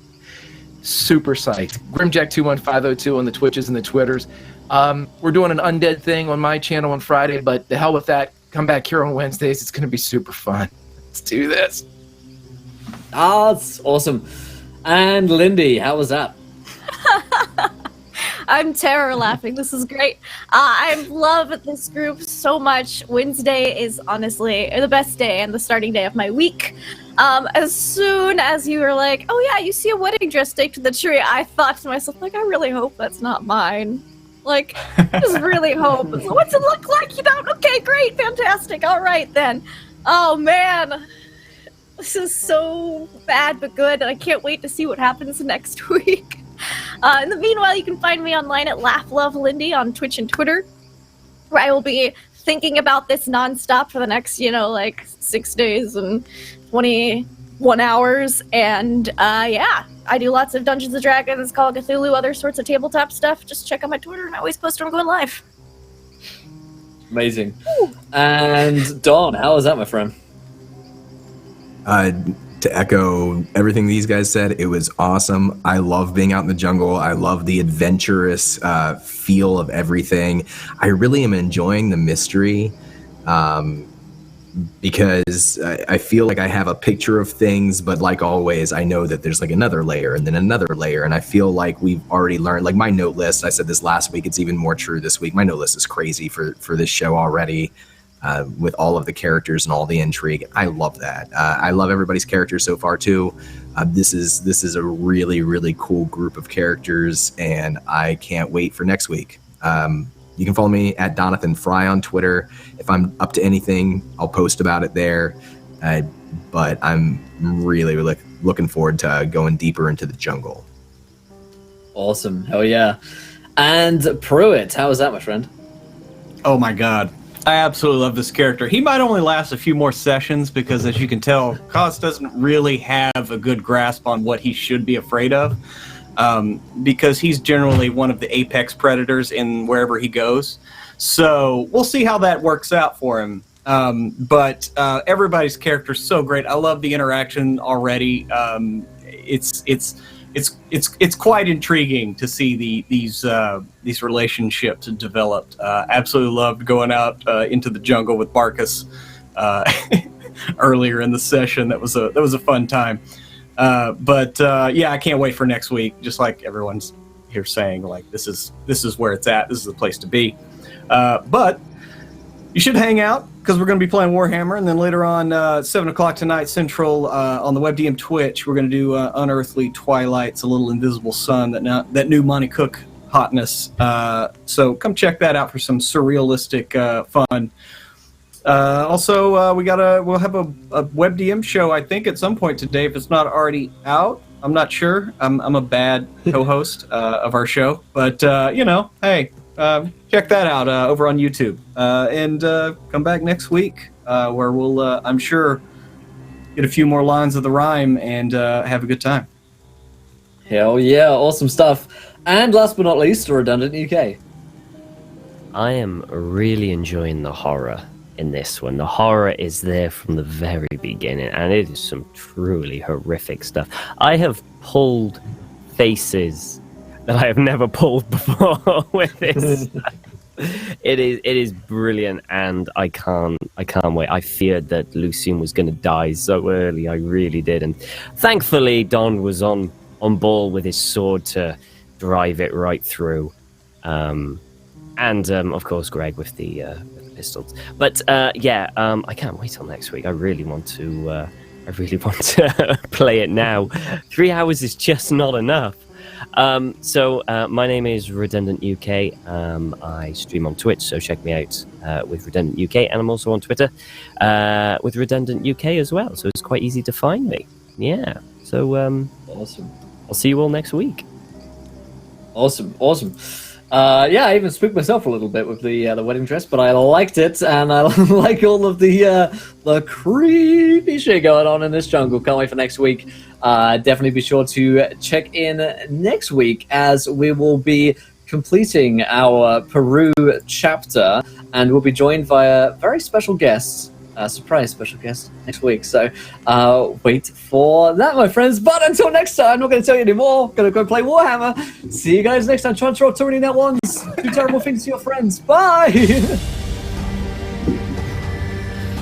super psyched. Grimjack21502 on the Twitches and the Twitters. We're doing an undead thing on my channel on Friday, but the hell with that. Come back here on Wednesdays. It's going to be super fun. Let's do this. That's awesome. And Lindy, how was that? I'm terror laughing. This is great. I love this group so much. Wednesday is honestly the best day and the starting day of my week. As soon as you were like, oh yeah, you see a wedding dress staked to the tree, I thought to myself, like, I really hope that's not mine. Like, just really hope. What's it look like? You don't? Okay, great, fantastic. All right then. Oh man. This is so bad but good, and I can't wait to see what happens next week. In the meanwhile, you can find me online at LaughLoveLindy on Twitch and Twitter, where I will be thinking about this nonstop for the next, 6 days and 21 hours. And yeah, I do lots of Dungeons & Dragons, Call of Cthulhu, other sorts of tabletop stuff. Just check out my Twitter, and I always post when I'm going live. Amazing. And Don, how was that, my friend? To echo everything these guys said, it was awesome. I love being out in the jungle. I love the adventurous feel of everything. I really am enjoying the mystery because I feel like I have a picture of things, but like always, I know that there's like another layer and then another layer. And I feel like we've already learned, like my note list, I said this last week, it's even more true this week. My note list is crazy for this show already. With all of the characters and all the intrigue. I love that. I love everybody's characters so far too. This is a really, really cool group of characters, and I can't wait for next week. You can follow me at Donathan Fry on Twitter. If I'm up to anything, I'll post about it there. But I'm really, really looking forward to going deeper into the jungle. Awesome. Hell yeah. And Pruitt, how was that, my friend? Oh my god. I absolutely love this character. He might only last a few more sessions because, as you can tell, Kaz doesn't really have a good grasp on what he should be afraid of because he's generally one of the apex predators in wherever he goes. So we'll see how that works out for him. But everybody's character is so great. I love the interaction already. It's quite intriguing to see these relationships developed. Absolutely loved going out into the jungle with Barkus earlier in the session. That was a fun time. But yeah, I can't wait for next week. Just like everyone's here saying, like this is where it's at. This is the place to be. But you should hang out because we're going to be playing Warhammer, and then later on 7 o'clock tonight Central on the WebDM Twitch, we're going to do Unearthly Twilight's A Little Invisible Sun, that new Monty Cook hotness. So come check that out for some surrealistic fun. Also, we'll have a WebDM show, I think, at some point today, if it's not already out. I'm not sure. I'm a bad co-host of our show, but hey. Check that out over on YouTube. And come back next week where we'll, I'm sure, get a few more lines of the rhyme and have a good time. Hell yeah, awesome stuff. And last but not least, Redundant UK. I am really enjoying the horror in this one. The horror is there from the very beginning, and it is some truly horrific stuff. I have pulled faces that I have never pulled before with this. It is brilliant, and I can't wait. I feared that Lucian was going to die so early. I really did, and thankfully Don was on ball with his sword to drive it right through, and of course Greg with the pistols. But yeah, I can't wait till next week. I really want to play it now. 3 hours is just not enough. So my name is Redundant UK. I stream on Twitch, so check me out with Redundant UK, and I'm also on Twitter with Redundant UK as well. So it's quite easy to find me. Yeah. So awesome. I'll see you all next week. Awesome. Yeah, I even spooked myself a little bit with the wedding dress, but I liked it, and I like all of the creepy shit going on in this jungle. Can't wait for next week. Definitely be sure to check in next week as we will be completing our Peru chapter, and we'll be joined by a very special guest. Surprise special guest next week. So wait for that, my friends. But until next time, I'm not going to tell you anymore. Going to go play Warhammer. See you guys next time. Try and throw too many net ones. Do terrible things to your friends. Bye.